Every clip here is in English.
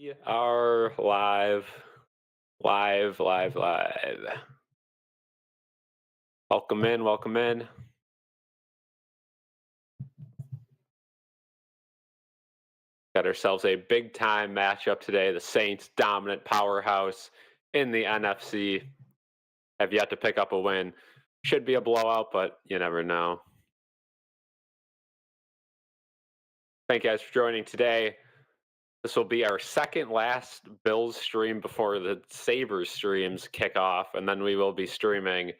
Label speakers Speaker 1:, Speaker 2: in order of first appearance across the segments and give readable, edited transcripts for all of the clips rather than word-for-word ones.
Speaker 1: We are live, live, live, live. Welcome in, welcome in. Got ourselves a big time matchup today. The Saints, dominant powerhouse in the NFC, have yet to pick up a win. Should be a blowout, but you never know. Thank you guys for joining today. This will be our second last Bills stream before the Sabres streams kick off, and then we will be streaming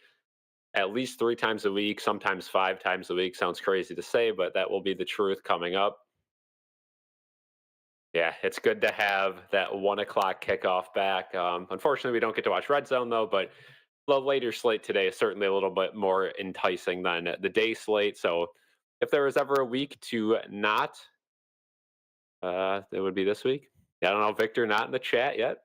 Speaker 1: at least 3 times a week, sometimes 5 times a week. Sounds crazy to say, but that will be the truth coming up. Yeah, it's good to have that 1 o'clock kickoff back. Unfortunately, we don't get to watch Red Zone though, but the later slate today is certainly a little bit more enticing than the day slate. So if there was ever a week to not, it would be this week. Yeah, I don't know, Victor, not in the chat yet.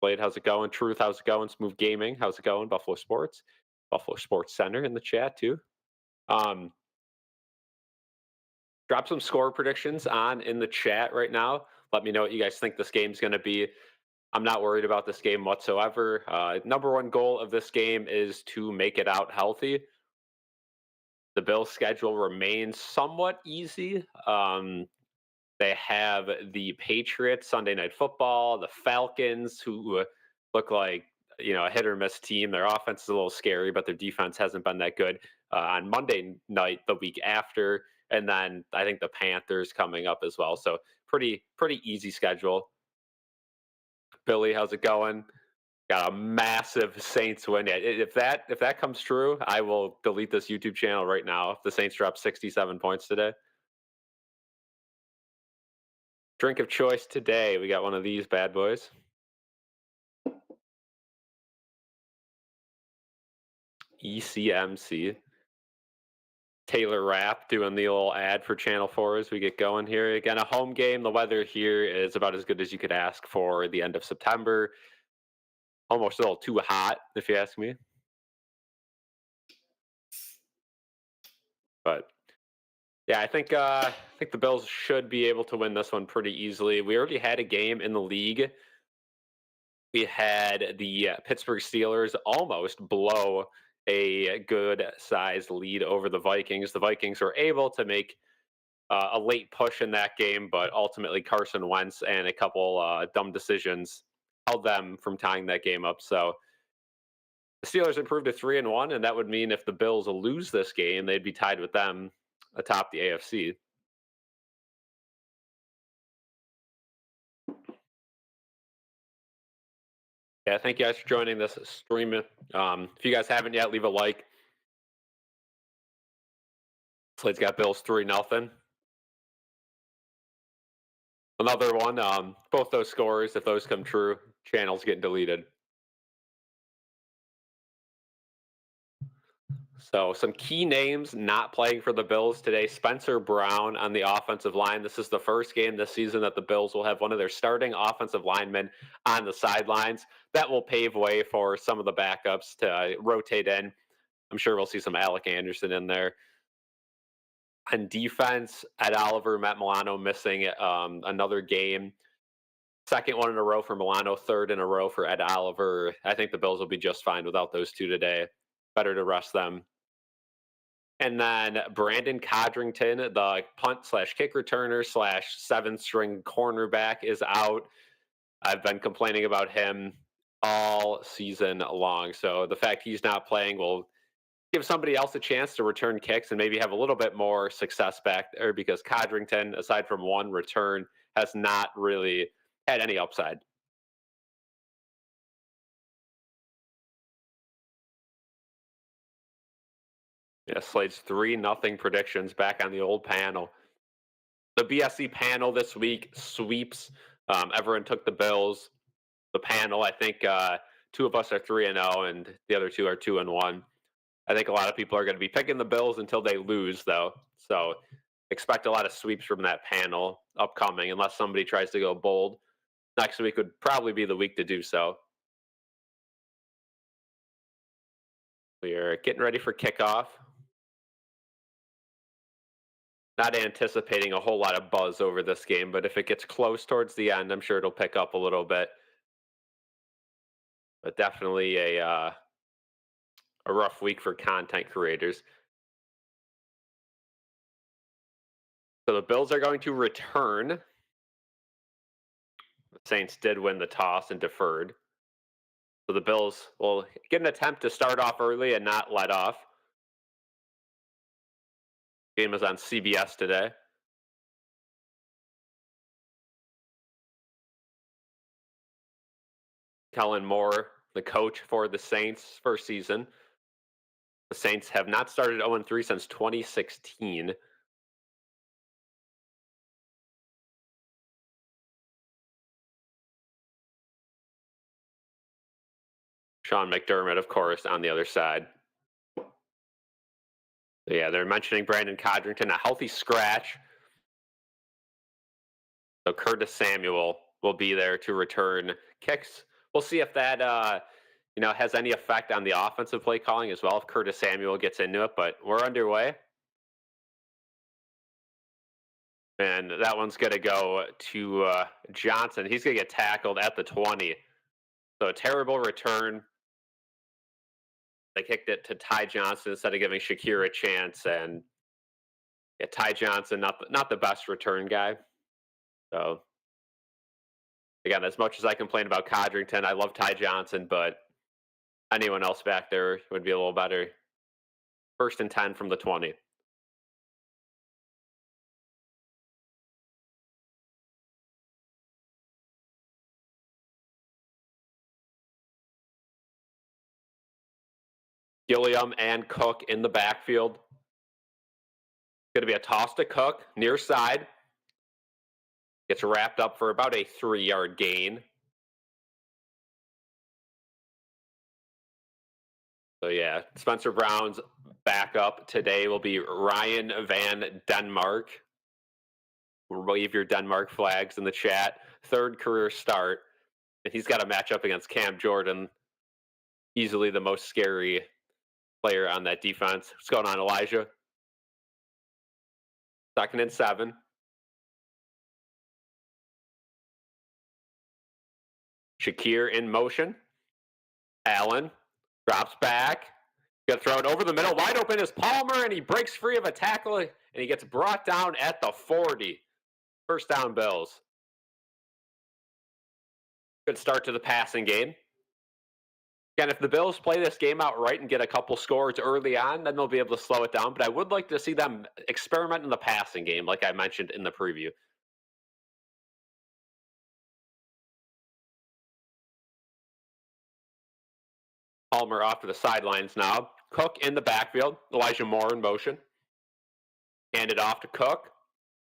Speaker 1: Blade, how's it going? Truth, how's it going? Smooth Gaming, how's it going? Buffalo Sports, Buffalo Sports Center in the chat too. Um, Drop some score predictions on in the chat right now. Let me know what you guys think this game's going to be. I'm not worried about this game whatsoever. Number one goal of this game is to make it out healthy. The Bills' schedule remains somewhat easy. They have the Patriots Sunday Night Football, the Falcons, who look like a hit or miss team. Their offense is a little scary, but their defense hasn't been that good. On Monday night, the week after, and then I think the Panthers coming up as well. So pretty easy schedule. Billy, how's it going? Got a massive Saints win. If that comes true, I will delete this YouTube channel right now. If the Saints drop 67 points today. Drink of choice today. We got one of these bad boys. ECMC. Taylor Rapp doing the little ad for Channel 4 as we get going here. Again, a home game. The weather here is about as good as you could ask for the end of September. Almost a little too hot, if you ask me. But yeah, I think the Bills should be able to win this one pretty easily. We already had a game in the league. We had the Pittsburgh Steelers almost blow a good sized lead over the Vikings. The Vikings were able to make a late push in that game, but ultimately Carson Wentz and a couple dumb decisions held them from tying that game up. So the Steelers improved to 3-1, and that would mean if the Bills lose this game, they'd be tied with them atop the AFC. Yeah, thank you guys for joining this stream. If you guys haven't yet, leave a like. Slate's got Bills 3-0. Another one. Both those scores, if those come true, channels getting deleted. So some key names not playing for the Bills today. Spencer Brown on the offensive line. This is the first game this season that the Bills will have one of their starting offensive linemen on the sidelines. That will pave way for some of the backups to rotate in. I'm sure we'll see some Alec Anderson in there. On defense, Ed Oliver, Matt Milano missing another game. Second one in a row for Milano, third in a row for Ed Oliver. I think the Bills will be just fine without those two today. Better to rest them. And then Brandon Codrington, the punt/kick returner/7th-string cornerback, is out. I've been complaining about him all season long. So the fact he's not playing will give somebody else a chance to return kicks and maybe have a little bit more success back there, because Codrington, aside from one return, has not really had any upside. Yeah, Slate's 3-0 predictions back on the old panel. The BSC panel this week sweeps. Everyone took the Bills. The panel, I think two of us are 3-0 and the other two are 2-1. I think a lot of people are going to be picking the Bills until they lose, though. So expect a lot of sweeps from that panel upcoming, unless somebody tries to go bold. Next week would probably be the week to do so. We are getting ready for kickoff. Not anticipating a whole lot of buzz over this game, but if it gets close towards the end, I'm sure it'll pick up a little bit. But definitely a rough week for content creators. So the Bills are going to return. The Saints did win the toss and deferred. So the Bills will get an attempt to start off early and not let off. Game is on CBS today. Kellen Moore, the coach for the Saints, first season. The Saints have not started 0-3 since 2016. Sean McDermott, of course, on the other side. Yeah, they're mentioning Brandon Codrington, a healthy scratch. So Curtis Samuel will be there to return kicks. We'll see if that has any effect on the offensive play calling as well, if Curtis Samuel gets into it, but we're underway. And that one's going to go to Johnson. He's going to get tackled at the 20. So a terrible return. They kicked it to Ty Johnson instead of giving Shakir a chance. And yeah, Ty Johnson, not the best return guy. So again, as much as I complain about Codrington, I love Ty Johnson, but anyone else back there would be a little better. 1st and 10 from the 20. Gilliam and Cook in the backfield. Going to be a toss to Cook, near side. Gets wrapped up for about a 3-yard gain. So yeah, Spencer Brown's backup today will be Ryan Van Denmark. Wave your Denmark flags in the chat. 3rd career start. And he's got a matchup against Cam Jordan. Easily the most scary player on that defense. What's going on, Elijah? 2nd and 7. Shakir in motion. Allen drops back. Gonna throw it over the middle. Wide open is Palmer, and he breaks free of a tackle, and he gets brought down at the 40. 1st down, Bills. Good start to the passing game. Again, if the Bills play this game out right and get a couple scores early on, then they'll be able to slow it down. But I would like to see them experiment in the passing game, like I mentioned in the preview. Palmer off to the sidelines now. Cook in the backfield. Elijah Moore in motion. Hand it off to Cook.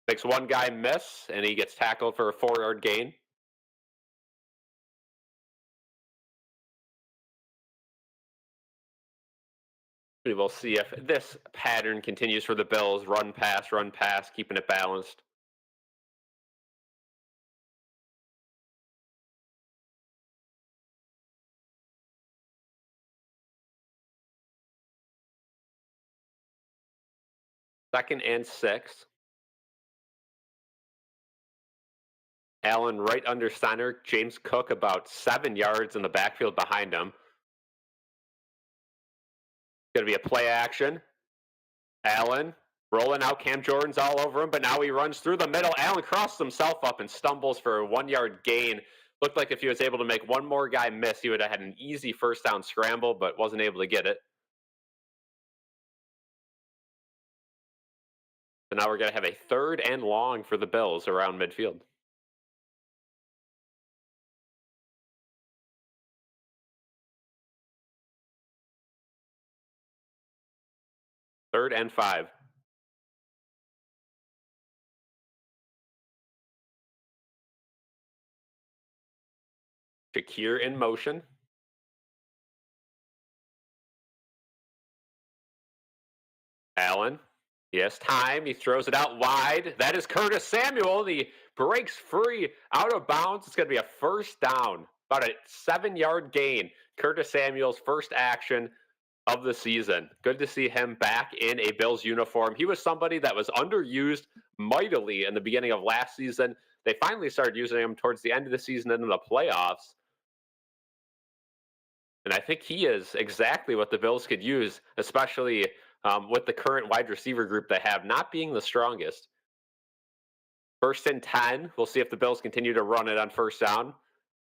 Speaker 1: Makes one guy miss, and he gets tackled for a 4-yard gain. We will see if this pattern continues for the Bills. Run, pass, keeping it balanced. Second and 6. Allen right under center. James Cook about 7 yards in the backfield behind him. Going to be a play action. Allen rolling out. Cam Jordan's all over him, but now he runs through the middle. Allen crosses himself up and stumbles for a 1-yard gain. Looked like if he was able to make one more guy miss, he would have had an easy 1st down scramble, but wasn't able to get it. So now we're going to have a 3rd and long for the Bills around midfield. Third and 5. Shakir in motion. Allen. He has time. He throws it out wide. That is Curtis Samuel. He breaks free out of bounds. It's going to be a 1st down. About a 7-yard gain. Curtis Samuel's first action of the season. Good to see him back in a Bills uniform. He was somebody that was underused mightily in the beginning of last season. They finally started using him towards the end of the season and in the playoffs. And I think he is exactly what the Bills could use, especially with the current wide receiver group they have not being the strongest. First and 10. We'll see if the Bills continue to run it on first down.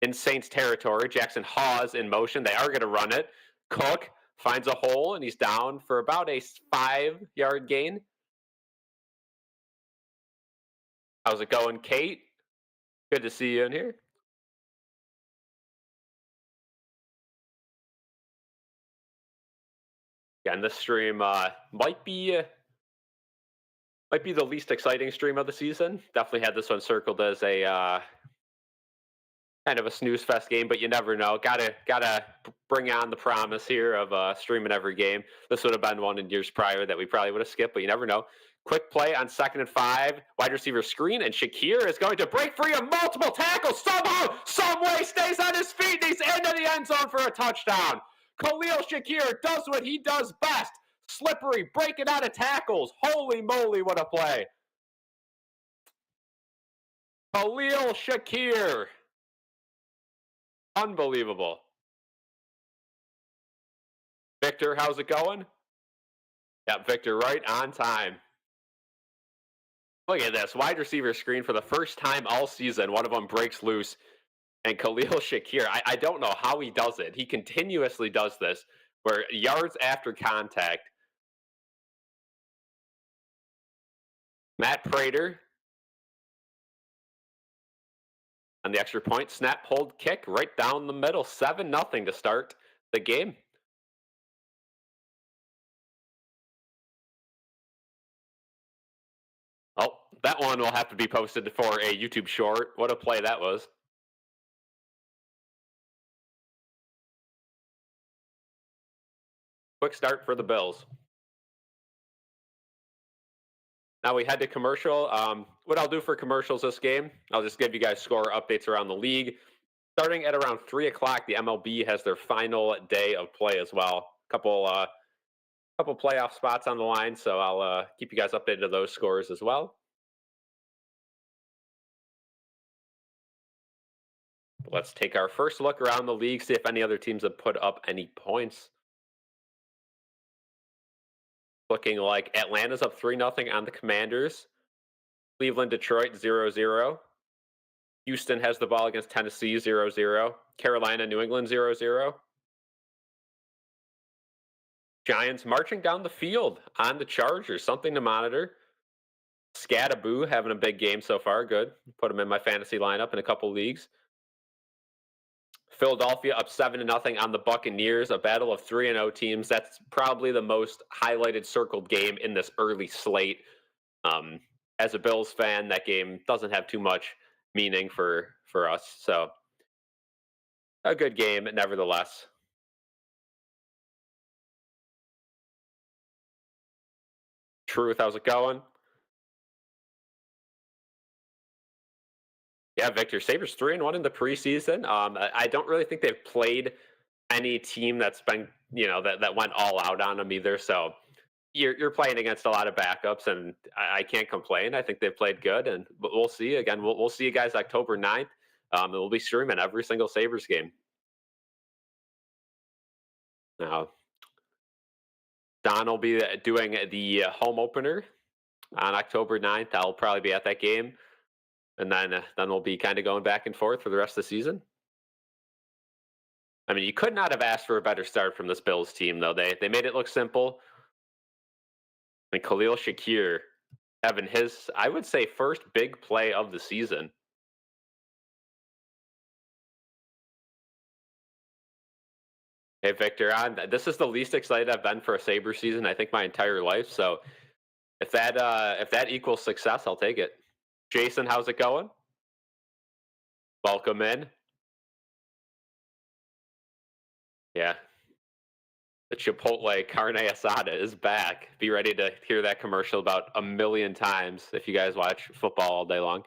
Speaker 1: In Saints territory, Jackson Hawes in motion. They are going to run it. Cook finds a hole, and he's down for about a 5-yard gain. How's it going, Kate? Good to see you in here. Yeah, and this stream might be the least exciting stream of the season. Definitely had this one circled as a kind of a snooze fest game, but you never know. Gotta bring on the promise here of streaming every game. This would have been one in years prior that we probably would have skipped, but you never know. Quick play on 2nd and 5. Wide receiver screen, and Shakir is going to break free of multiple tackles. Somehow, some way, stays on his feet, and he's into the end zone for a touchdown. Khalil Shakir does what he does best. Slippery, breaking out of tackles. Holy moly, what a play. Khalil Shakir. Unbelievable. Victor, how's it going? Yeah, Victor, right on time. Look at this. Wide receiver screen for the first time all season. One of them breaks loose. And Khalil Shakir, I don't know how he does it. He continuously does this, where yards after contact. Matt Prater on the extra point. Snap, hold, kick right down the middle. 7-0 to start the game. Oh, that one will have to be posted for a YouTube short. What a play that was. Quick start for the Bills. Now we head to commercial. What I'll do for commercials this game, I'll just give you guys score updates around the league. Starting at around 3 o'clock, the MLB has their final day of play as well. Couple playoff spots on the line, so I'll keep you guys updated of those scores as well. Let's take our first look around the league, see if any other teams have put up any points. Looking like Atlanta's up 3-0 on the Commanders. Cleveland, Detroit 0-0. Houston has the ball against Tennessee 0-0. Carolina, New England 0-0. Giants marching down the field on the Chargers. Something to monitor. Scattaboo having a big game so far. Good. Put him in my fantasy lineup in a couple leagues. Philadelphia up 7-0 on the Buccaneers. A battle of 3-0 teams. That's probably the most highlighted circled game in this early slate. As a Bills fan, that game doesn't have too much meaning for us. So a good game, nevertheless. Truth, how's it going? Yeah, Victor, Sabres 3-1 in the preseason. I don't really think they've played any team that's been, that went all out on them either. So you're playing against a lot of backups, and I can't complain. I think they've played good, and we'll see. Again, we'll see you guys October 9th. And we'll be streaming every single Sabres game. Now, Don will be doing the home opener on October 9th. I'll probably be at that game. And then we'll be kind of going back and forth for the rest of the season. I mean, you could not have asked for a better start from this Bills team, though. They made it look simple. And Khalil Shakir having his, I would say, first big play of the season. Hey, Victor, this is the least excited I've been for a Sabre season, I think, my entire life. So if that equals success, I'll take it. Jason, how's it going? Welcome in. Yeah. The Chipotle carne asada is back. Be ready to hear that commercial about a million times if you guys watch football all day long.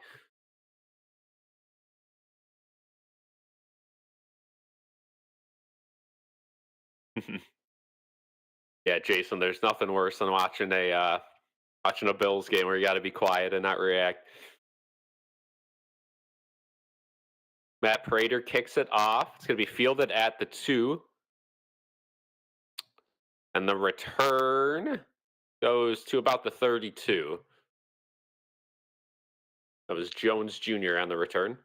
Speaker 1: Yeah, Jason, there's nothing worse than watching a Bills game where you got to be quiet and not react. Matt Prater kicks it off. It's going to be fielded at the 2. And the return goes to about the 32. That was Jones Jr. on the return.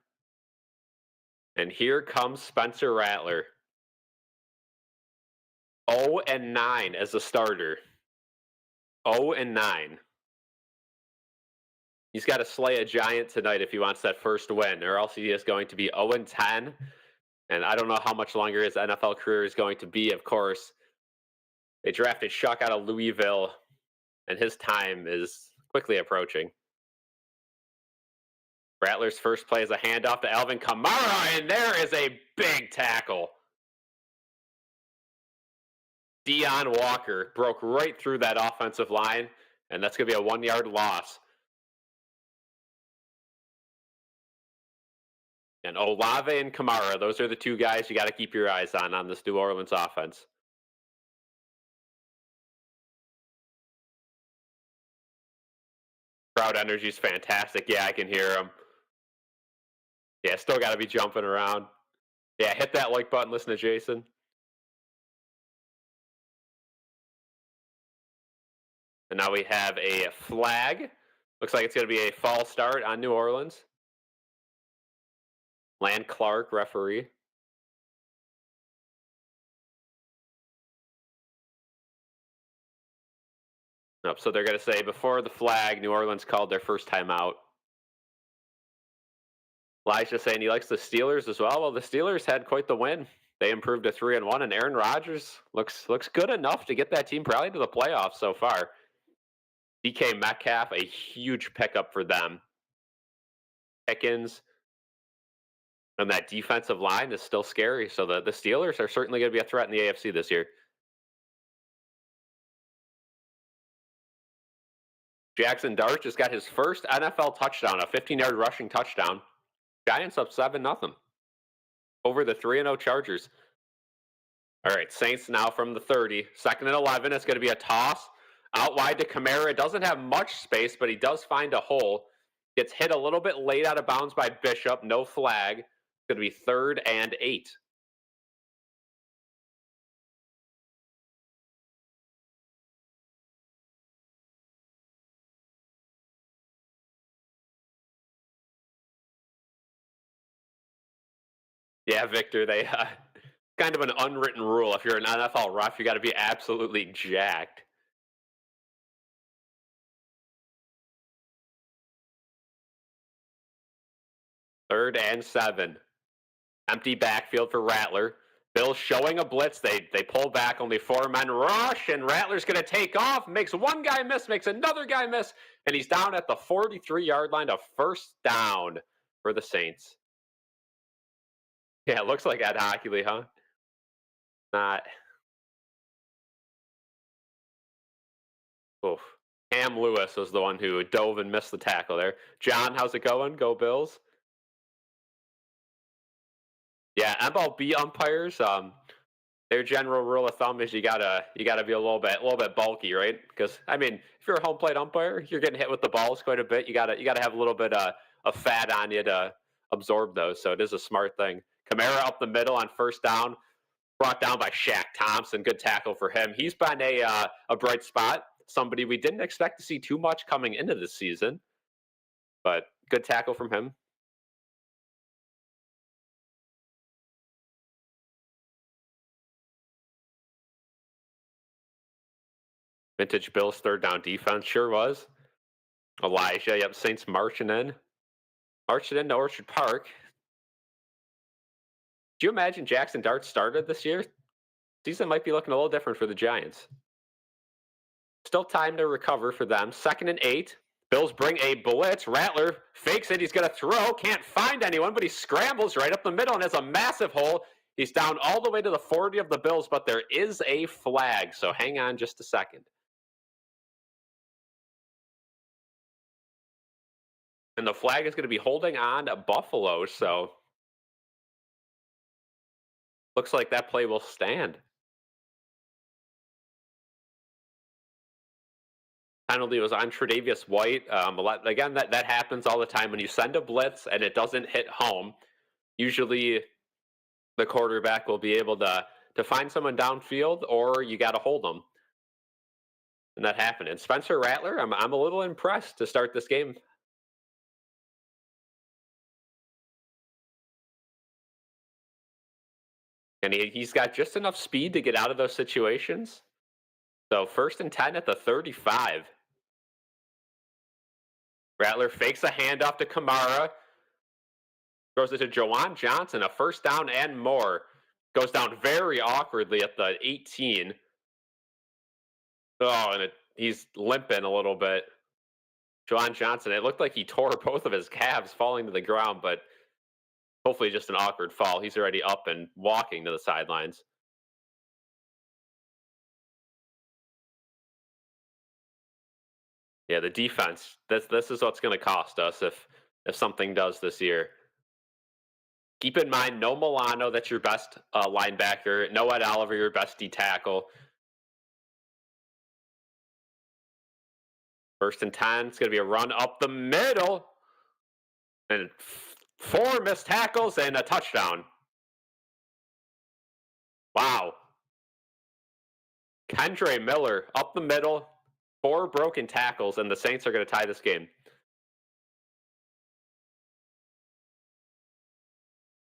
Speaker 1: And here comes Spencer Rattler. 0-9 as a starter. 0-9. He's got to slay a giant tonight if he wants that first win, or else he is going to be 0-10. And I don't know how much longer his NFL career is going to be, of course. They drafted Shuck out of Louisville, and his time is quickly approaching. Rattler's first play is a handoff to Alvin Kamara, and there is a big tackle. Deion Walker broke right through that offensive line, and that's going to be a 1-yard loss. And Olave and Kamara, those are the two guys you got to keep your eyes on this New Orleans offense. Crowd energy is fantastic. Yeah, I can hear them. Yeah, still got to be jumping around. Yeah, hit that like button. Listen to Jason. And now we have a flag. Looks like it's going to be a false start on New Orleans. Land Clark, referee. Nope, so they're going to say before the flag, New Orleans called their first timeout. Elijah saying he likes the Steelers as well. Well, the Steelers had quite the win. They improved to 3-1, and Aaron Rodgers looks good enough to get that team probably to the playoffs so far. DK Metcalf, a huge pickup for them. Pickens, and that defensive line is still scary. So the Steelers are certainly going to be a threat in the AFC this year. Jackson Dart just got his first NFL touchdown, a 15-yard rushing touchdown. Giants up 7-0 over the 3-0 Chargers. All right, Saints now from the 30. 2nd and 11. It's going to be a toss out wide to Kamara. Doesn't have much space, but he does find a hole. Gets hit a little bit late out of bounds by Bishop. No flag. It's going to be 3rd and 8. Yeah, Victor, they kind of an unwritten rule. If you're an NFL ref, you got to be absolutely jacked. Third and 7. Empty backfield for Rattler. Bills showing a blitz. They pull back. Only 4 men rush, and Rattler's going to take off. Makes one guy miss, makes another guy miss, and he's down at the 43-yard line. A first down for the Saints. Yeah, it looks like Ed Hockley, huh? Not. Oof. Cam Lewis was the one who dove and missed the tackle there. John, how's it going? Go Bills. Yeah, MLB umpires, their general rule of thumb is you gotta be a little bit bulky, right? Because I mean, if you're a home plate umpire, you're getting hit with the balls quite a bit. You gotta have a little bit of fat on you to absorb those. So it is a smart thing. Kamara up the middle on first down, brought down by Shaq Thompson. Good tackle for him. He's been a bright spot. Somebody we didn't expect to see too much coming into this season, but good tackle from him. Vintage Bills third down defense sure was. Elijah, yep, Saints marching in. Marching into Orchard Park. Do you imagine Jackson Dart started this year? Season might be looking a little different for the Giants. Still time to recover for them. 2nd and 8. Bills bring a blitz. Rattler fakes it. He's going to throw. Can't find anyone, but he scrambles right up the middle and has a massive hole. He's down all the way to the 40 of the Bills, but there is a flag, so hang on just a second. And the flag is going to be holding on to Buffalo, so looks like that play will stand. Penalty was on Tre'Davious White. Again, that happens all the time when you send a blitz and it doesn't hit home. Usually, the quarterback will be able to find someone downfield, or you got to hold them, and that happened. And Spencer Rattler, I'm a little impressed to start this game. And he's got just enough speed to get out of those situations. So 1st and 10 at the 35. Rattler fakes a handoff to Kamara. Throws it to Jawan Johnson, a first down and more. Goes down very awkwardly at the 18. Oh, and he's limping a little bit. Jawan Johnson, it looked like he tore both of his calves falling to the ground, but hopefully just an awkward fall. He's already up and walking to the sidelines. Yeah, the defense. This is what's going to cost us if something does this year. Keep in mind, no Milano, that's your best linebacker. No Ed Oliver, your best D tackle. 1st and 10. It's going to be a run up the middle. And 4 missed tackles and a touchdown. Wow. Kendre Miller up the middle. 4 broken tackles, and the Saints are going to tie this game.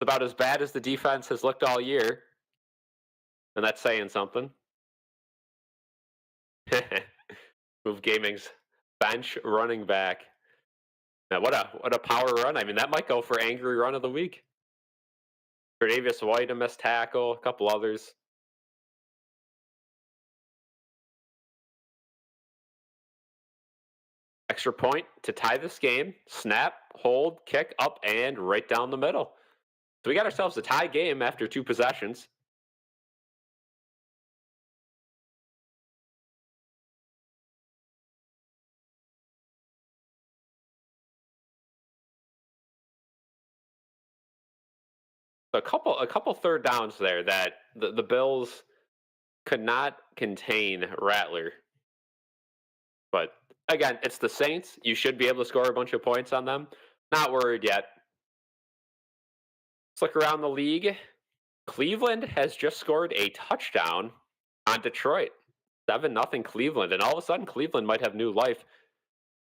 Speaker 1: It's about as bad as the defense has looked all year. And that's saying something. Move Gaming's bench running back. Now, what a power run. I mean, that might go for angry run of the week. Tre'Davious White, a missed tackle, a couple others. Extra point to tie this game. Snap, hold, kick, up, and right down the middle. So we got ourselves a tie game after 2 possessions. A couple third downs there that the Bills could not contain Rattler. But again, it's the Saints. You should be able to score a bunch of points on them. Not worried yet. Let's look around the league. Cleveland has just scored a touchdown on Detroit. 7-0 Cleveland. And all of a sudden, Cleveland might have new life.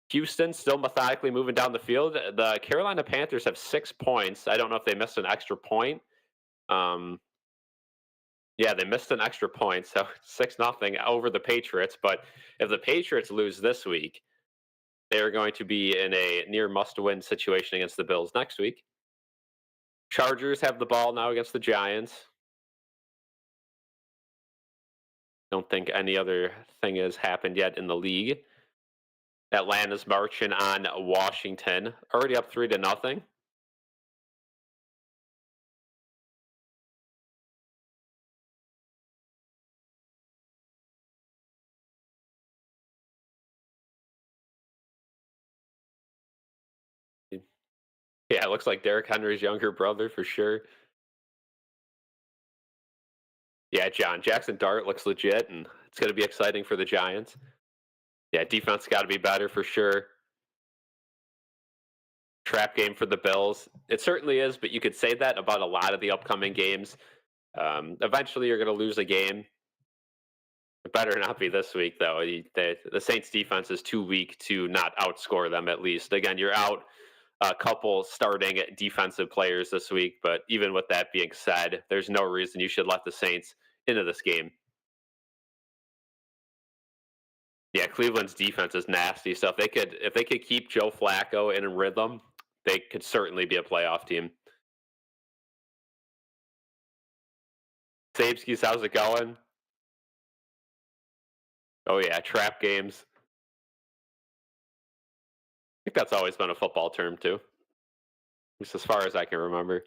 Speaker 1: Houston still methodically moving down the field. The Carolina Panthers have 6 points. I don't know if they missed an extra point. Yeah, they missed an extra point, so 6-0 over the Patriots. But if the Patriots lose this week, they're going to be in a near must-win situation against the Bills next week. Chargers have the ball now against the Giants. Don't think any other thing has happened yet in the league. Atlanta's marching on Washington, already up 3-0. Yeah, it looks like Derrick Henry's younger brother for sure. Yeah, John Jackson Dart looks legit, and it's going to be exciting for the Giants. Yeah, defense got to be better for sure. Trap game for the Bills. It certainly is, but you could say that about a lot of the upcoming games. Eventually, you're going to lose a game. It better not be this week, though. The Saints' defense is too weak to not outscore them, at least. Again, you're out a couple starting defensive players this week, but even with that being said, there's no reason you should let the Saints into this game. Yeah, Cleveland's defense is nasty. So if they could keep Joe Flacco in a rhythm, they could certainly be a playoff team. Sabeskis, how's it going? Oh yeah, trap games. I think that's always been a football term too, at least as far as I can remember.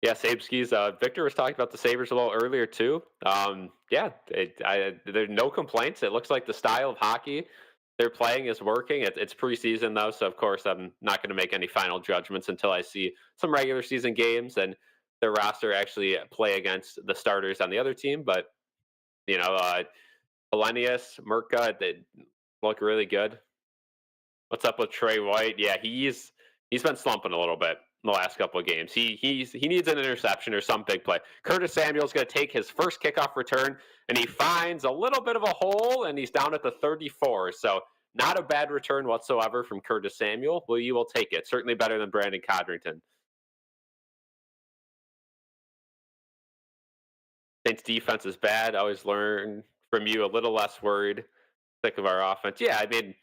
Speaker 1: Yeah, Sabeskis. Victor was talking about the Sabres a little earlier too. Yeah, there's no complaints. It looks like the style of hockey they're playing is working. It's preseason though, so of course I'm not going to make any final judgments until I see some regular season games. And their roster actually play against the starters on the other team. But you know, Hellenius, Merca, they look really good. What's up with Trey White? Yeah, he's been slumping a little bit in the last couple of games. He needs an interception or some big play. Curtis Samuel's going to take his first kickoff return, and he finds a little bit of a hole, and he's down at the 34. So not a bad return whatsoever from Curtis Samuel. Well, you will take it. Certainly better than Brandon Codrington. Saints defense is bad. I always learn from you. A little less worried. Sick of our offense. Yeah, I mean,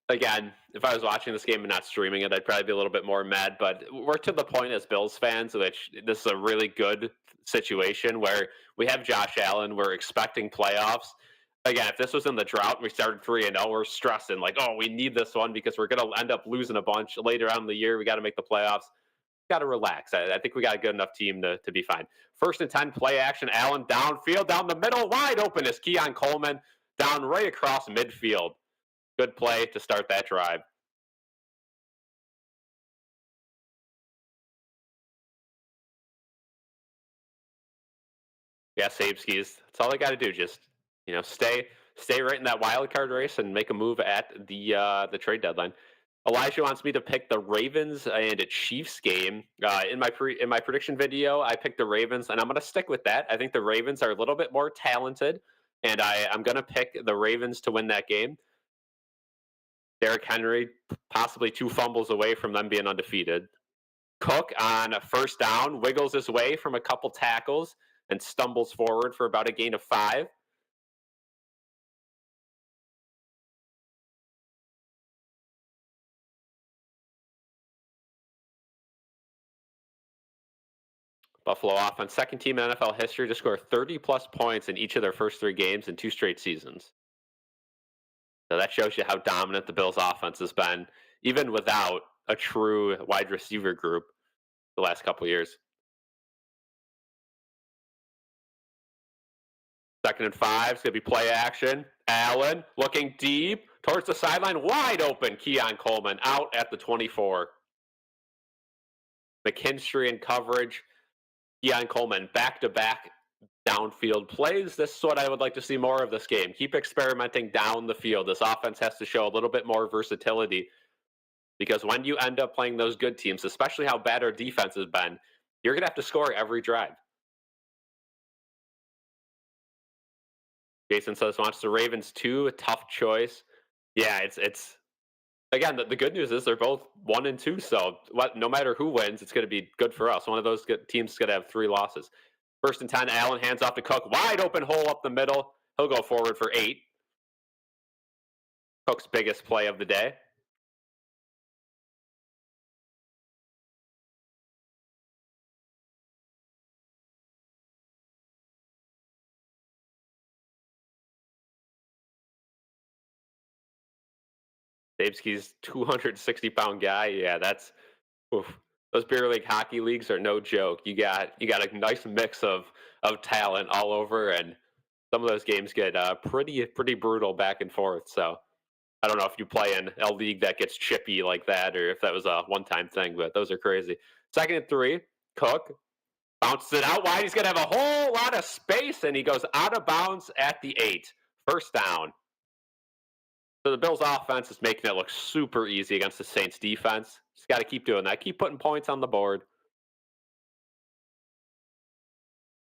Speaker 1: again, if I was watching this game and not streaming it, I'd probably be a little bit more mad. But we're to the point as Bills fans, which this is a really good situation where we have Josh Allen. We're expecting playoffs. Again, if this was in the drought and we started 3-0, we're stressing like, oh, we need this one because we're going to end up losing a bunch later on in the year. We got to make the playoffs. Got to relax. I think we got a good enough team to be fine. 1st and 10, play action. Allen downfield, down the middle, wide open is Keon Coleman down right across midfield. Good play to start that drive. Yeah, save skis. That's all they got to do. Just stay right in that wild card race and make a move at the trade deadline. Elijah wants me to pick the Ravens and a Chiefs game. In my prediction video, I picked the Ravens, and I'm going to stick with that. I think the Ravens are a little bit more talented, and I'm going to pick the Ravens to win that game. Derrick Henry possibly 2 fumbles away from them being undefeated. Cook on a 1st down wiggles his way from a couple tackles and stumbles forward for about a gain of 5. Buffalo offense, 2nd team in NFL history to score 30-plus points in each of their first 3 games in 2 straight seasons. So that shows you how dominant the Bills' offense has been, even without a true wide receiver group the last couple of years. 2nd and 5 is going to be play action. Allen looking deep towards the sideline, wide open. Keon Coleman out at the 24. McKinstry in coverage. Keon Coleman back-to-back downfield plays. This is what I would like to see more of this game. Keep experimenting down the field. This offense has to show a little bit more versatility because when you end up playing those good teams, especially how bad our defense has been, you're going to have to score every drive. Jason says wants the Ravens too. A tough choice. Yeah, it's again, the good news is they're both 1 and 2. So no matter who wins, it's going to be good for us. One of those teams is going to have 3 losses. 1st and 10, Allen hands off to Cook. Wide open hole up the middle. He'll go forward for 8. Cook's biggest play of the day. Daveski's 260-pound guy. Yeah, that's oof. Those beer league hockey leagues are no joke. You got a nice mix of talent all over, and some of those games get pretty brutal back and forth. So I don't know if you play in a league that gets chippy like that, or if that was a one-time thing. But those are crazy. 2nd and 3, Cook bounces it out wide. He's gonna have a whole lot of space, and he goes out of bounds at the 8. 1st down. So the Bills' offense is making it look super easy against the Saints' defense. Just got to keep doing that. Keep putting points on the board.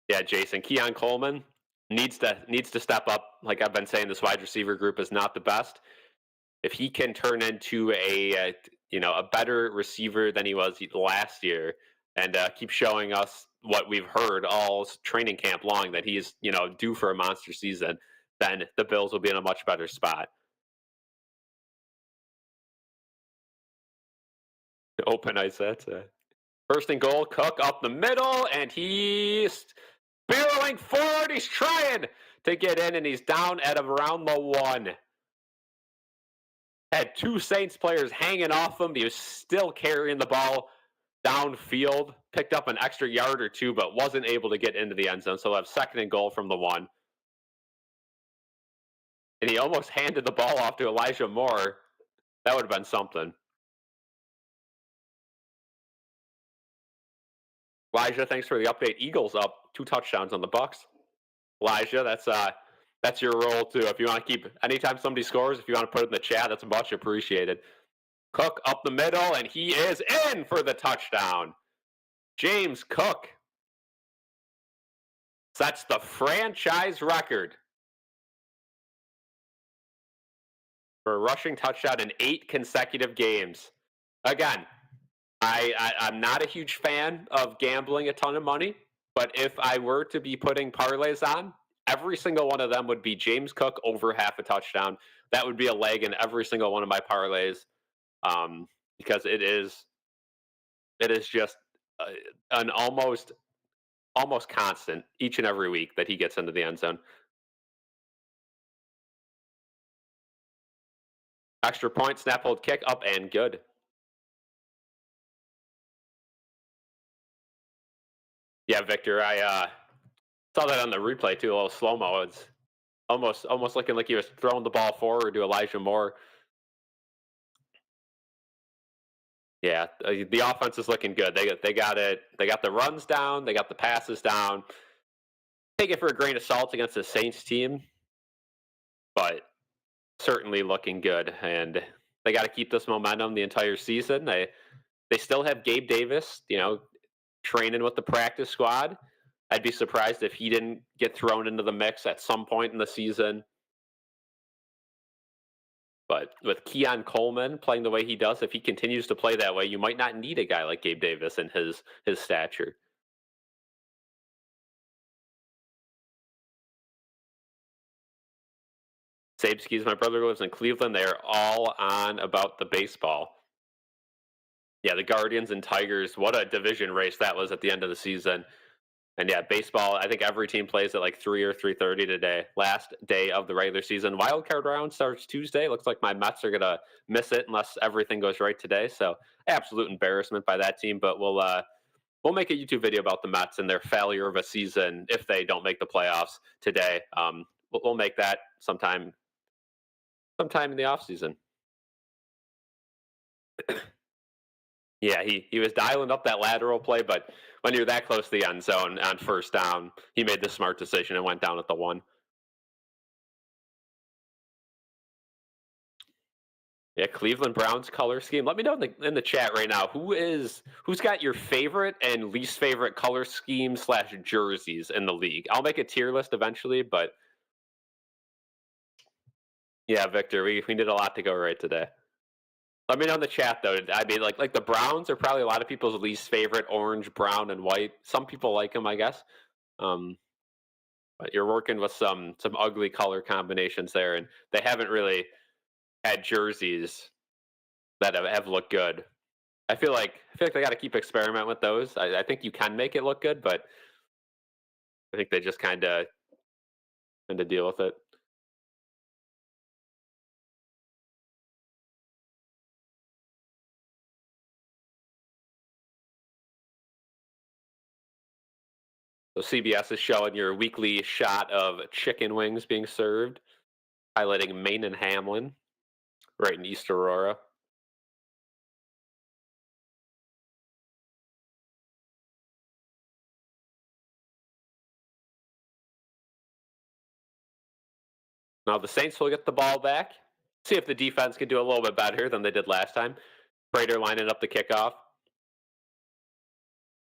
Speaker 1: Yeah, Jason. Keon Coleman needs to step up. Like I've been saying, this wide receiver group is not the best. If he can turn into a better receiver than he was last year, and keep showing us what we've heard all training camp long that he's due for a monster season, then the Bills will be in a much better spot. Open ice, that's it. 1st and goal, Cook up the middle, and he's barreling forward. He's trying to get in, and he's down at around the 1. Had 2 Saints players hanging off him. He was still carrying the ball downfield. Picked up an extra yard or 2, but wasn't able to get into the end zone. So we'll have 2nd and goal from the 1. And he almost handed the ball off to Elijah Moore. That would have been something. Elijah, thanks for the update. Eagles up 2 touchdowns on the Bucks. Elijah, that's your role too. If you want to keep anytime somebody scores, if you want to put it in the chat, that's much appreciated. Cook up the middle, and he is in for the touchdown. James Cook sets the franchise record for a rushing touchdown in 8 consecutive games. Again, I'm not a huge fan of gambling a ton of money, but if I were to be putting parlays on, every single one of them would be James Cook over half a touchdown. That would be a leg in every single one of my parlays, because it is just uh, an almost constant each and every week that he gets into the end zone. Extra point, snap, hold, kick, up and good. Yeah, Victor, I saw that on the replay too, a little slow mo. It's almost looking like he was throwing the ball forward to Elijah Moore. Yeah, the offense is looking good. They got it. They got the runs down. They got the passes down. Take it for a grain of salt against the Saints team, but certainly looking good. And they got to keep this momentum the entire season. They still have Gabe Davis, training with the practice squad. I'd be surprised if he didn't get thrown into the mix at some point in the season. But with Keon Coleman playing the way he does, if he continues to play that way, you might not need a guy like Gabe Davis and his stature. Sabeskis, my brother lives in Cleveland. They are all on about the baseball. Yeah, the Guardians and Tigers, what a division race that was at the end of the season. And yeah, baseball, I think every team plays at like 3 or 3:30 today. Last day of the regular season. Wild card round starts Tuesday. Looks like my Mets are going to miss it unless everything goes right today. So, absolute embarrassment by that team, but we'll make a YouTube video about the Mets and their failure of a season if they don't make the playoffs today. We'll make that sometime in the off season. Yeah, he was dialing up that lateral play, but when you're that close to the end zone on first down, he made the smart decision and went down at the 1. Yeah, Cleveland Browns color scheme. Let me know in the chat right now who's got your favorite and least favorite color scheme / jerseys in the league. I'll make a tier list eventually, but yeah, Victor, we did a lot to go right today. Let me know in the chat though. I mean, like the Browns are probably a lot of people's least favorite, orange, brown, and white. Some people like them, I guess. Um, but you're working with some ugly color combinations there, and they haven't really had jerseys that have looked good. I feel like they got to keep experimenting with those. I think you can make it look good, but I think they just kind of deal with it. So CBS is showing your weekly shot of chicken wings being served, highlighting Maine and Hamlin, right in East Aurora. Now the Saints will get the ball back. See if the defense can do a little bit better than they did last time. Prater lining up the kickoff.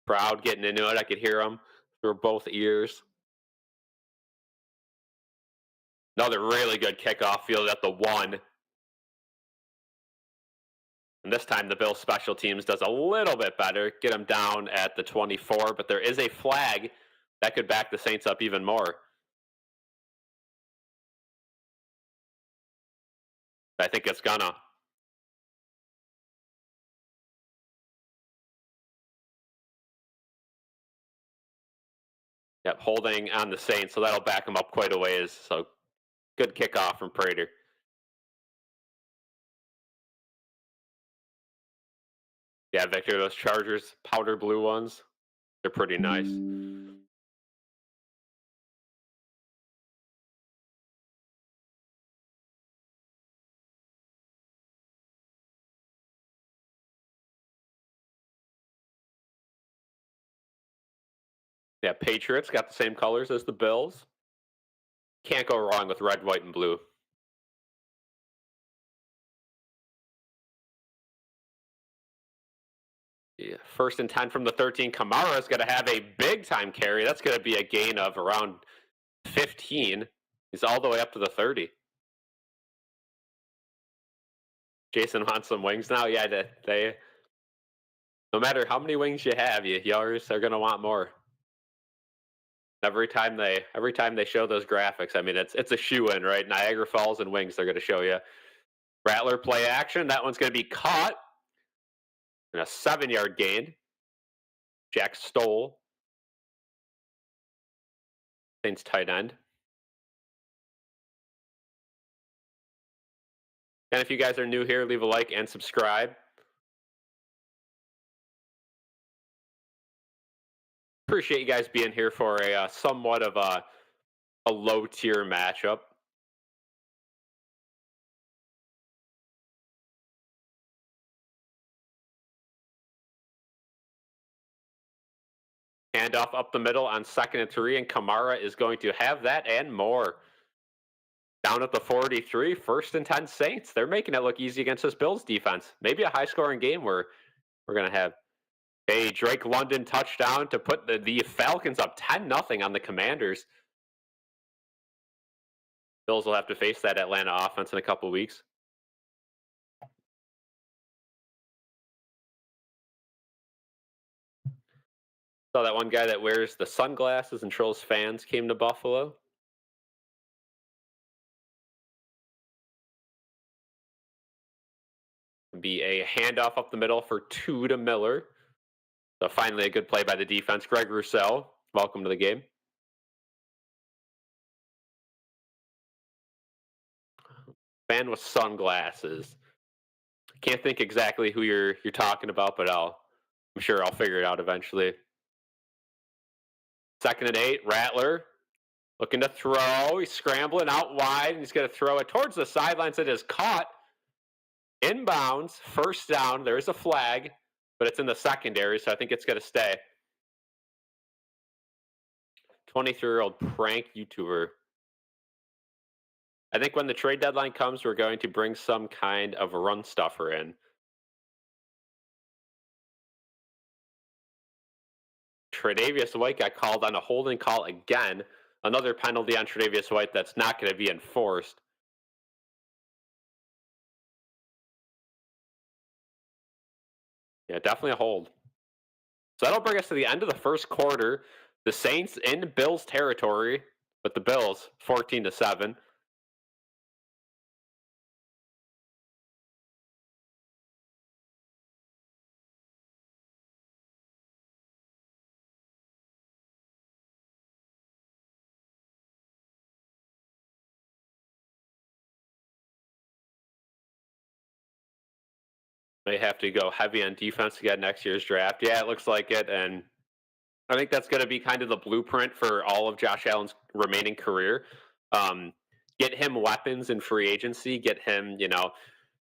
Speaker 1: Proud getting into it. I could hear him through both ears. Another really good kickoff field at the 1. And this time the Bills special teams does a little bit better. Get them down at the 24, but there is a flag that could back the Saints up even more. I think it's gonna. Yep, holding on the Saints, so that'll back them up quite a ways. So good kickoff from Prater. Yeah, Victor, those Chargers powder blue ones, they're pretty nice. Yeah, Patriots got the same colors as the Bills. Can't go wrong with red, white, and blue. Yeah, 1st and 10 from the 13. Kamara's going to have a big time carry. That's going to be a gain of around 15. He's all the way up to the 30. Jason wants some wings now. Yeah, they no matter how many wings you have, you always are going to want more. Every time they show those graphics, I mean it's a shoe in, right? Niagara Falls and wings they're going to show you. Rattler play action. That one's going to be caught and a 7-yard gain. Jack Stoll, Saints tight end. And if you guys are new here, leave a like and subscribe. Appreciate you guys being here for a somewhat of a low tier matchup. Handoff up the middle on 2nd and 3, and Kamara is going to have that and more. Down at the 43, 1st and 10 Saints. They're making it look easy against this Bills defense. Maybe a high-scoring game where we're going to have a Drake London touchdown to put the Falcons up 10-0 on the Commanders. Bills will have to face that Atlanta offense in a couple weeks. Saw that one guy that wears the sunglasses and trolls fans came to Buffalo. Be a handoff up the middle for 2 to Miller. So finally a good play by the defense. Greg Rousseau, welcome to the game. Man with sunglasses. Can't think exactly who you're talking about, but I'm sure I'll figure it out eventually. 2nd and 8, Rattler looking to throw. He's scrambling out wide, and he's going to throw it towards the sidelines. It is caught. Inbounds, 1st down. There is a flag, but it's in the secondary, so I think it's going to stay. 23-year-old prank YouTuber. I think when the trade deadline comes, we're going to bring some kind of run stuffer in. Tre'Davious White got called on a holding call again. Another penalty on Tre'Davious White that's not going to be enforced. Yeah, definitely a hold. So that'll bring us to the end of the 1st quarter. The Saints in Bills territory, but the Bills 14-7. May have to go heavy on defense to get next year's draft. Yeah, it looks like it, and I think that's going to be kind of the blueprint for all of Josh Allen's remaining career. Get him weapons in free agency. Get him,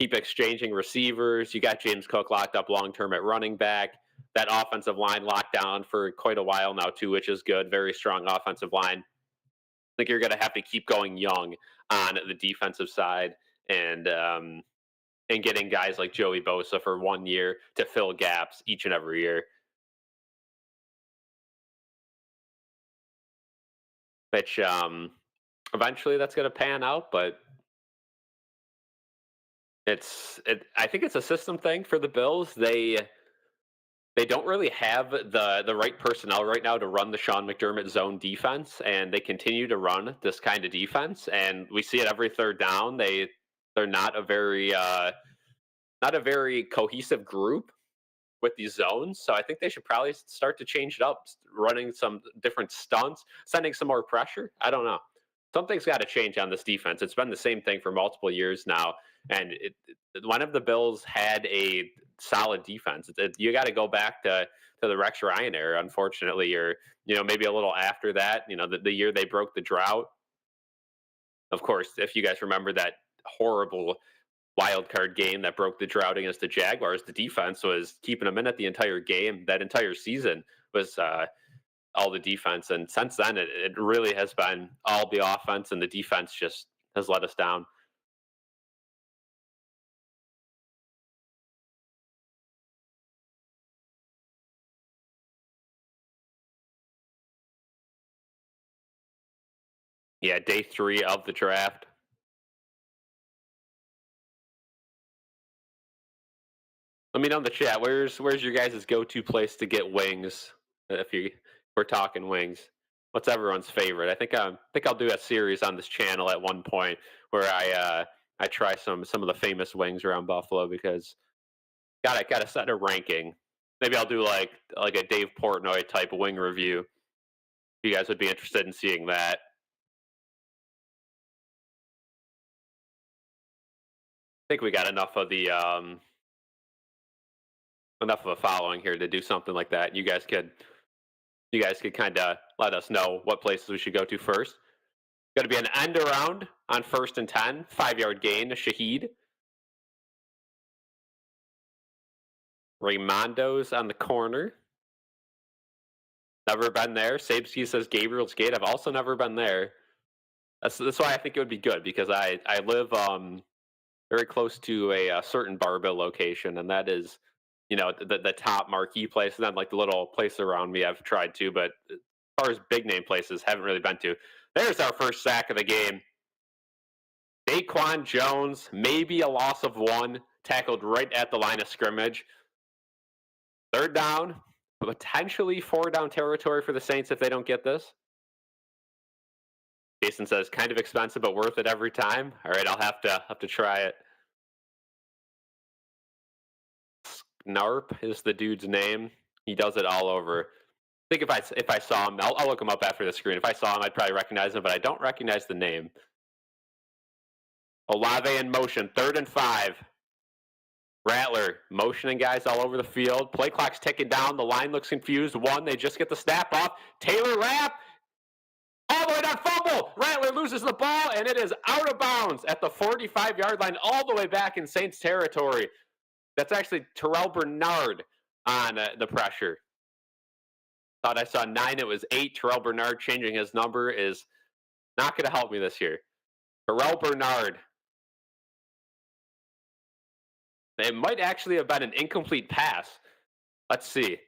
Speaker 1: keep exchanging receivers. You got James Cook locked up long term at running back. That offensive line locked down for quite a while now too, which is good. Very strong offensive line. I think you're going to have to keep going young on the defensive side and getting guys like Joey Bosa for 1 year to fill gaps each and every year. Which eventually that's going to pan out, but I think it's a system thing for the Bills. They don't really have the right personnel right now to run the Sean McDermott zone defense, and they continue to run this kind of defense, and we see it every 3rd down. They're not a very cohesive group with these zones. So I think they should probably start to change it up, running some different stunts, sending some more pressure. I don't know. Something's got to change on this defense. It's been the same thing for multiple years now. And one of the Bills had a solid defense. You got to go back to the Rex Ryan era, unfortunately, or, maybe a little after that, the year they broke the drought. Of course, if you guys remember that horrible wild card game that broke the drought against the Jaguars, the defense was keeping them in it the entire game. That entire season was all the defense. And since then, it really has been all the offense, and the defense just has let us down. Yeah, day 3 of the draft. Let me know in the chat. Where's your guys' go-to place to get wings? If we're talking wings, what's everyone's favorite? I think I'll do a series on this channel at one point where I try some of the famous wings around Buffalo, because gotta set a ranking. Maybe I'll do like a Dave Portnoy type wing review. If you guys would be interested in seeing that. I think we got enough of a following here to do something like that. You guys could kind of let us know what places we should go to first. Going to be an end around on 1st and 10, 5-yard gain to Shaheed. Raimondo's on the corner. Never been there. Sabesky says Gabriel's Gate. I've also never been there. That's why I think it would be good, because I live very close to a certain barbell location, and that is, the top marquee place. And then like the little place around me I've tried to, but as far as big name places, haven't really been to. There's our first sack of the game. Daquan Jones, maybe a loss of 1, tackled right at the line of scrimmage. 3rd down, potentially 4-down territory for the Saints if they don't get this. Jason says kind of expensive but worth it every time. All right, I'll have to try it. Narp is the dude's name. He does it all over. I think if I saw him, I'll look him up after the screen. If I saw him, I'd probably recognize him, but I don't recognize the name. Olave in motion, 3rd and 5. Rattler motioning guys all over the field. Play clock's ticking down. The line looks confused. 1, they just get the snap off. Taylor Rapp, all the way down, fumble. Rattler loses the ball, and it is out of bounds at the 45-yard line, all the way back in Saints territory. That's actually Terrell Bernard on the pressure. Thought I saw 9. It was 8. Terrell Bernard changing his number is not going to help me this year. Terrell Bernard. It might actually have been an incomplete pass. Let's see. It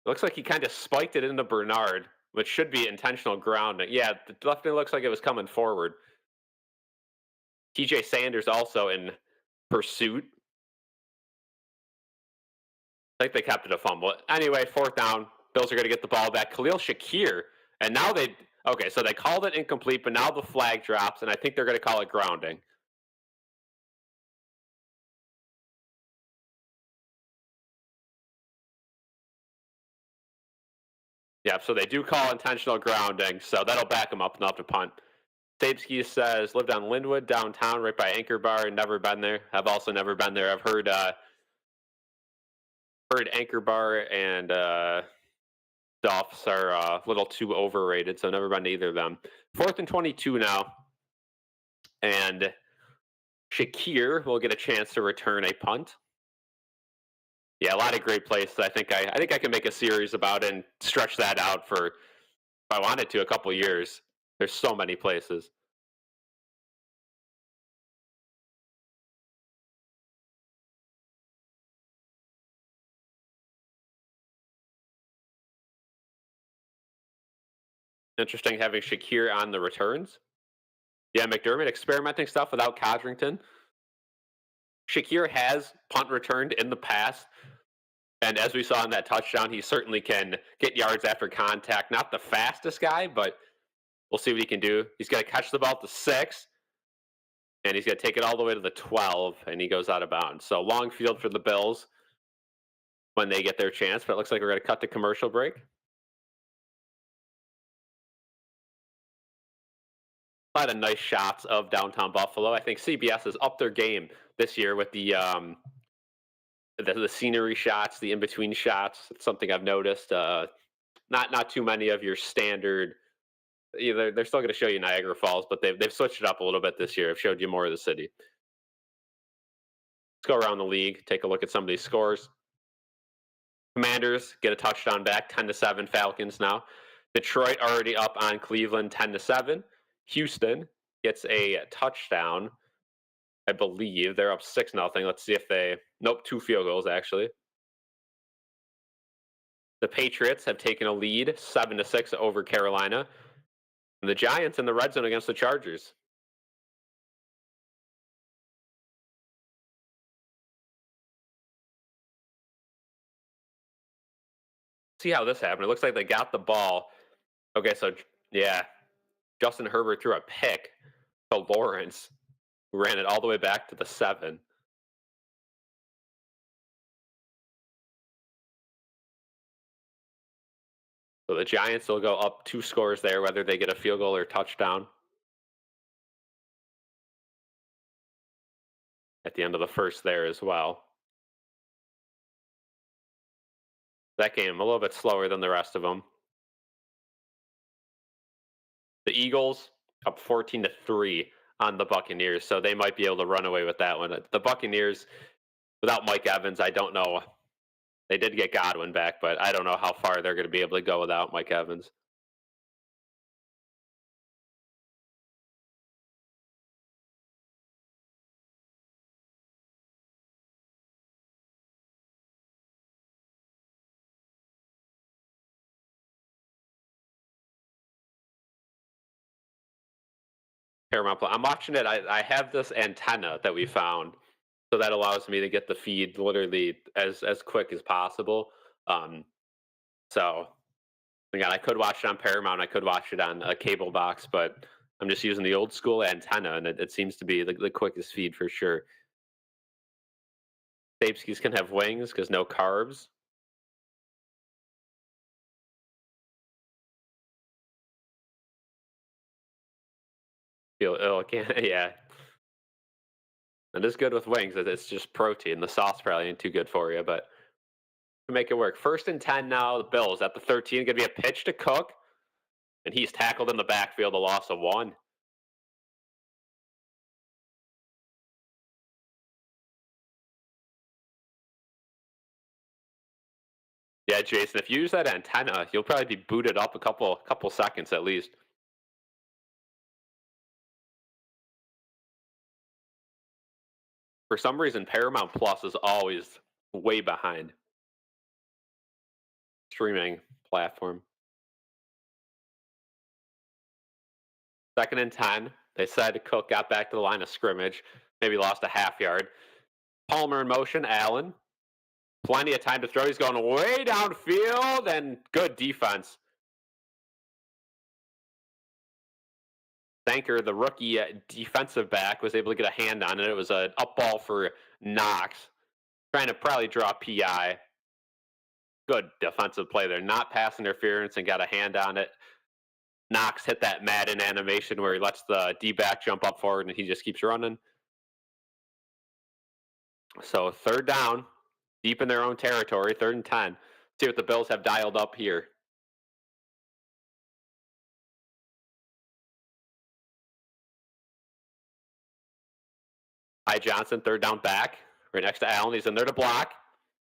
Speaker 1: looks like he kind of spiked it into Bernard, which should be intentional grounding. Yeah, it definitely looks like it was coming forward. TJ Sanders also in pursuit. I think they kept it a fumble. Anyway, 4th down. Bills are going to get the ball back. Khalil Shakir. And now okay, so they called it incomplete, but now the flag drops, and I think they're going to call it grounding. Yeah, so they do call intentional grounding, so that'll back them up enough to punt. Sabesky says, lived on Linwood, downtown, right by Anchor Bar, and never been there. I've also never been there. I've heard Anchor Bar and Dolphs are a little too overrated, so never been to either of them. 4th and 22 now. And Shakir will get a chance to return a punt. Yeah, a lot of great places. I think I can make a series about it and stretch that out for, if I wanted to, a couple of years. There's so many places. Interesting having Shakir on the returns. Yeah, McDermott experimenting stuff without Codrington. Shakir has punt returned in the past. And as we saw in that touchdown, he certainly can get yards after contact. Not the fastest guy, but we'll see what he can do. He's going to catch the ball at the 6, and he's going to take it all the way to the 12, and he goes out of bounds. So long field for the Bills when they get their chance, but it looks like we're going to cut to commercial break. A lot of nice shots of downtown Buffalo. I think CBS has upped their game this year with the scenery shots, the in-between shots. It's something I've noticed. Not too many of your standard. They're still going to show you Niagara Falls, but they've switched it up a little bit this year. I've showed you more of the city. Let's go around the league, take a look at some of these scores. Commanders get a touchdown back, 10-7 Falcons now. Detroit already up on Cleveland, 10-7. Houston gets a touchdown. I believe they're up 6-0. Let's see if they. Nope, 2 field goals actually. The Patriots have taken a lead, 7-6 over Carolina. And the Giants in the red zone against the Chargers. See how this happened. It looks like they got the ball. Okay, so yeah, Justin Herbert threw a pick to Lawrence, who ran it all the way back to the 7. So the Giants will go up 2 scores there, whether they get a field goal or touchdown at the end of the first there as well. That game a little bit slower than the rest of them. The Eagles up 14-3 on the Buccaneers, so they might be able to run away with that one. The Buccaneers, without Mike Evans, I don't know. They did get Godwin back, but I don't know how far they're going to be able to go without Mike Evans. Paramount Plus. I'm watching it. I have this antenna that we found, so that allows me to get the feed literally as quick as possible. So again, I could watch it on Paramount. I could watch it on a cable box, but I'm just using the old school antenna, and it seems to be the quickest feed for sure. Stapskis can have wings because no carbs. Feel ill, can't. Yeah, it is good with wings. It's just protein. The sauce probably ain't too good for you, but to make it work. 1st and 10 now. The Bills at the 13. Going to be a pitch to Cook, and he's tackled in the backfield. A loss of 1. Yeah, Jason. If you use that antenna, you'll probably be booted up a couple seconds at least. For some reason, Paramount Plus is always way behind. Streaming platform. 2nd and 10. They said Cook got back to the line of scrimmage. Maybe lost a half yard. Palmer in motion. Allen. Plenty of time to throw. He's going way downfield and good defense. Thanker, the rookie defensive back, was able to get a hand on it. It was an up ball for Knox. Trying to probably draw PI. Good defensive play there. Not pass interference and got a hand on it. Knox hit that Madden animation where he lets the D-back jump up forward and he just keeps running. So 3rd down, deep in their own territory, 3rd and 10. See what the Bills have dialed up here. Ty Johnson, 3rd down back, right next to Allen. He's in there to block.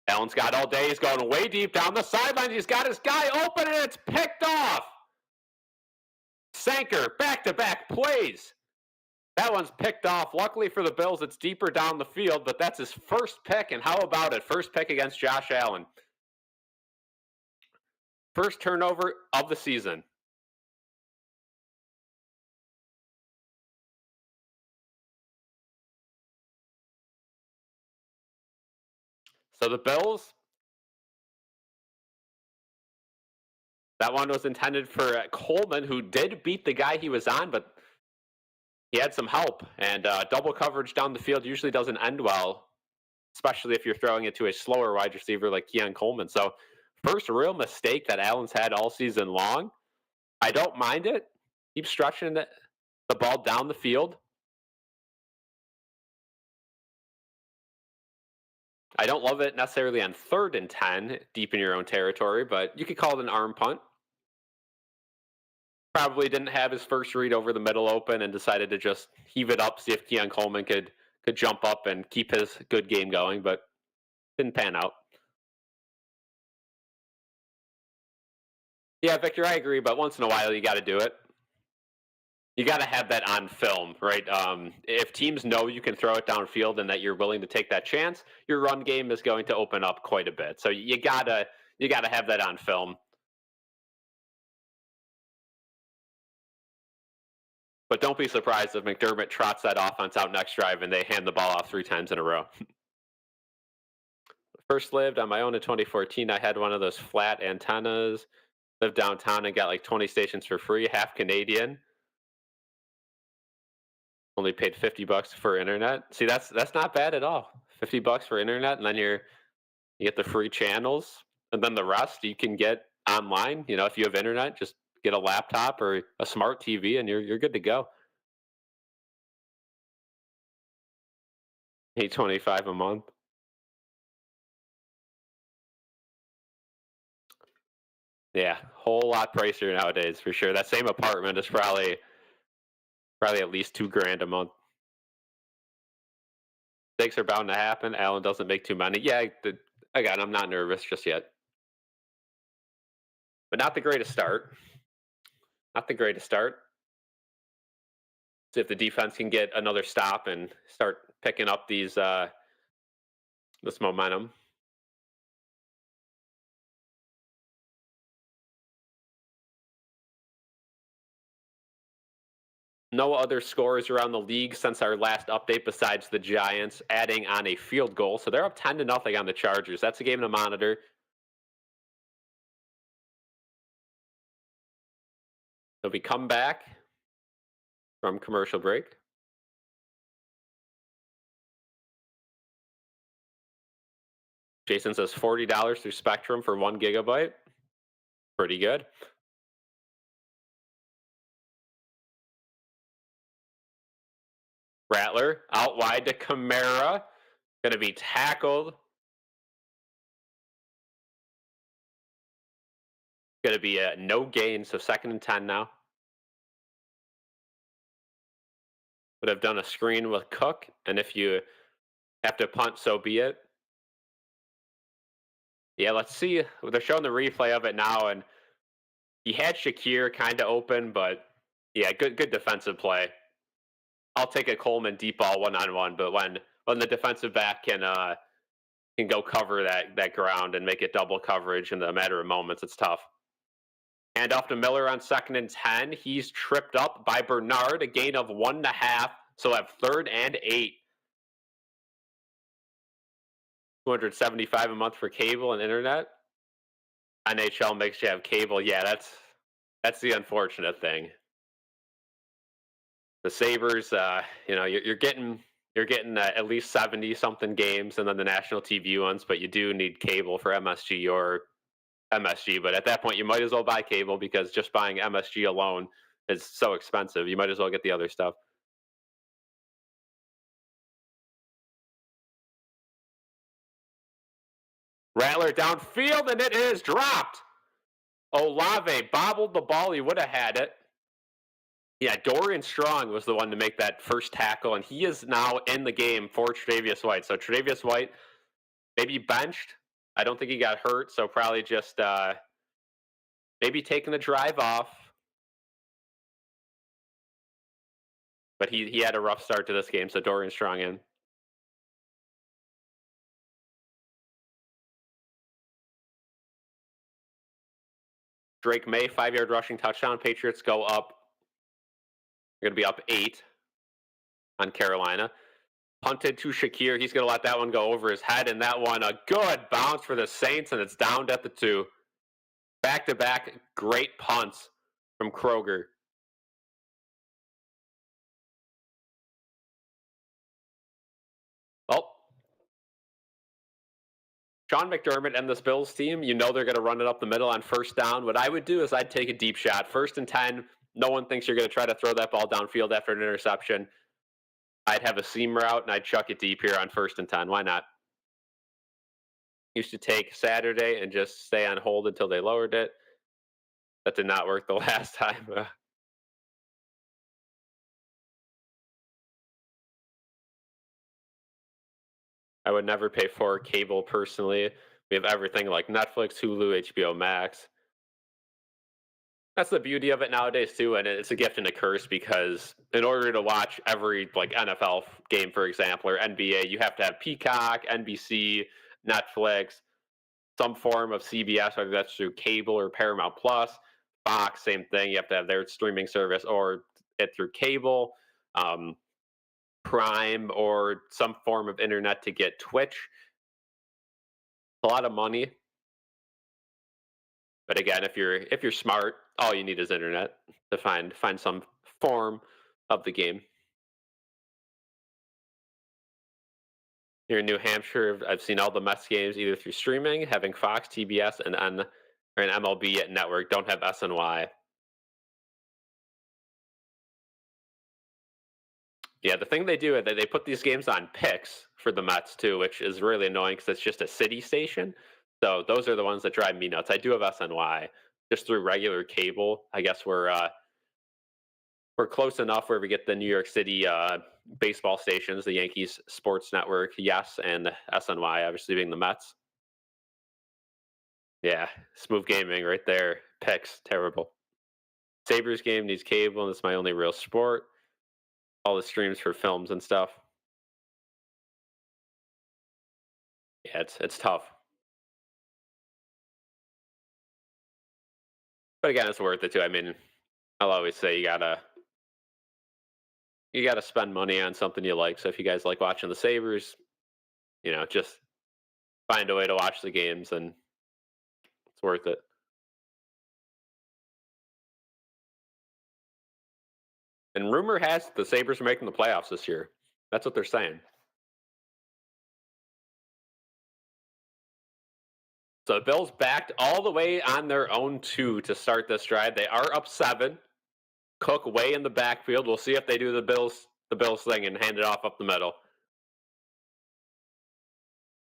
Speaker 1: Allen's got all day. He's going way deep down the sidelines. He's got his guy open and it's picked off. Sanker, back-to-back plays. That one's picked off. Luckily for the Bills, it's deeper down the field, but that's his first pick. And how about it? First pick against Josh Allen. First turnover of the season. So the Bills, that one was intended for Coleman, who did beat the guy he was on, but he had some help. And double coverage down the field usually doesn't end well, especially if you're throwing it to a slower wide receiver like Keon Coleman. So first real mistake that Allen's had all season long. I don't mind it. Keep stretching the ball down the field. I don't love it necessarily on 3rd and 10, deep in your own territory, but you could call it an arm punt. Probably didn't have his first read over the middle open and decided to just heave it up, see if Keon Coleman could jump up and keep his good game going, but didn't pan out. Yeah, Victor, I agree, but once in a while you got to do it. You got to have that on film, right? If teams know you can throw it downfield and that you're willing to take that chance, your run game is going to open up quite a bit. So you gotta have that on film. But don't be surprised if McDermott trots that offense out next drive and they hand the ball off 3 times in a row. First lived on my own in 2014. I had one of those flat antennas. Lived downtown and got like 20 stations for free, half Canadian. Only paid $50 for internet. See, that's not bad at all. $50 for internet, and then you get the free channels, and then the rest you can get online. If you have internet, just get a laptop or a smart TV, and you're good to go. 825 a month. Yeah, whole lot pricier nowadays for sure. That same apartment is probably at least 2 grand a month. Things are bound to happen. Allen doesn't make too many. Yeah, again, I'm not nervous just yet, but not the greatest start. Not the greatest start. See if the defense can get another stop and start picking up this momentum. No other scores around the league since our last update besides the Giants adding on a field goal. So they're up 10-0 on the Chargers. That's a game to monitor. So we come back from commercial break. Jason says $40 through Spectrum for 1 GB. Pretty good. Rattler out wide to Kamara. Going to be tackled. Going to be a no gain, so 2nd and 10 now. Would have done a screen with Cook, and if you have to punt, so be it. Yeah, let's see. They're showing the replay of it now, and he had Shakir kind of open, but yeah, good defensive play. I'll take a Coleman deep ball 1-on-1, but when the defensive back can go cover that ground and make it double coverage in a matter of moments, it's tough. And off to Miller on 2nd and 10. He's tripped up by Bernard, a gain of 1.5. So have 3rd and 8. 275 a month for cable and internet. NHL makes you have cable. Yeah, that's the unfortunate thing. The Sabres, you're getting at least 70 something games, and then the national TV ones. But you do need cable for MSG or MSG. But at that point, you might as well buy cable because just buying MSG alone is so expensive. You might as well get the other stuff. Rattler downfield, and it is dropped. Olave bobbled the ball. He would have had it. Yeah, Dorian Strong was the one to make that first tackle, and he is now in the game for Tre'Davious White. So Tre'Davious White maybe benched. I don't think he got hurt, so probably just maybe taking the drive off. But he had a rough start to this game, so Dorian Strong in. Drake May, 5-yard rushing touchdown. Patriots go up. They're going to be up 8 on Carolina. Punted to Shakir. He's going to let that one go over his head, and that one a good bounce for the Saints, and it's downed at the 2. Back-to-back great punts from Kroger. Oh, Sean McDermott and this Bills team, they're going to run it up the middle on 1st down. What I would do is I'd take a deep shot. 1st and 10, no one thinks you're going to try to throw that ball downfield after an interception. I'd have a seam route, and I'd chuck it deep here on 1st and 10. Why not? Used to take Saturday and just stay on hold until they lowered it. That did not work the last time. I would never pay for cable personally. We have everything like Netflix, Hulu, HBO Max. That's the beauty of it nowadays too, and it's a gift and a curse because in order to watch every like NFL game, for example, or NBA, you have to have Peacock, NBC, Netflix, some form of CBS, whether that's through cable or Paramount Plus. Fox, same thing. You have to have their streaming service or it through cable, um, Prime, or some form of internet to get Twitch. A lot of money, but again, if you're smart, all you need is internet to find some form of the game. Here in New Hampshire, I've seen all the Mets games either through streaming, having Fox, TBS, and or an MLB at network. Don't have SNY. Yeah, the thing they do is they put these games on picks for the Mets too, which is really annoying because it's just a city station. So those are the ones that drive me nuts. I do have SNY just through regular cable. I guess we're close enough where we get the New York City baseball stations, the Yankees Sports Network, yes, and SNY, obviously being the Mets. Yeah, smooth gaming right there. Picks terrible. Sabres game needs cable, and it's my only real sport. All the streams for films and stuff. Yeah, it's tough. But again, it's worth it too. I mean, I'll always say you gotta spend money on something you like. So if you guys like watching the Sabres, just find a way to watch the games, and it's worth it. And rumor has it the Sabres are making the playoffs this year. That's what they're saying. So the Bills backed all the way on their own two to start this drive. They are up 7. Cook way in the backfield. We'll see if they do the Bills thing and hand it off up the middle.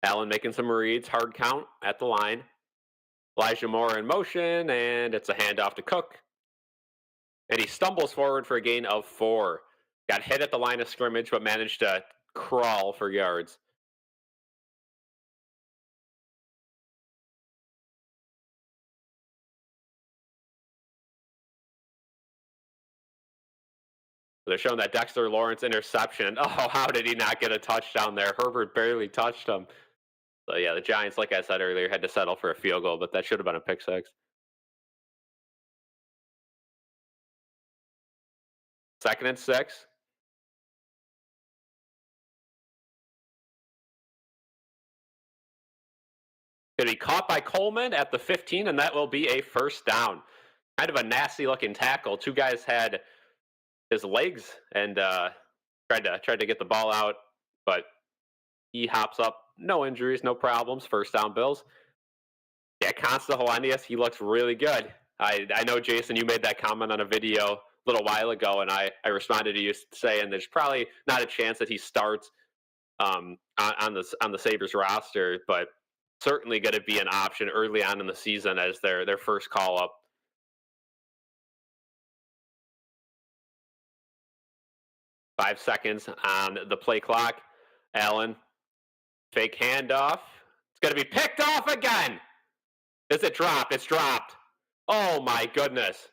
Speaker 1: Allen making some reads, hard count at the line. Elijah Moore in motion, and it's a handoff to Cook. And he stumbles forward for a gain of 4. Got hit at the line of scrimmage, but managed to crawl for yards. They're showing that Dexter Lawrence interception. Oh, how did he not get a touchdown there? Herbert barely touched him. So yeah, the Giants, like I said earlier, had to settle for a field goal, but that should have been a pick six. 2nd and 6. Going to be caught by Coleman at the 15, and that will be a first down. Kind of a nasty looking tackle. Two guys had his legs and tried to get the ball out, but he hops up. No injuries, no problems. First down, Bills. Yeah, Consta he looks really good. I know, Jason, you made that comment on a video a little while ago, and I responded to you saying there's probably not a chance that he starts on the Sabres roster, but certainly going to be an option early on in the season as their first call up. 5 seconds on the play clock. Allen, fake handoff. It's going to be picked off again. Is it dropped? It's dropped. Oh my goodness.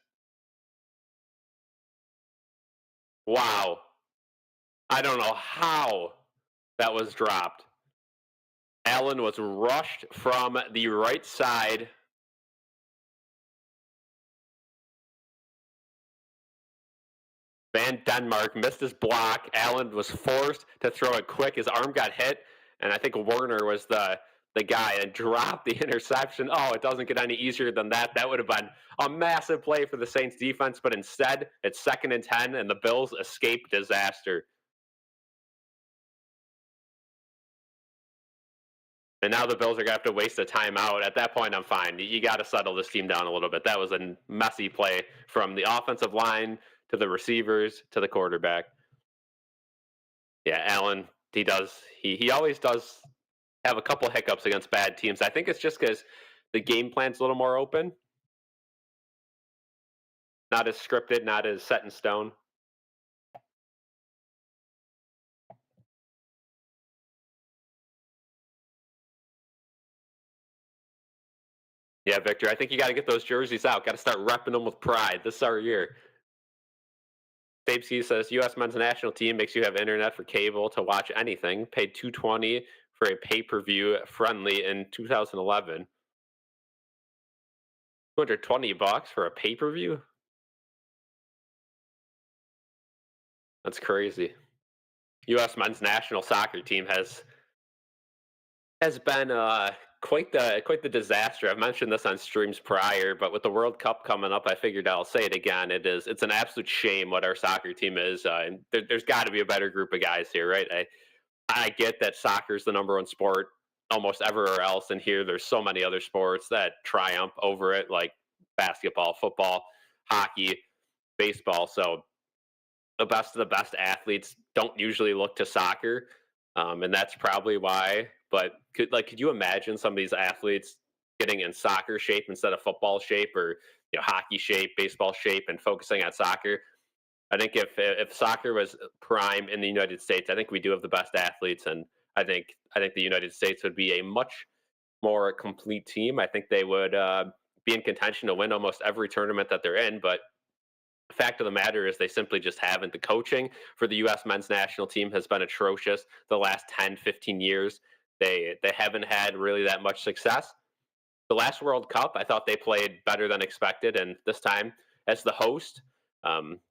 Speaker 1: Wow. I don't know how that was dropped. Allen was rushed from the right side. Van Denmark missed his block. Allen was forced to throw it quick. His arm got hit, and I think Werner was the guy and dropped the interception. Oh, it doesn't get any easier than that. That would have been a massive play for the Saints defense, but instead it's 2nd and 10, and the Bills escape disaster. And now the Bills are going to have to waste a timeout. At that point, I'm fine. You got to settle this team down a little bit. That was a messy play from the offensive line to the receivers to the quarterback. Yeah, Allen, he always does have a couple hiccups against bad teams. I think it's just because the game plan's a little more open, not as scripted, not as set in stone. Yeah, Victor, I think you got to get those jerseys out. Got to start repping them with pride. This is our year. Babesky says U.S. men's national team makes you have internet for cable to watch anything. Paid 220 for a pay-per-view friendly in 2011. $220 for a pay-per-view? That's crazy. U.S. men's national soccer team has been quite the disaster. I've mentioned this on streams prior, but with the World Cup coming up, I figured I'll say it again. It's an absolute shame what our soccer team is, and there's got to be a better group of guys here, right? I get that soccer is the number one sport almost everywhere else, and here there's so many other sports that triumph over it, like basketball, football, hockey, baseball. So the best of the best athletes don't usually look to soccer, and that's probably why. But could you imagine some of these athletes getting in soccer shape instead of football shape, or hockey shape, baseball shape, and focusing on soccer? I think if soccer was prime in the United States, I think we do have the best athletes, and I think the United States would be a much more complete team. I think they would be in contention to win almost every tournament that they're in, but fact of the matter is they simply just haven't. The coaching for the U.S. men's national team has been atrocious the last 10, 15 years. They haven't had really that much success. The last World Cup, I thought they played better than expected, and this time as the host,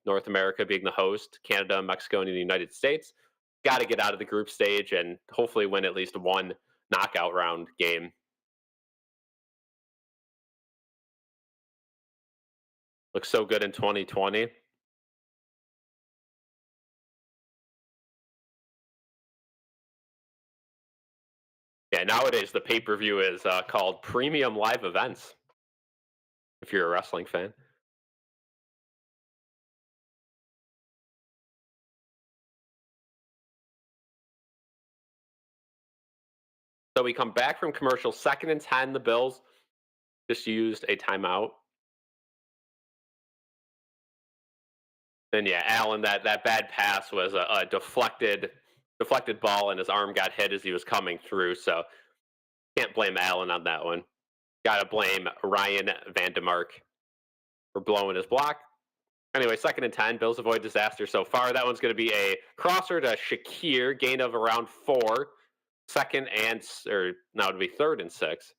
Speaker 1: North America being the host, Canada, Mexico, and the United States, got to get out of the group stage and hopefully win at least one knockout round game. Looks so good in 2020. Yeah, nowadays the pay per view is called premium live events. If you're a wrestling fan. So we come back from commercial, second and 10. The Bills just used a timeout. And yeah, Allen, that bad pass was a deflected ball, and his arm got hit as he was coming through. So can't blame Allen on that one. Got to blame Ryan Vandemark for blowing his block. Anyway, second and 10. Bills avoid disaster so far. That one's going to be a crosser to Shakir, gain of around 4. Second and, or now it'd be third and 6.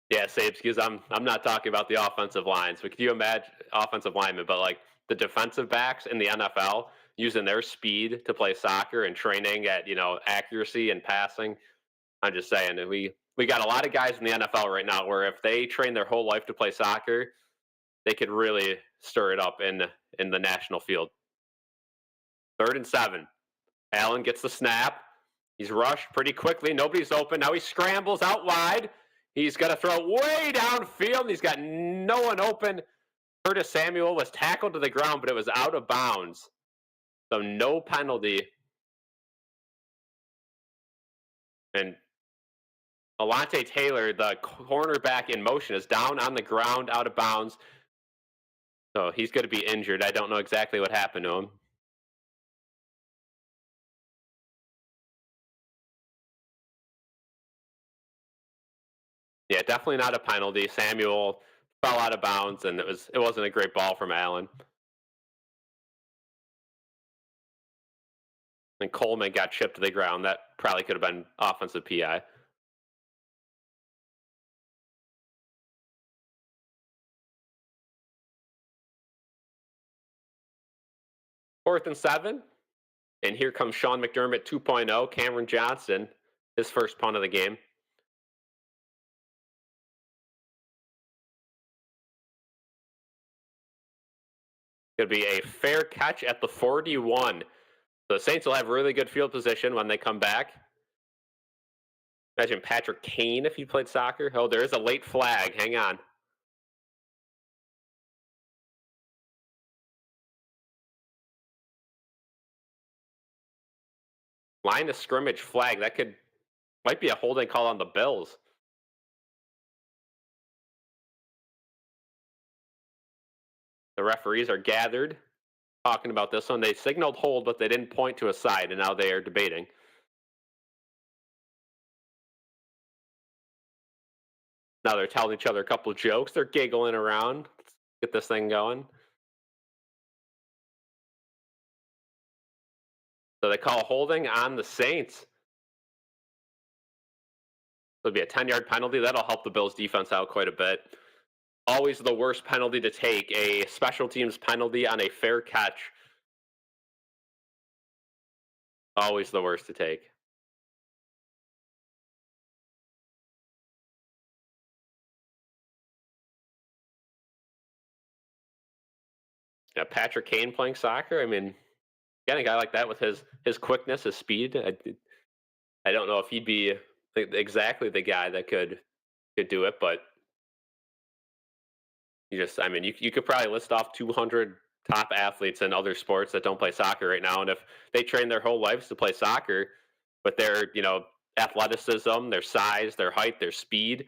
Speaker 1: Yeah, Sabes, because I'm not talking about the offensive lines, but could you imagine offensive linemen, but like the defensive backs in the NFL using their speed to play soccer and training at accuracy and passing? I'm just saying that we got a lot of guys in the NFL right now where if they train their whole life to play soccer, they could really stir it up in the national field. Third and 7. Allen gets the snap. He's rushed pretty quickly. Nobody's open. Now he scrambles out wide. He's going to throw way downfield. He's got no one open. Curtis Samuel was tackled to the ground, but it was out of bounds. So no penalty. And Alante Taylor, the cornerback in motion, is down on the ground, out of bounds. So he's going to be injured. I don't know exactly what happened to him. Yeah, definitely not a penalty. Samuel fell out of bounds, and it wasn't a great ball from Allen. And Coleman got chipped to the ground. That probably could have been offensive PI. Fourth and 7. And here comes Sean McDermott 2.0. Cameron Johnson, his first punt of the game. Could be a fair catch at the 41. The Saints will have really good field position when they come back. Imagine Patrick Kane if he played soccer. Oh, there is a late flag. Hang on. Line of scrimmage flag. Might be a holding call on the Bills. The referees are gathered talking about this one. They signaled hold, but they didn't point to a side, and now they are debating. Now they're telling each other a couple of jokes. They're giggling around. Let's get this thing going. So they call holding on the Saints. It'll be a 10-yard penalty. That'll help the Bills defense out quite a bit. Always the worst penalty to take, a special teams penalty on a fair catch. Always the worst to take. Yeah, Patrick Kane playing soccer. I mean, getting a guy like that with his quickness, his speed. I don't know if he'd be exactly the guy that could do it, but I mean, you could probably list off 200 top athletes in other sports that don't play soccer right now, and if they train their whole lives to play soccer, with their athleticism, their size, their height, their speed,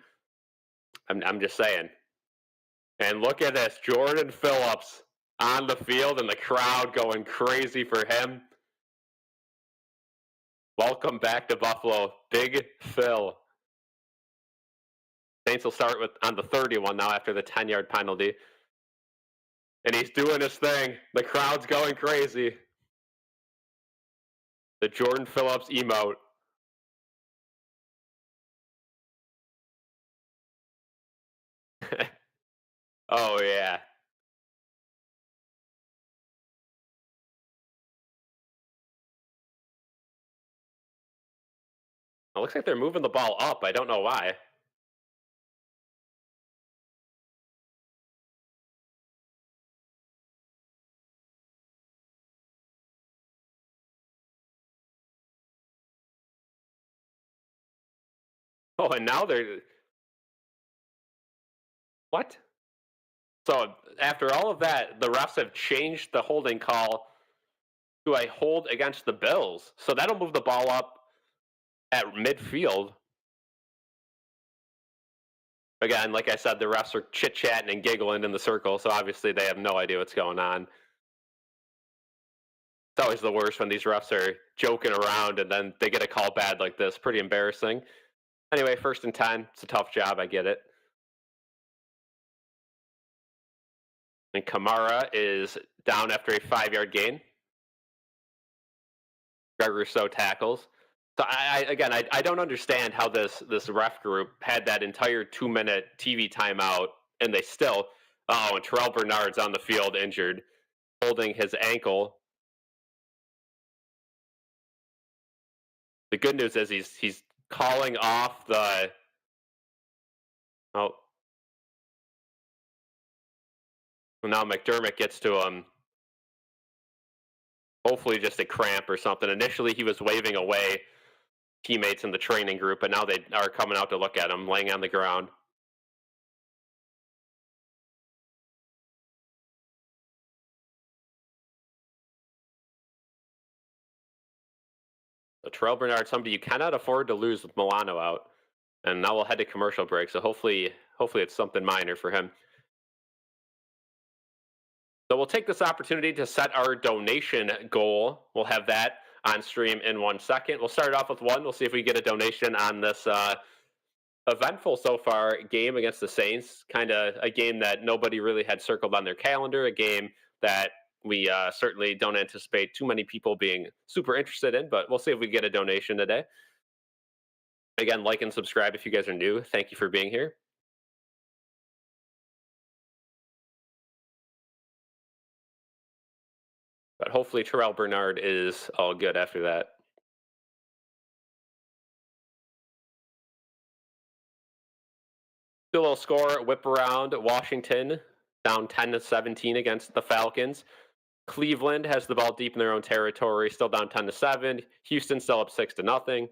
Speaker 1: I'm just saying. And look at this, Jordan Phillips on the field, and the crowd going crazy for him. Welcome back to Buffalo, Big Phil. Saints will start on the 31 now after the 10-yard penalty. And he's doing his thing. The crowd's going crazy. The Jordan Phillips emote. Oh, yeah. It looks like they're moving the ball up. I don't know why. Oh, and now they're... What? So after all of that, the refs have changed the holding call to a hold against the Bills. So that'll move the ball up at midfield. Again, like I said, the refs are chit-chatting and giggling in the circle, so obviously they have no idea what's going on. It's always the worst when these refs are joking around and then they get a call bad like this. Pretty embarrassing. Anyway, 1st and 10. It's a tough job. I get it. And Kamara is down after a 5-yard gain. Greg Rousseau tackles. So I don't understand how this ref group had that entire 2-minute TV timeout, and they still. And Terrell Bernard's on the field injured, holding his ankle. The good news is he's calling off the. Oh. Well, now McDermott gets to him. Hopefully just a cramp or something. Initially he was waving away teammates in the training group, but now they are coming out to look at him, laying on the ground. So Terrell Bernard, somebody you cannot afford to lose with Milano out. And now we'll head to commercial break, so hopefully it's something minor for him. So we'll take this opportunity to set our donation goal. We'll have that on stream in 1 second. We'll start off with one. We'll see if we get a donation on this eventful so far game against the Saints. Kind of a game that nobody really had circled on their calendar, a game that we certainly don't anticipate too many people being super interested in, but we'll see if we get a donation today. Again, like and subscribe if you guys are new. Thank you for being here. But hopefully Terrell Bernard is all good after that. Still a little score, whip around. Washington down 10-17 against the Falcons. Cleveland has the ball deep in their own territory, still down 10-7. Houston still up 6-0.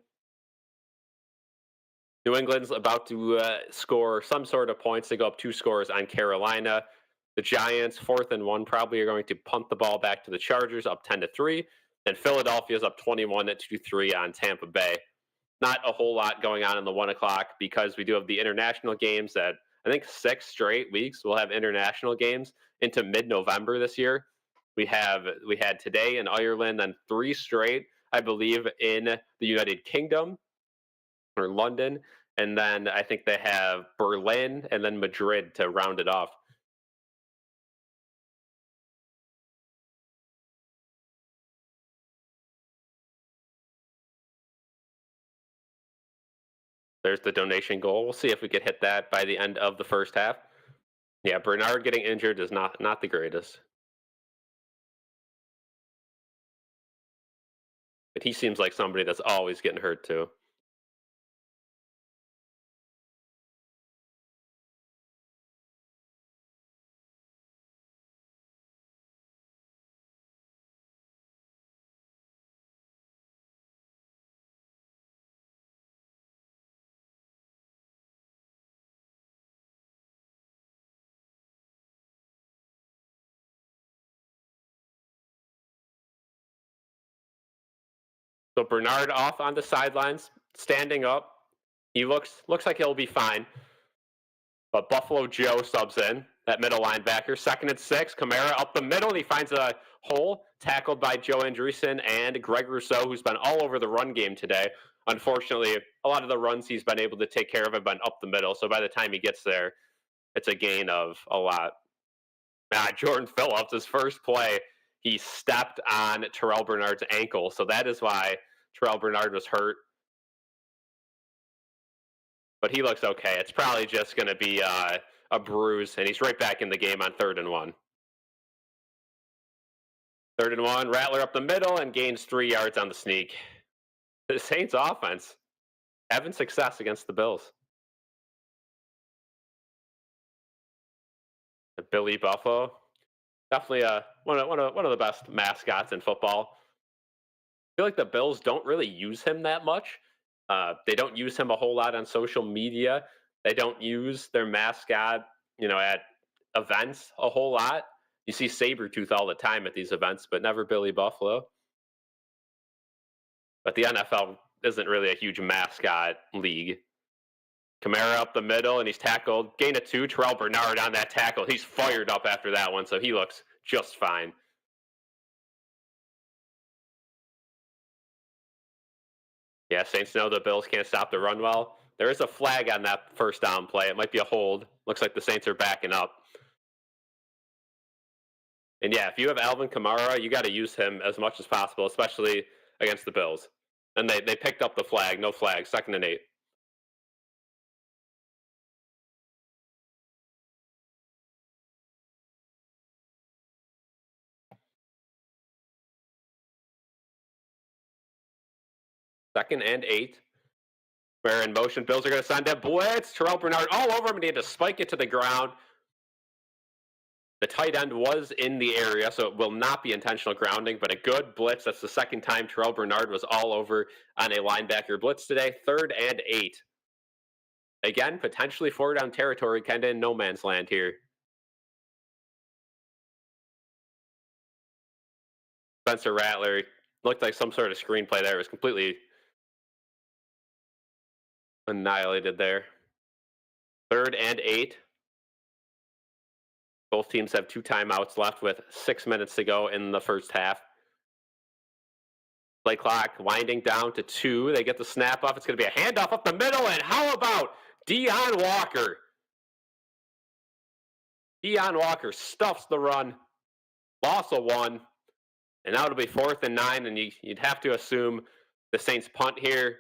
Speaker 1: New England's about to score some sort of points. They go up 2 scores on Carolina. The Giants, 4th and 1, probably are going to punt the ball back to the Chargers, up 10-3. And Philadelphia's up 21-3 on Tampa Bay. Not a whole lot going on in the 1 o'clock because we do have the international games that I think 6 straight weeks we'll have international games. into mid-November this year. We had today in Ireland, then 3 straight, I believe, in the United Kingdom or London, and then I think they have Berlin and then Madrid to round it off. There's the donation goal. We'll see if we could hit that by the end of the first half. Yeah, Bernard getting injured is not the greatest, but he seems like somebody that's always getting hurt too. So Bernard off on the sidelines, standing up. He looks like he'll be fine. But Buffalo Joe subs in, that middle linebacker. 2nd and 6. Kamara up the middle, and he finds a hole, tackled by Joe Andreessen and Greg Rousseau, who's been all over the run game today. Unfortunately, a lot of the runs he's been able to take care of have been up the middle, so by the time he gets there, it's a gain of a lot. Jordan Phillips, his first play, he stepped on Terrell Bernard's ankle, so that is why Terrell Bernard was hurt. But he looks okay. It's probably just going to be a bruise, and he's right back in the game on 3rd and 1. 3rd and 1, Rattler up the middle and gains 3 yards on the sneak. The Saints offense having success against the Bills. Billy Buffalo, definitely one of the best mascots in football. I feel like the Bills don't really use him that much. They don't use him a whole lot on social media. They don't use their mascot, at events a whole lot. You see Sabretooth all the time at these events, but never Billy Buffalo. But the NFL isn't really a huge mascot league. Kamara up the middle, and he's tackled. Gain of 2. Terrell Bernard on that tackle. He's fired up after that one, so he looks just fine. Yeah, Saints know the Bills can't stop the run well. There is a flag on that first down play. It might be a hold. Looks like the Saints are backing up. And yeah, if you have Alvin Kamara, you got to use him as much as possible, especially against the Bills. And they picked up the flag. No flag. 2nd and 8. Second and 8. We're in motion. Bills are going to send a blitz. Terrell Bernard all over him, and he had to spike it to the ground. The tight end was in the area, so it will not be intentional grounding, but a good blitz. That's the second time Terrell Bernard was all over on a linebacker blitz today. 3rd and 8. Again, potentially 4-down territory, kind of in no man's land here. Spencer Rattler looked like some sort of screenplay there. It was completely annihilated there. 3rd and 8. Both teams have 2 timeouts left with 6 minutes to go in the first half. Play clock winding down to 2. They get the snap off. It's going to be a handoff up the middle, and how about Deion Walker? Deion Walker stuffs the run, loss of 1, and now it'll be 4th and 9, and you'd have to assume the Saints punt here.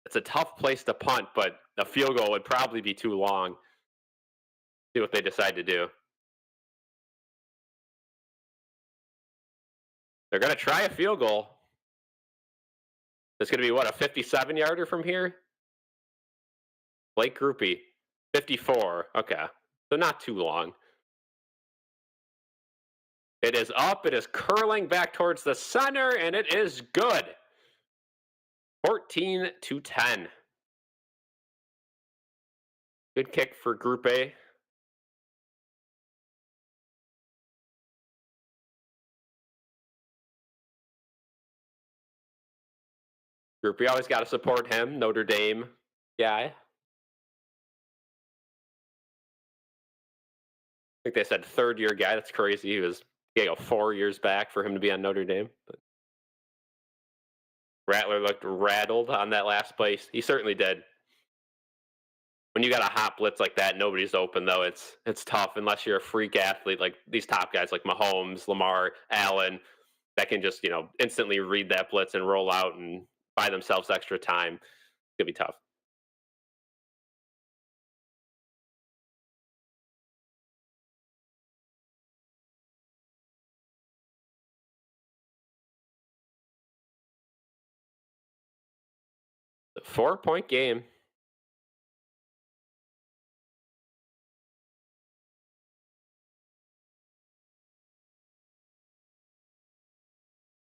Speaker 1: It's a tough place to punt, but a field goal would probably be too long. See what they decide to do. They're going to try a field goal. It's going to be, what, a 57-yarder from here? Blake Groupie, 54. Okay, so not too long. It is up. It is curling back towards the center, and it is good. 14-10. Good kick for Group A. Group B, always got to support him. Notre Dame guy. think they said third-year guy. That's crazy. He was 4 years back for him to be on Notre Dame. But Rattler looked rattled on that last play. He certainly did. When you got a hot blitz like that, nobody's open though. It's tough unless you're a freak athlete like these top guys like Mahomes, Lamar, Allen, that can just instantly read that blitz and roll out and buy themselves extra time. It's gonna be tough. The 4-point game.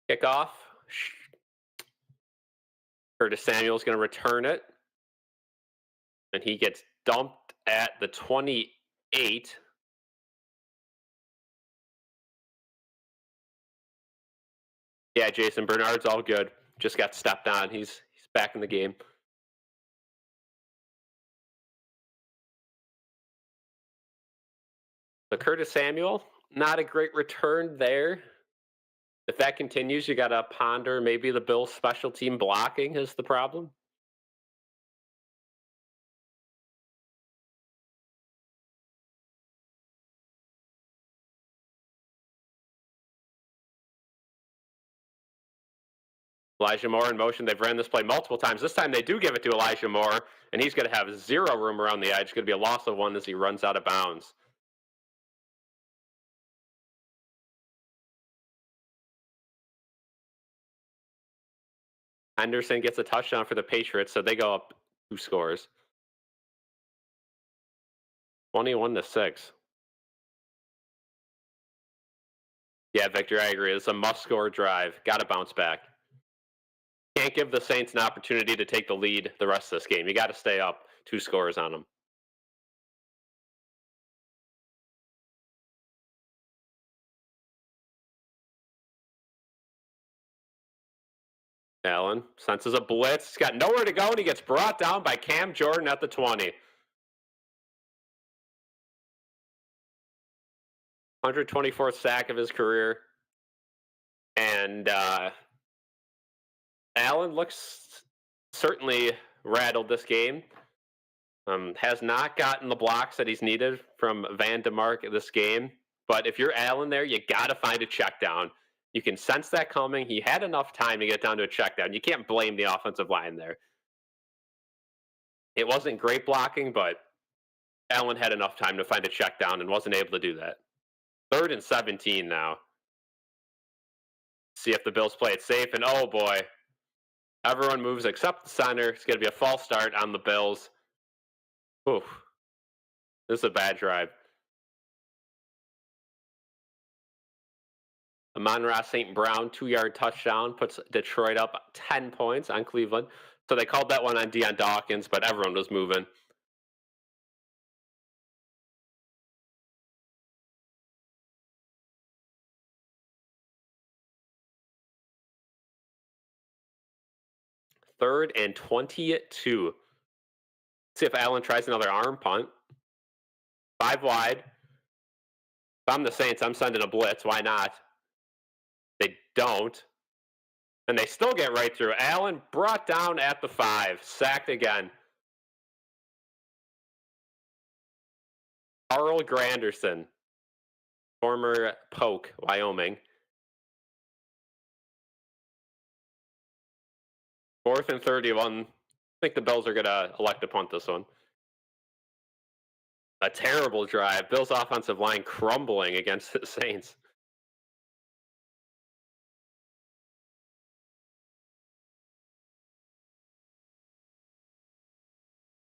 Speaker 1: Kickoff. Curtis Samuel's going to return it. And he gets dumped at the 28. Yeah, Jason Bernard's all good. Just got stepped on. He's back in the game. So Curtis Samuel, not a great return there. If that continues, you got to ponder maybe the Bills' special team blocking is the problem. Elijah Moore in motion. They've ran this play multiple times. This time they do give it to Elijah Moore, and he's going to have zero room around the edge. It's going to be a loss of 1 as he runs out of bounds. Henderson gets a touchdown for the Patriots, so they go up 2 scores. 21-6. Yeah, Victor, I agree. It's a must-score drive. Got to bounce back. Can't give the Saints an opportunity to take the lead the rest of this game. You got to stay up 2 scores on them. Allen senses a blitz. He's got nowhere to go, and he gets brought down by Cam Jordan at the 20. 124th sack of his career. And Allen looks certainly rattled this game. Has not gotten the blocks that he's needed from Van DeMark this game. But if you're Allen there, you got to find a check down. You can sense that coming. He had enough time to get down to a check down. You can't blame the offensive line there. It wasn't great blocking, but Allen had enough time to find a check down and wasn't able to do that. 3rd and 17 now. See if the Bills play it safe. And oh boy, everyone moves except the center. It's going to be a false start on the Bills. Oof. This is a bad drive. Amon-Ra St. Brown, 2-yard touchdown, puts Detroit up 10 points on Cleveland. So they called that one on Deion Dawkins, but everyone was moving. Third and 22. See if Allen tries another arm punt. 5 wide. If I'm the Saints, I'm sending a blitz. Why not? They don't. And they still get right through. Allen brought down at the 5. Sacked again. Carl Granderson, former Polk, Wyoming. 4th and 31. I think the Bills are going to elect to punt this one. A terrible drive. Bills' offensive line crumbling against the Saints.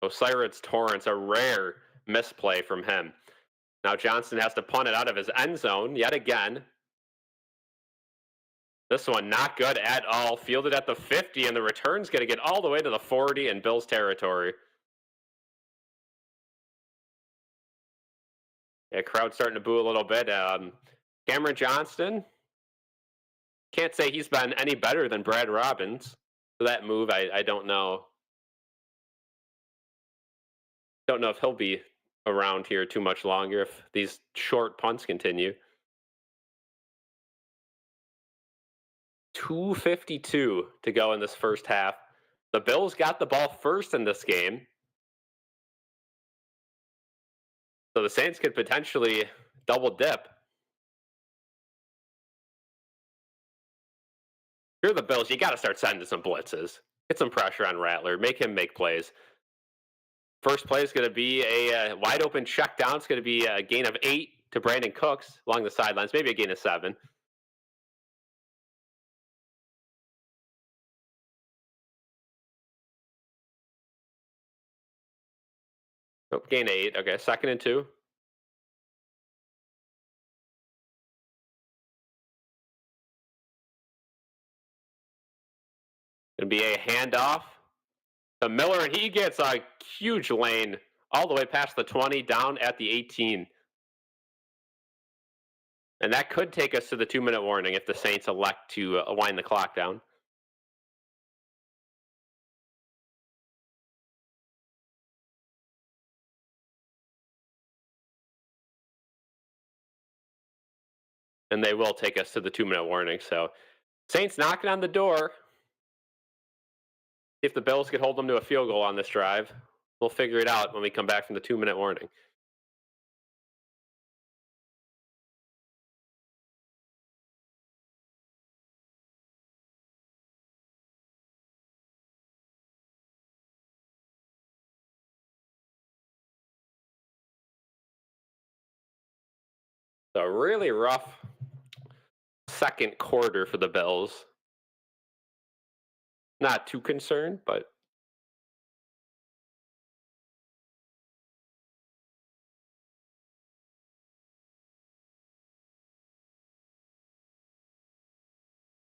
Speaker 1: Osiris Torrance, a rare misplay from him. Now Johnson has to punt it out of his end zone yet again. This one not good at all. Fielded at the 50, and the return's going to get all the way to the 40 in Bills territory. Yeah, crowd starting to boo a little bit. Cameron Johnston, can't say he's been any better than Brad Robbins. So that move, I don't know. Don't know if he'll be around here too much longer if these short punts continue. 2:52 to go in this first half. The Bills got the ball first in this game, so the Saints could potentially double dip. If you're the Bills, you got to start sending some blitzes. Get some pressure on Rattler. Make him make plays. First play is going to be a wide open check down. It's going to be a gain of 8 to Brandon Cooks along the sidelines, maybe a gain of 7. Oh, gain 8. Okay, 2nd and 2. Going to be a handoff to Miller, and he gets a huge lane all the way past the 20, down at the 18. And that could take us to the 2-minute warning if the Saints elect to wind the clock down. And they will take us to the 2-minute warning. So Saints knocking on the door. If the Bills could hold them to a field goal on this drive, we'll figure it out when we come back from the 2-minute warning. So really rough second quarter for the Bills. Not too concerned, but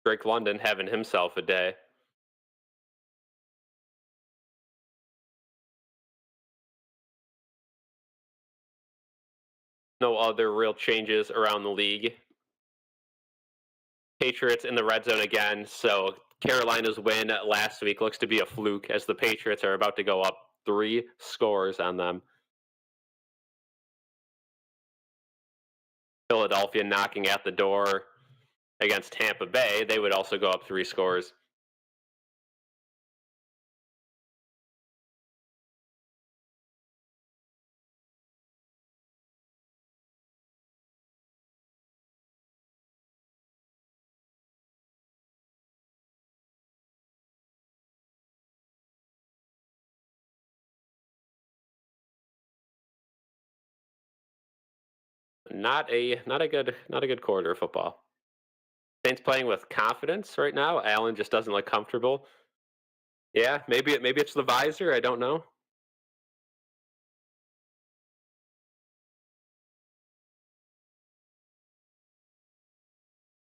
Speaker 1: Drake London having himself a day. No other real changes around the league. Patriots in the red zone again. So Carolina's win last week looks to be a fluke as the Patriots are about to go up 3 scores on them. Philadelphia knocking at the door against Tampa Bay. They would also go up 3 scores. Not a good quarter of football. Saints playing with confidence right now. Allen just doesn't look comfortable. Yeah, maybe it's the visor. I don't know.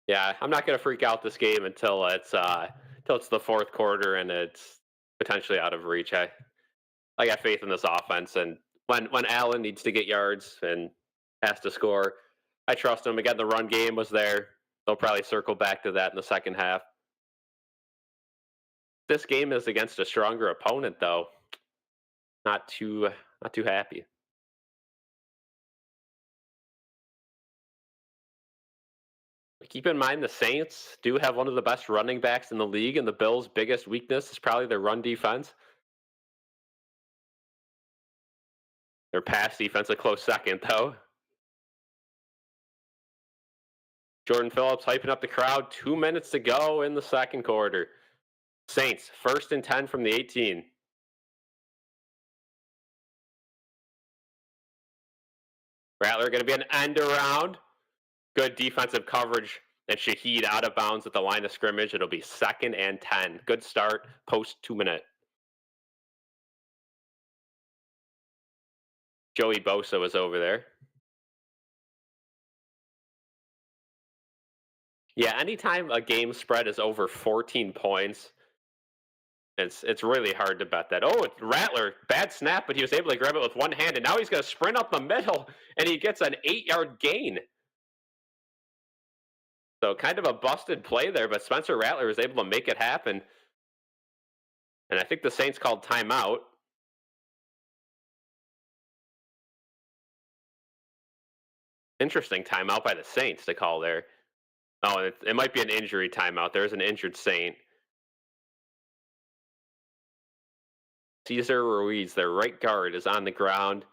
Speaker 1: Yeah, I'm not gonna freak out this game until it's the fourth quarter and it's potentially out of reach. I got faith in this offense, and when Allen needs to get yards and has to score, I trust him. Again, the run game was there. They'll probably circle back to that in the second half. This game is against a stronger opponent, though. Not too not too happy. Keep in mind the Saints do have one of the best running backs in the league, and the Bills' biggest weakness is probably their run defense. Their pass defense a close second, though. Jordan Phillips hyping up the crowd. 2 minutes to go in the second quarter. Saints, 1st and 10 from the 18. Rattler going to be an end around. Good defensive coverage. And Shaheed out of bounds at the line of scrimmage. It'll be 2nd and 10. Good start post 2-minute. Joey Bosa was over there. Yeah, anytime a game spread is over 14 points, it's really hard to bet that. Oh, it's Rattler, bad snap, but he was able to grab it with one hand, and now he's going to sprint up the middle, and he gets an 8-yard gain. So kind of a busted play there, but Spencer Rattler was able to make it happen. And I think the Saints called timeout. Interesting timeout by the Saints to call there. Oh, it might be an injury timeout. There's an injured Saint. Cesar Ruiz, their right guard, is on the ground.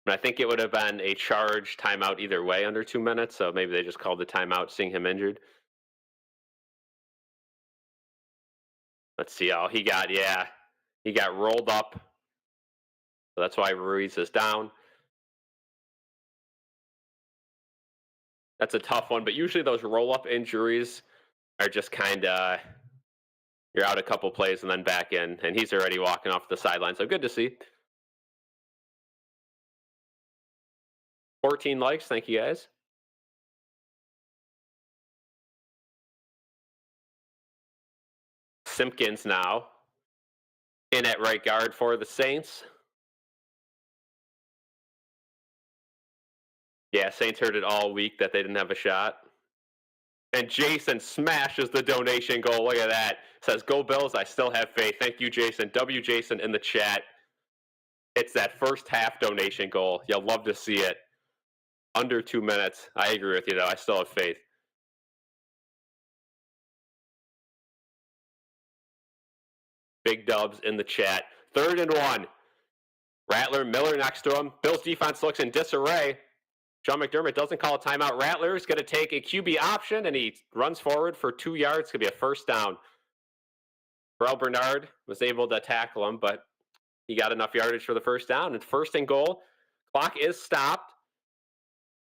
Speaker 1: And I think it would have been a charge timeout either way under 2 minutes, so maybe they just called the timeout seeing him injured. Let's see. Oh, he got rolled up. So that's why Ruiz is down. That's a tough one, but usually those roll-up injuries are just kind of, you're out a couple plays and then back in, and he's already walking off the sideline, so good to see. 14 likes, thank you guys. Simpkins now in at right guard for the Saints. Yeah, Saints heard it all week that they didn't have a shot. And Jason smashes the donation goal. Look at that. Says, "Go Bills, I still have faith." Thank you, Jason. W. Jason in the chat. It's that first half donation goal. You'll love to see it. Under 2 minutes. I agree with you, though. I still have faith. Big dubs in the chat. 3rd and 1. Rattler, Miller next to him. Bills defense looks in disarray. Sean McDermott doesn't call a timeout. Rattler's going to take a QB option, and he runs forward for 2 yards. It's going to be a first down. Terrell Bernard was able to tackle him, but he got enough yardage for the first down. And 1st and goal. Clock is stopped.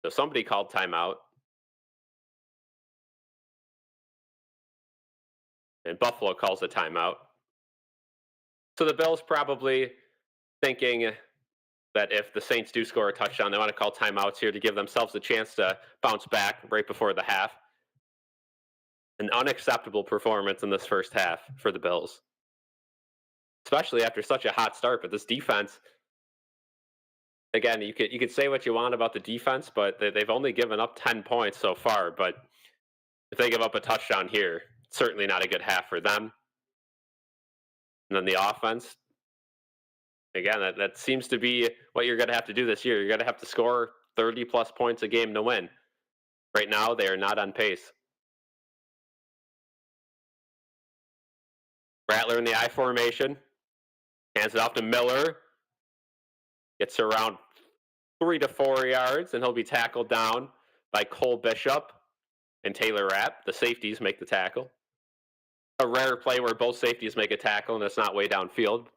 Speaker 1: So somebody called timeout. And Buffalo calls a timeout. So the Bills probably thinking that if the Saints do score a touchdown, they want to call timeouts here to give themselves a chance to bounce back right before the half. An unacceptable performance in this first half for the Bills, especially after such a hot start. But this defense, again, you could say what you want about the defense, but they've only given up 10 points so far. But if they give up a touchdown here, it's certainly not a good half for them. And then the offense, again, that seems to be what you're going to have to do this year. You're going to have to score 30-plus points a game to win. Right now, they are not on pace. Rattler in the I formation. Hands it off to Miller. Gets around 3 to 4 yards, and he'll be tackled down by Cole Bishop and Taylor Rapp. The safeties make the tackle. A rare play where both safeties make a tackle, and it's not way downfield.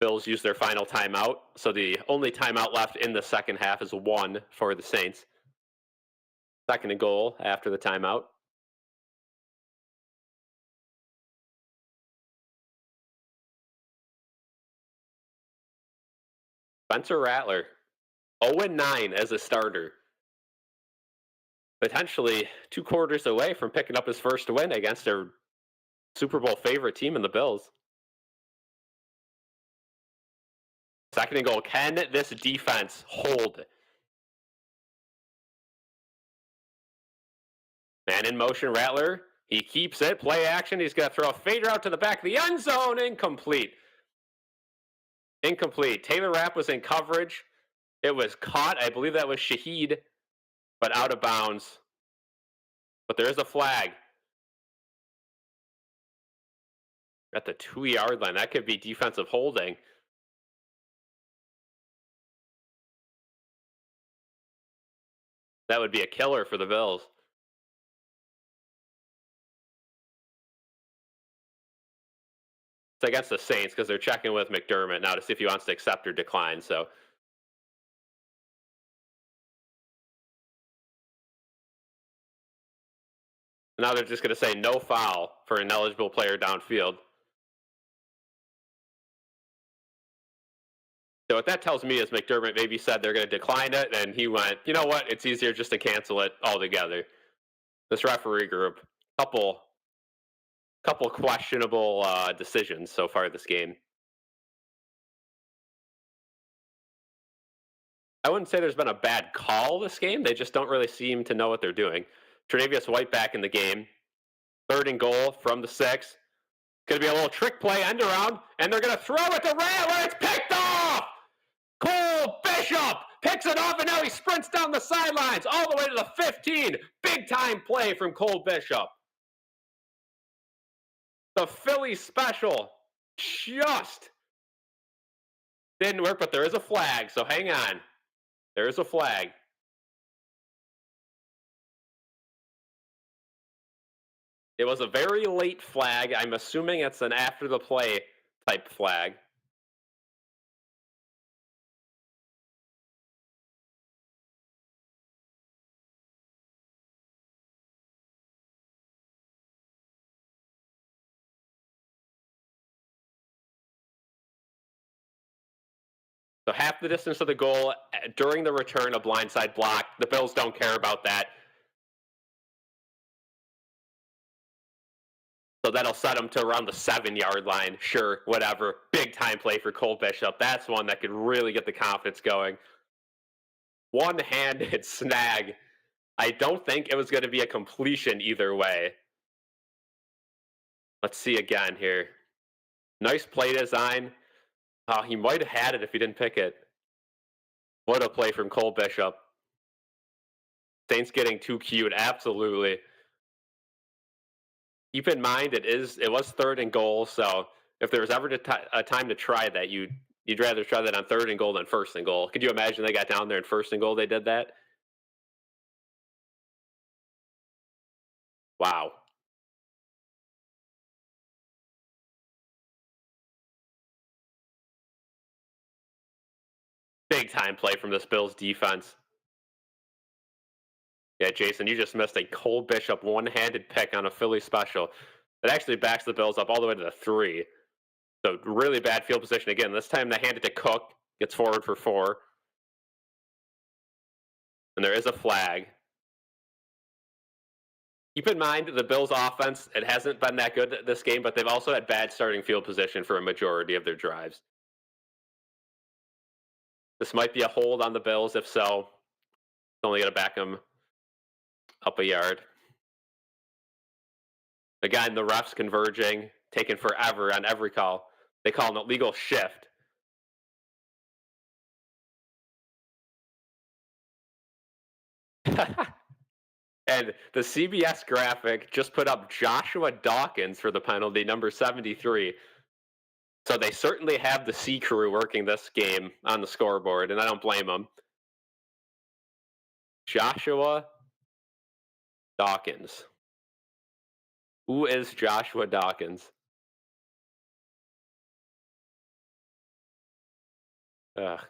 Speaker 1: Bills use their final timeout, so the only timeout left in the second half is 1 for the Saints. 2nd and goal after the timeout. Spencer Rattler, 0-9 as a starter. Potentially 2 quarters away from picking up his first win against a Super Bowl favorite team in the Bills. 2nd and goal. Can this defense hold? Man in motion, Rattler. He keeps it. Play action. He's going to throw a fader out to the back of the end zone. Incomplete. Taylor Rapp was in coverage. It was caught. I believe that was Shaheed, but out of bounds. But there is a flag at the 2-yard line. That could be defensive holding. That would be a killer for the Bills. It's against the Saints because they're checking with McDermott now to see if he wants to accept or decline. So now they're just going to say no foul for an eligible player downfield. So what that tells me is McDermott maybe said they're going to decline it, and he went, you know what, it's easier just to cancel it altogether. This referee group, couple questionable decisions so far this game. I wouldn't say there's been a bad call this game. They just don't really seem to know what they're doing. Tre'Davious White back in the game. 3rd and goal from the 6. Going to be a little trick play end around, and they're going to throw it to Rattler. It's picked off. Cole Bishop picks it off, and now he sprints down the sidelines all the way to the 15. Big time play from Cole Bishop. The Philly special just didn't work, but there is a flag, so hang on. There is a flag. It was a very late flag. I'm assuming it's an after the play type flag. So half the distance of the goal during the return, a blindside block. The Bills don't care about that. So that'll set them to around the 7-yard line. Sure, whatever. Big time play for Cole Bishop. That's one that could really get the confidence going. One-handed snag. I don't think it was going to be a completion either way. Let's see again here. Nice play design. Oh, he might have had it if he didn't pick it. What a play from Cole Bishop. Saints getting too cute. Absolutely. Keep in mind it was 3rd and goal, so if there was ever a time to try that, you'd rather try that on 3rd and goal than 1st and goal. Could you imagine they got down there in 1st and goal, they did that? Wow. Big time play from this Bills defense. Yeah, Jason, you just missed a Cole Bishop one-handed pick on a Philly special. It actually backs the Bills up all the way to the 3. So really bad field position again. This time they hand it to Cook, gets forward for 4. And there is a flag. Keep in mind the Bills offense, it hasn't been that good this game, but they've also had bad starting field position for a majority of their drives. This might be a hold on the Bills. If so, it's only going to back them up a yard. Again, the refs converging, taking forever on every call. They call an illegal shift. And the CBS graphic just put up Joshua Dawkins for the penalty, number 73. So they certainly have the C crew working this game on the scoreboard, and I don't blame them. Joshua Dawkins. Who is Joshua Dawkins? Ugh.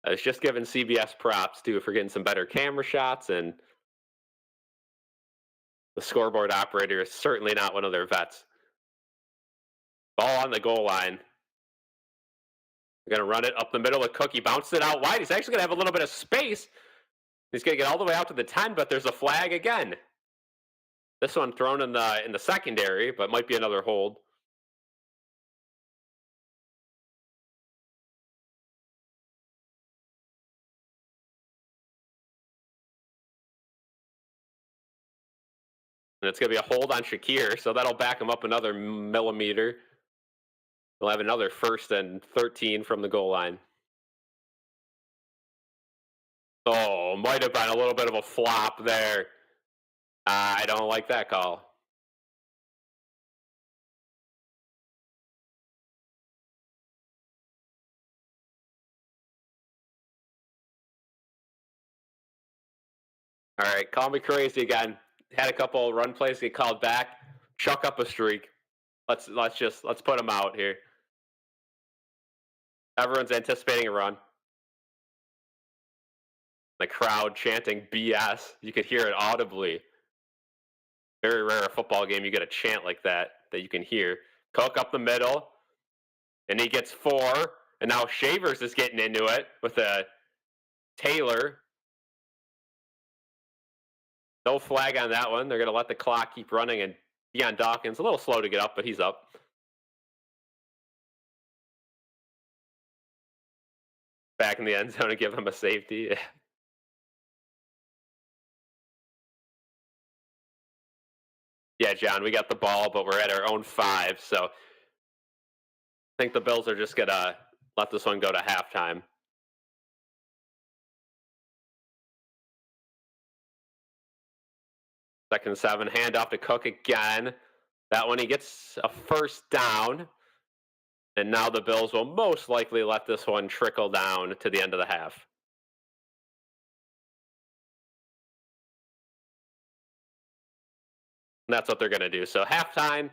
Speaker 1: I was just giving CBS props, too, for getting some better camera shots, and the scoreboard operator is certainly not one of their vets. Ball on the goal line. They're going to run it up the middle with Cook. He bounced it out wide. He's actually going to have a little bit of space. He's going to get all the way out to the 10, but there's a flag again. This one thrown in the secondary, but might be another hold. And it's going to be a hold on Shakir, so that'll back him up another millimeter. We'll have another 1st and 13 from the goal line. Oh, might have been a little bit of a flop there. I don't like that call. All right, call me crazy again. Had a couple run plays get called back. Chuck up a streak. Let's put them out here. Everyone's anticipating a run. The crowd chanting BS. You could hear it audibly. Very rare a football game you get a chant like that you can hear. Cook up the middle, and he gets 4. And now Shavers is getting into it with a Taylor. No flag on that one. They're going to let the clock keep running, and Deion Dawkins a little slow to get up, but he's up. Back in the end zone to give him a safety. Yeah, John, we got the ball, but we're at our own 5. So I think the Bills are just going to let this one go to halftime. 2nd and 7, handoff to Cook again. That one, he gets a first down. And now the Bills will most likely let this one trickle down to the end of the half. And that's what they're going to do. So halftime,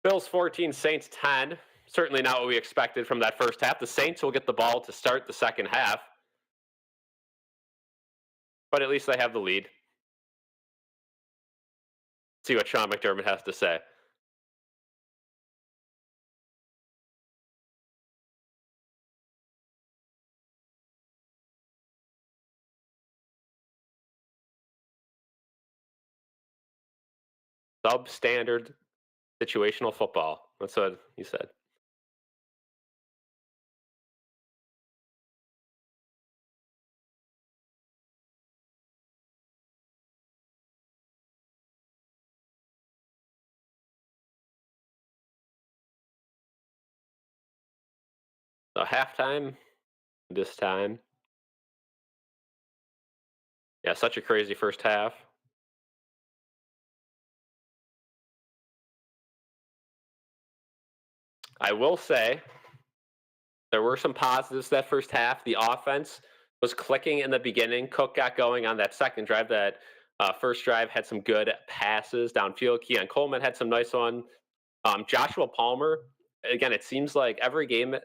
Speaker 1: Bills 14, Saints 10. Certainly not what we expected from that first half. The Saints will get the ball to start the second half, but at least they have the lead. See what Sean McDermott has to say. Substandard situational football. That's what he said. So halftime this time. Yeah, such a crazy first half. I will say there were some positives that first half. The offense was clicking in the beginning. Cook got going on that second drive. That first drive had some good passes downfield. Keon Coleman had some nice one. Joshua Palmer, again, it seems like every game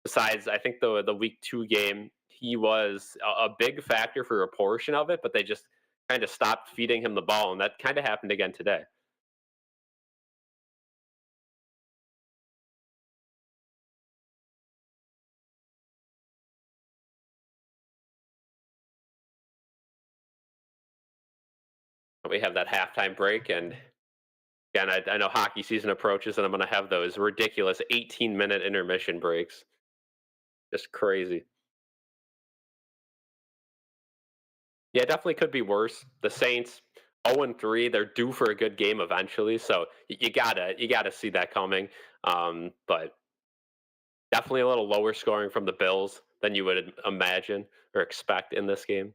Speaker 1: besides I think the week 2 game, he was a big factor for a portion of it, but they just kind of stopped feeding him the ball, and that kind of happened again today. We have that halftime break, and again, I know hockey season approaches, and I'm going to have those ridiculous 18-minute intermission breaks. Just crazy. Yeah, it definitely could be worse. The Saints 0-3, they're due for a good game eventually, so you gotta see that coming. But definitely a little lower scoring from the Bills than you would imagine or expect in this game.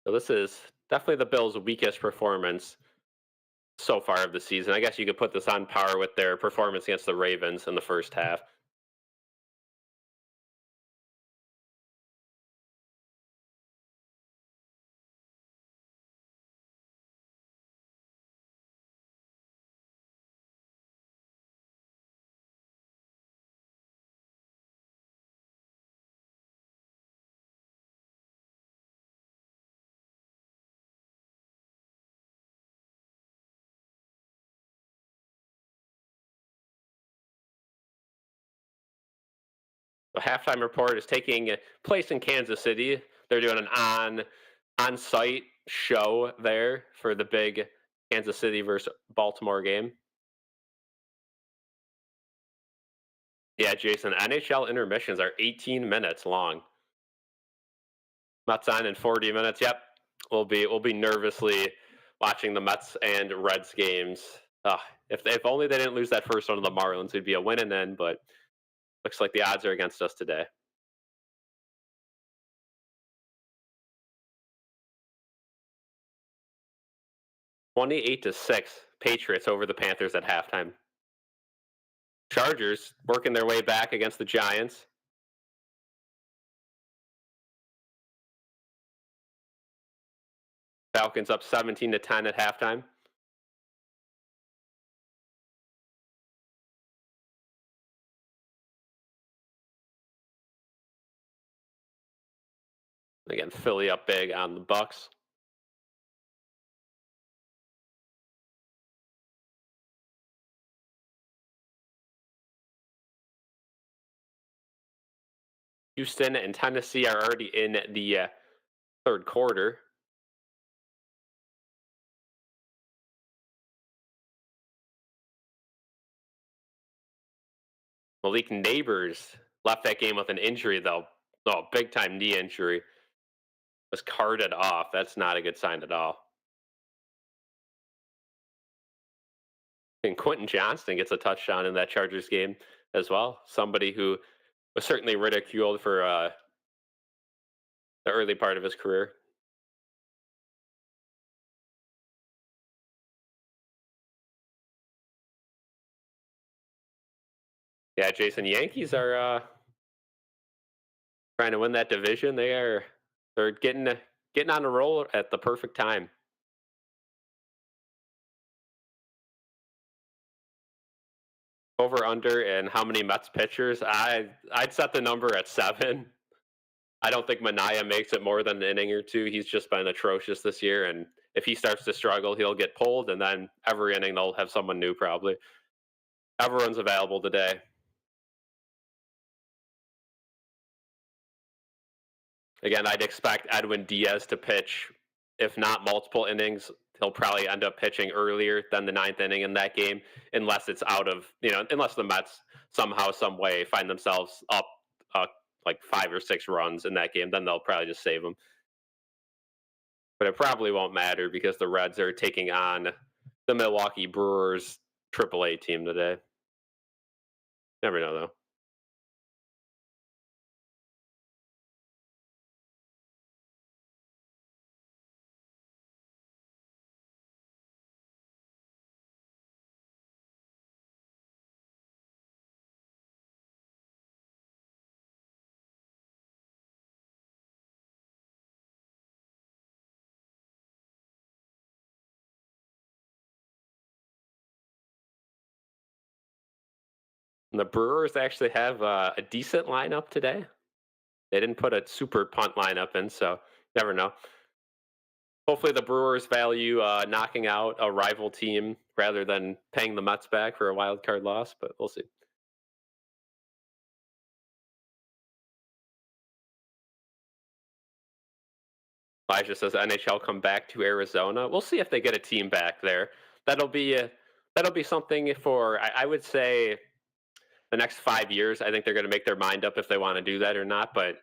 Speaker 1: So this is definitely the Bills' weakest performance so far of the season. I guess you could put this on par with their performance against the Ravens in the first half. The halftime report is taking place in Kansas City. They're doing an on-site show there for the big Kansas City versus Baltimore game. Yeah, Jason, NHL intermissions are 18 minutes long. Mets on in 40 minutes. Yep, we'll be nervously watching the Mets and Reds games. If only they didn't lose that first one to the Marlins, it'd be a win and then. But looks like the odds are against us today. 28-6, Patriots over the Panthers at halftime. Chargers working their way back against the Giants. Falcons up 17-10 at halftime. Again, Philly up big on the Bucks. Houston and Tennessee are already in the third quarter. Malik Neighbors left that game with an injury, though. Oh, big time knee injury. Was carted off. That's not a good sign at all. And Quentin Johnston gets a touchdown in that Chargers game as well. Somebody who was certainly ridiculed for the early part of his career. Yeah, Jason, Yankees are trying to win that division. They're getting on a roll at the perfect time. Over under and how many Mets pitchers? I'd set the number at 7. I don't think Mania makes it more than an inning or two. He's just been atrocious this year, and if he starts to struggle, he'll get pulled, and then every inning they'll have someone new probably. Everyone's available today. Again, I'd expect Edwin Diaz to pitch, if not multiple innings. He'll probably end up pitching earlier than the ninth inning in that game, unless it's out of, unless the Mets somehow, some way find themselves up uh, like 5 or 6 runs in that game. Then they'll probably just save them. But it probably won't matter because the Reds are taking on the Milwaukee Brewers AAA team today. Never know, though. And the Brewers actually have a decent lineup today. They didn't put a super punt lineup in, so never know. Hopefully, the Brewers value knocking out a rival team rather than paying the Mets back for a wild card loss, but we'll see. Elijah says NHL come back to Arizona. We'll see if they get a team back there. That'll be that'll be something for I would say the next 5 years. I think they're going to make their mind up if they want to do that or not. But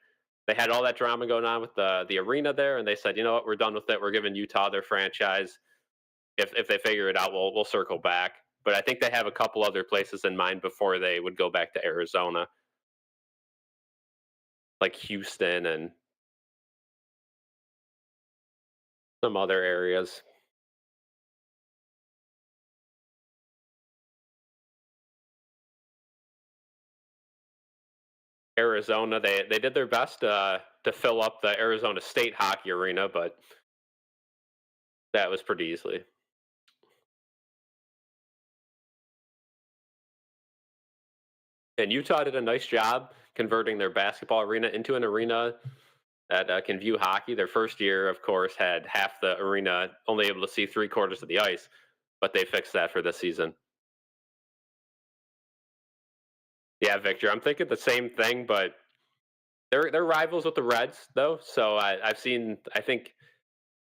Speaker 1: they had all that drama going on with the arena there, and they said, you know what, we're done with it. We're giving Utah their franchise. If they figure it out, we'll circle back. But I think they have a couple other places in mind before they would go back to Arizona, like Houston and some other areas. Arizona, they did their best to fill up the Arizona State hockey arena, but that was pretty easily. And Utah did a nice job converting their basketball arena into an arena that can view hockey. Their first year, of course, had half the arena only able to see 3/4 of the ice, but they fixed that for this season. Yeah, Victor, I'm thinking the same thing, but they're rivals with the Reds though. So I've seen. I think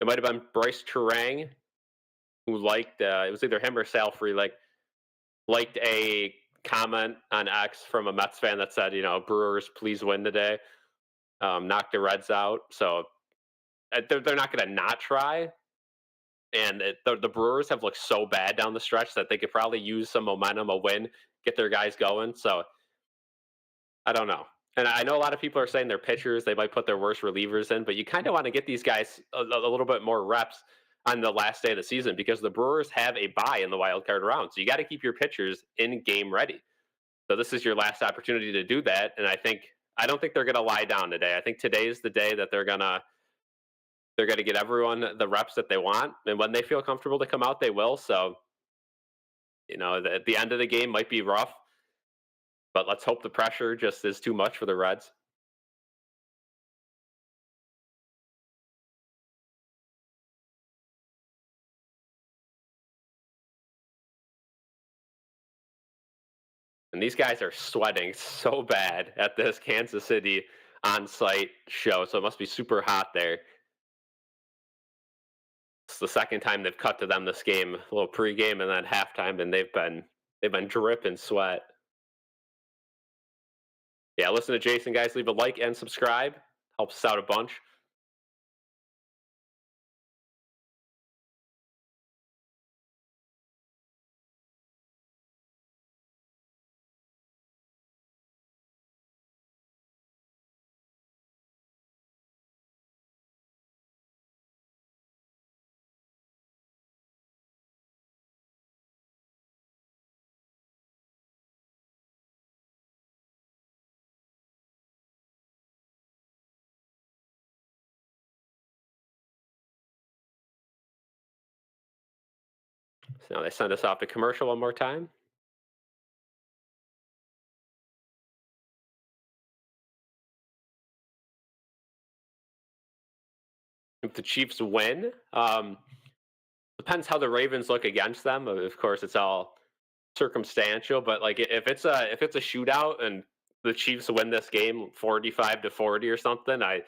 Speaker 1: it might have been Bryce Terang who liked. It was either him or Salfrey liked a comment on X from a Mets fan that said, Brewers, please win today. Knock the Reds out. So they're not going to not try. And the Brewers have looked so bad down the stretch that they could probably use some momentum, a win, get their guys going. So I don't know. And I know a lot of people are saying they're pitchers. They might put their worst relievers in, but you kind of want to get these guys a little bit more reps on the last day of the season because the Brewers have a bye in the wild card round. So you got to keep your pitchers in game ready. So this is your last opportunity to do that. And I don't think they're going to lie down today. I think today is the day that they're gonna get everyone the reps that they want, and when they feel comfortable to come out, they will. So at the end of the game might be rough, but let's hope the pressure just is too much for the Reds. And these guys are sweating so bad at this Kansas City on-site show, so it must be super hot there. the second time they've cut to them this game, a little pregame and then halftime, and they've been dripping sweat. Yeah, listen to Jason, guys. Leave a like and subscribe. Helps us out a bunch. So now they send us off to commercial one more time. If the Chiefs win, depends how the Ravens look against them. Of course, it's all circumstantial, but like if it's a shootout and the Chiefs win this game 45-40 or something, I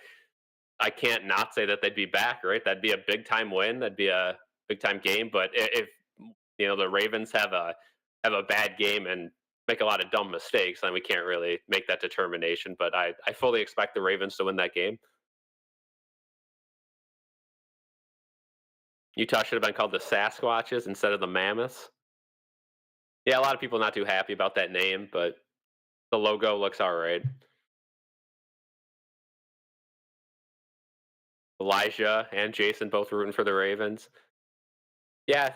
Speaker 1: can't not say that they'd be back, right? That'd be a big time win. That'd be a big time game. But if the Ravens have a bad game and make a lot of dumb mistakes, then we can't really make that determination. But I fully expect the Ravens to win that game. Utah should have been called the Sasquatches instead of the Mammoths. Yeah, a lot of people not too happy about that name, but the logo looks all right. Elijah and Jason both rooting for the Ravens. Yeah,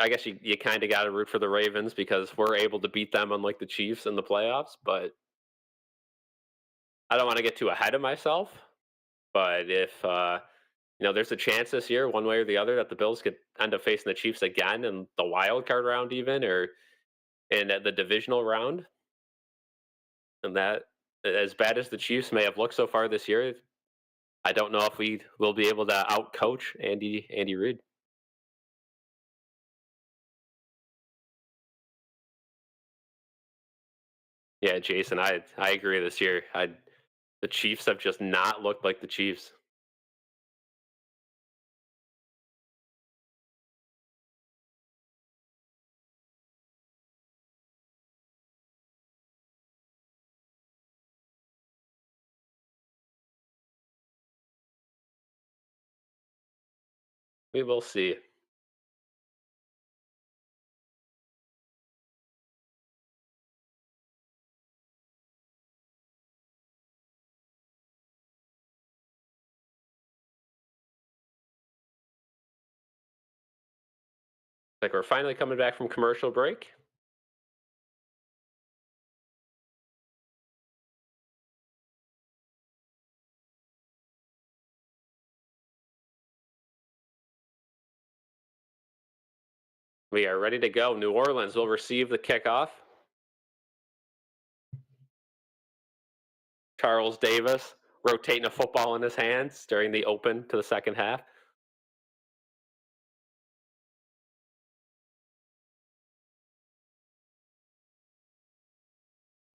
Speaker 1: I guess you kind of got to root for the Ravens because we're able to beat them unlike the Chiefs in the playoffs. But I don't want to get too ahead of myself. But if there's a chance this year, one way or the other, that the Bills could end up facing the Chiefs again in the wild card round, even or in the divisional round, and that as bad as the Chiefs may have looked so far this year, I don't know if we will be able to outcoach Andy Reid. Yeah, Jason, I agree this year. The Chiefs have just not looked like the Chiefs. We will see. Like we're finally coming back from commercial break. We are ready to go. New Orleans will receive the kickoff. Charles Davis rotating a football in his hands during the open to the second half.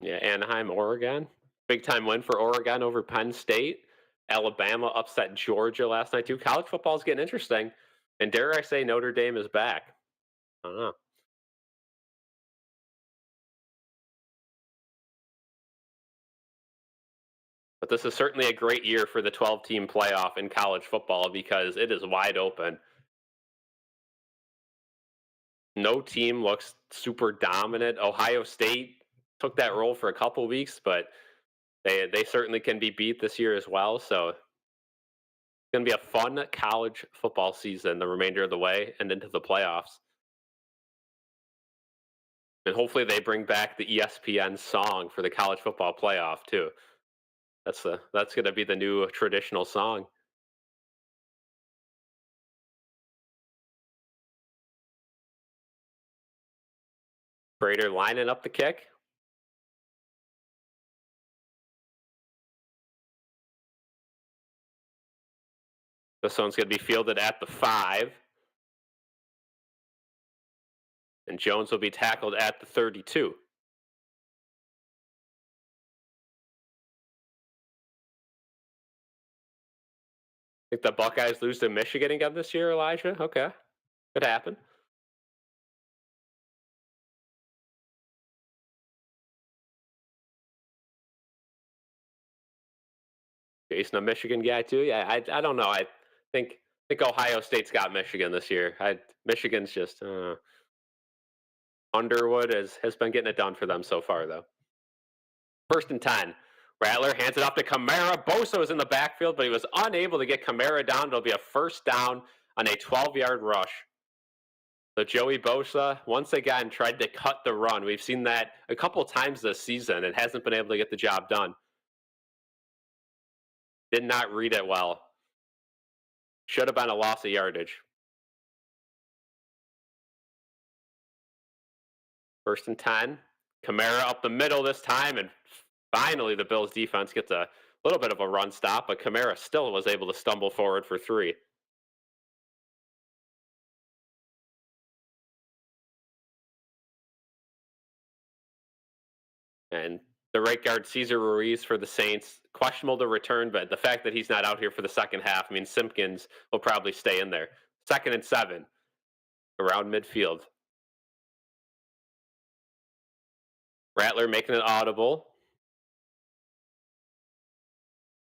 Speaker 1: Yeah, Anaheim, Oregon. Big time win for Oregon over Penn State. Alabama upset Georgia last night too. College football is getting interesting. And dare I say Notre Dame is back. I don't know. But this is certainly a great year for the 12-team playoff in college football because it is wide open. No team looks super dominant. Ohio State took that role for a couple weeks, but they certainly can be beat this year as well. So it's going to be a fun college football season the remainder of the way and into the playoffs. And hopefully they bring back the ESPN song for the college football playoff too. That's going to be the new traditional song. Prater lining up the kick. This one's going to be fielded at the 5. And Jones will be tackled at the 32. I Think the Buckeyes lose to Michigan again this year, Elijah? Okay, could happen. Jason, a Michigan guy too. Yeah, I don't know. I think Ohio State's got Michigan this year. Michigan's just Underwood has been getting it done for them so far though. 1st and 10. Rattler hands it off to Kamara. Bosa was in the backfield, but he was unable to get Kamara down. It'll be a 1st down on a 12-yard rush. So Joey Bosa, once again, tried to cut the run. We've seen that a couple times this season and hasn't been able to get the job done. Did not read it well. Should have been a loss of yardage. 1st and 10. Kamara up the middle this time, and finally the Bills defense gets a little bit of a run stop, but Kamara still was able to stumble forward for 3. And the right guard, Cesar Ruiz for the Saints, questionable to return, but the fact that he's not out here for the second half means Simpkins will probably stay in there. 2nd and 7, around midfield. Rattler making it audible.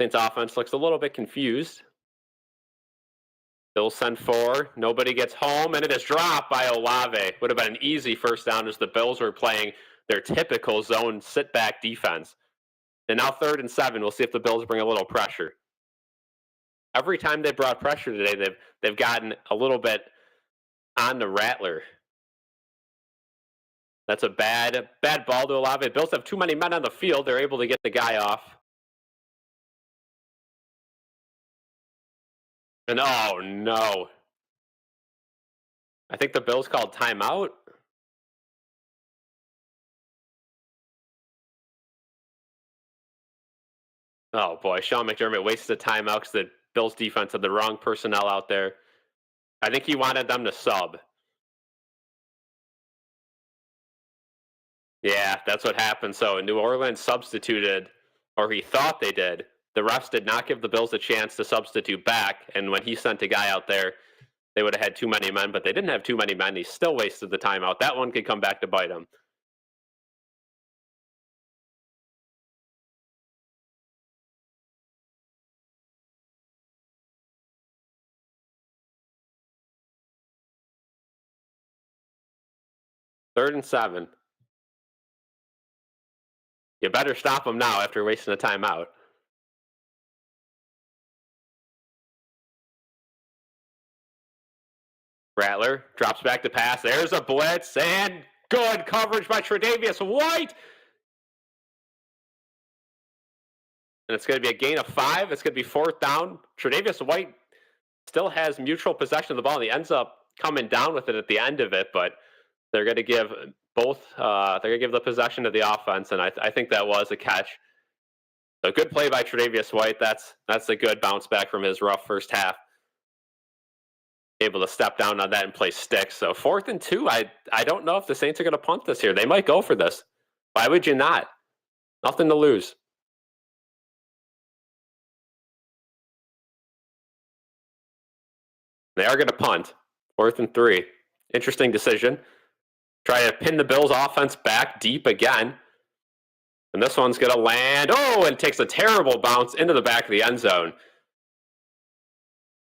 Speaker 1: Saints offense looks a little bit confused. Bills send 4. Nobody gets home, and it is dropped by Olave. Would have been an easy 1st down as the Bills were playing their typical zone sit-back defense. And now 3rd and 7. We'll see if the Bills bring a little pressure. Every time they brought pressure today, they've gotten a little bit on the Rattler. That's a bad ball to Olave. Bills have too many men on the field. They're able to get the guy off. And oh no. I think the Bills called timeout. Oh boy, Sean McDermott wasted a timeout because the Bills defense had the wrong personnel out there. I think he wanted them to sub. Yeah, that's what happened. So New Orleans substituted, or he thought they did. The refs did not give the Bills a chance to substitute back, and when he sent a guy out there, they would have had too many men, but they didn't have too many men. He still wasted the timeout. That one could come back to bite him. Third and 7. You better stop him now after wasting a timeout. Rattler drops back to pass. There's a blitz, and good coverage by Tre'Davious White. And it's going to be a gain of 5. It's going to be 4th down. Tre'Davious White still has mutual possession of the ball, and he ends up coming down with it at the end of it, but they're going to give both, they're going to give the possession to the offense, and I think that was a catch. A good play by Tre'Davious White. That's a good bounce back from his rough first half. Able to step down on that and play sticks. So 4th and 2, I don't know if the Saints are going to punt this here. They might go for this. Why would you not? Nothing to lose. They are going to punt. 4th and 3. Interesting decision. Try to pin the Bills offense back deep again. And this one's going to land. Oh, and takes a terrible bounce into the back of the end zone.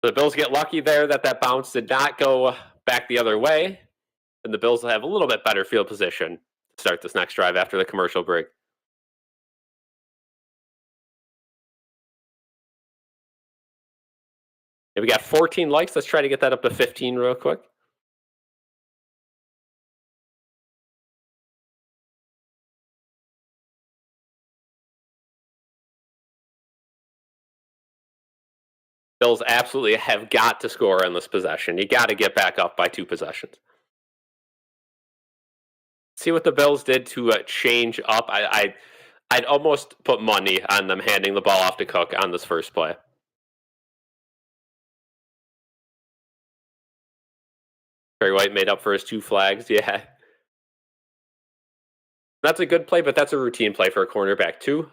Speaker 1: The Bills get lucky there that bounce did not go back the other way. And the Bills will have a little bit better field position to start this next drive after the commercial break. We got 14 likes. Let's try to get that up to 15 real quick. Bills absolutely have got to score on this possession. You got to get back up by 2 possessions. See what the Bills did to change up. I'd almost put money on them handing the ball off to Cook on this first play. Perry White made up for his 2 flags. Yeah. That's a good play, but that's a routine play for a cornerback too.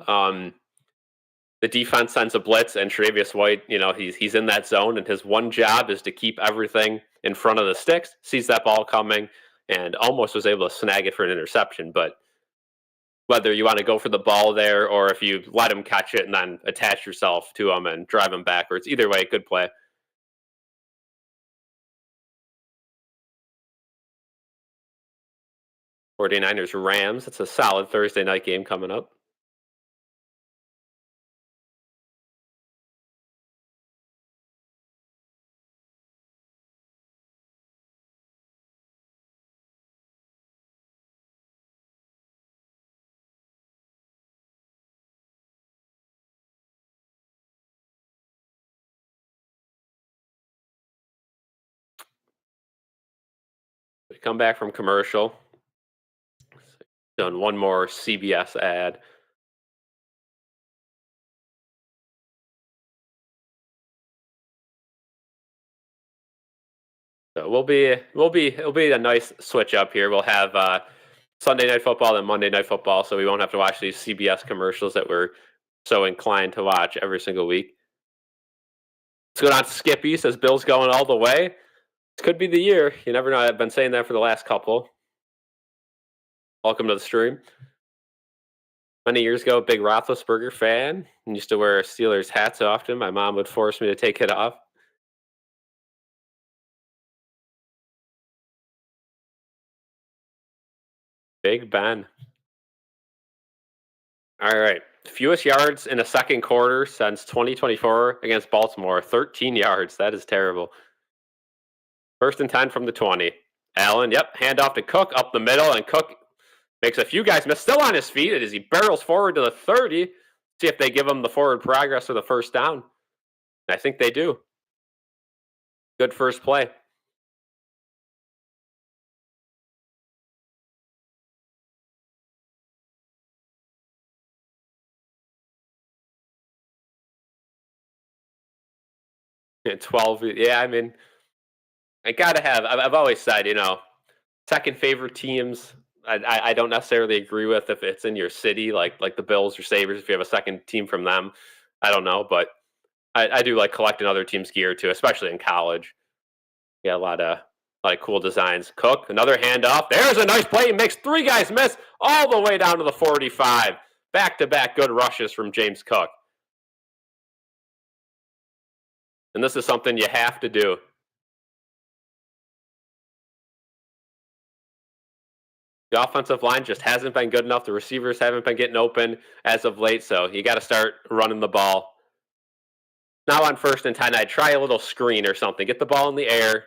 Speaker 1: The defense sends a blitz, and Tre'Davious White, he's in that zone, and his one job is to keep everything in front of the sticks. Sees that ball coming, and almost was able to snag it for an interception. But whether you want to go for the ball there, or if you let him catch it and then attach yourself to him and drive him backwards, either way, good play. 49ers Rams. It's a solid Thursday night game coming up. We come back from commercial. Done one more CBS ad. So it'll be a nice switch up here. We'll have Sunday night football and Monday night football, so we won't have to watch these CBS commercials that we're so inclined to watch every single week. Let's go down to Skippy. Says Bill's going all the way. This could be the year. You never know. I've been saying that for the last couple. Welcome to the stream. Many years ago, big Roethlisberger fan. I used to wear Steelers hats often. My mom would force me to take it off. Big Ben. All right. Fewest yards in a second quarter since 2024 against Baltimore. 13 yards. That is terrible. 1st and 10 from the 20. Allen, hand off to Cook up the middle, and Cook makes a few guys miss. Still on his feet as he barrels forward to the 30. See if they give him the forward progress for the first down. I think they do. Good first play. At 12, yeah, I mean, I gotta have. I've always said, second favorite teams. I don't necessarily agree with if it's in your city, like the Bills or Sabres. If you have a second team from them, I don't know, but I do like collecting other teams' gear too, especially in college. Yeah, a lot of cool designs. Cook, another handoff. There's a nice play. He makes 3 guys miss all the way down to the 45. Back-to-back good rushes from James Cook. And this is something you have to do. The offensive line just hasn't been good enough. The receivers haven't been getting open as of late, so you got to start running the ball. Now on 1st and 10, I'd try a little screen or something. Get the ball in the air.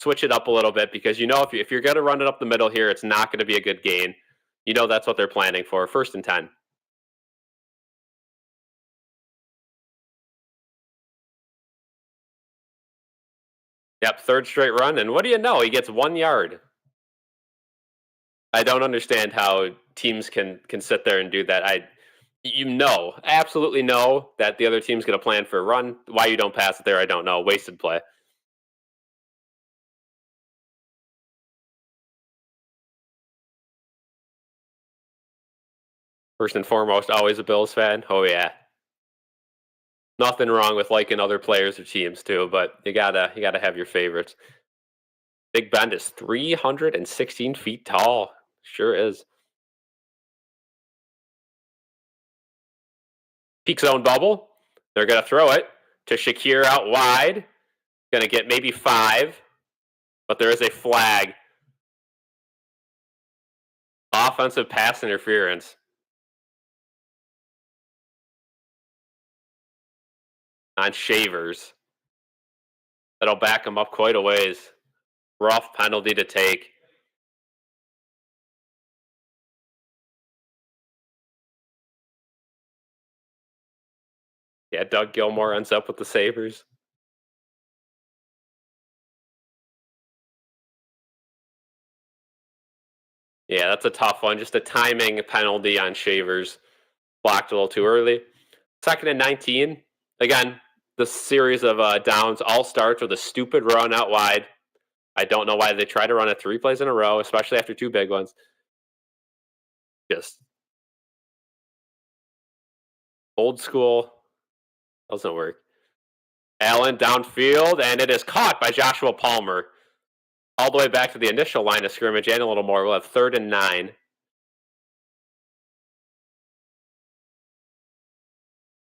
Speaker 1: Switch it up a little bit because if you're going to run it up the middle here, it's not going to be a good gain. That's what they're planning for. 1st and 10. Yep, 3rd straight run, and what do you know? He gets 1 yard. I don't understand how teams can sit there and do that. Absolutely know that the other team's going to plan for a run. Why you don't pass it there, I don't know. Wasted play. First and foremost, always a Bills fan. Oh yeah. Nothing wrong with liking other players or teams too, but you gotta have your favorites. Big Ben is 316 feet tall. Sure is. Peak zone bubble. They're gonna throw it to Shakir out wide. Gonna get maybe 5, but there is a flag. Offensive pass interference on Shavers. That'll back him up quite a ways. Rough penalty to take. Yeah, Doug Gilmore ends up with the Sabres. Yeah, that's a tough one. Just a timing penalty on Shavers. Blocked a little too early. 2nd and 19. Again, the series of downs all starts with a stupid run out wide. I don't know why they try to run it 3 plays in a row, especially after 2 big ones. Just Old school. Doesn't work. Allen downfield, and it is caught by Joshua Palmer. All the way back to the initial line of scrimmage and a little more. We'll have 3rd and 9.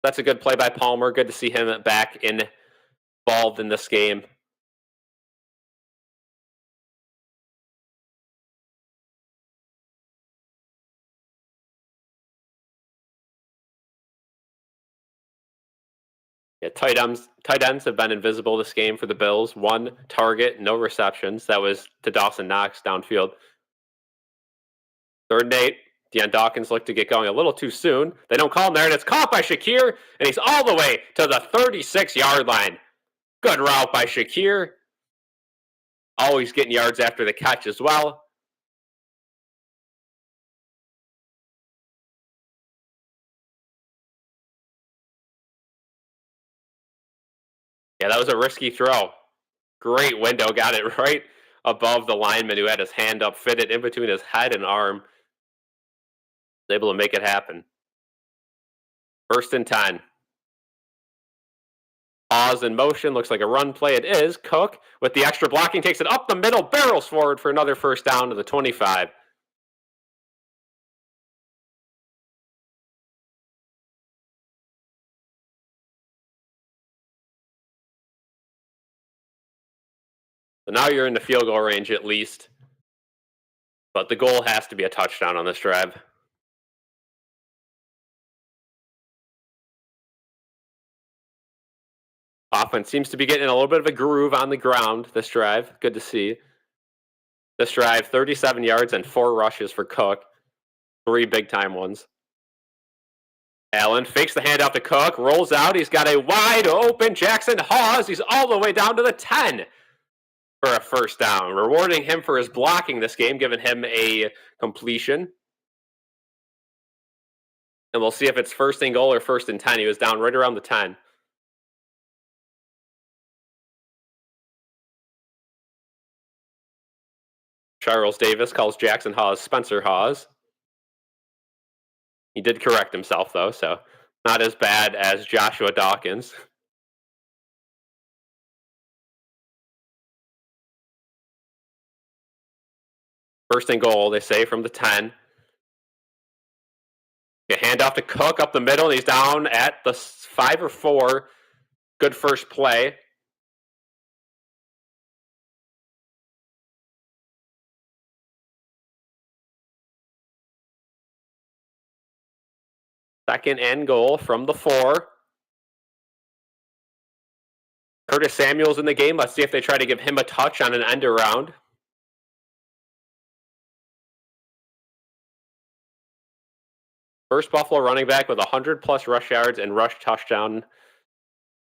Speaker 1: That's a good play by Palmer. Good to see him back involved in this game. Yeah, tight ends have been invisible this game for the Bills. 1 target, no receptions. That was to Dawson Knox downfield. 3rd and 8. Deion Dawkins looked to get going a little too soon. They don't call him there, and it's caught by Shakir, and he's all the way to the 36-yard line. Good route by Shakir. Always getting yards after the catch as well. Yeah, that was a risky throw. Great window. Got it right above the lineman who had his hand up, fitted in between his head and arm. Was able to make it happen. 1st and 10. Pause in motion. Looks like a run play. It is. Cook, with the extra blocking, takes it up the middle, barrels forward for another 1st down to the 25. So now you're in the field goal range at least. But the goal has to be a touchdown on this drive. Offense seems to be getting a little bit of a groove on the ground this drive. Good to see. This drive, 37 yards and 4 rushes for Cook. 3 big-time ones. Allen fakes the handoff to Cook, rolls out. He's got a wide open Jackson Hawes. He's all the way down to the 10 for a 1st down. Rewarding him for his blocking this game, giving him a completion. And we'll see if it's 1st and goal or 1st and 10. He was down right around the 10. Charles Davis calls Jackson Hawes Spencer Hawes. He did correct himself, though, so not as bad as Joshua Dawkins. 1st and goal, they say, from the 10. A handoff to Cook up the middle, and he's down at the 5 or 4. Good first play. Second and goal from the 4. Curtis Samuel's in the game. Let's see if they try to give him a touch on an end around. First Buffalo running back with 100-plus rush yards and rush touchdown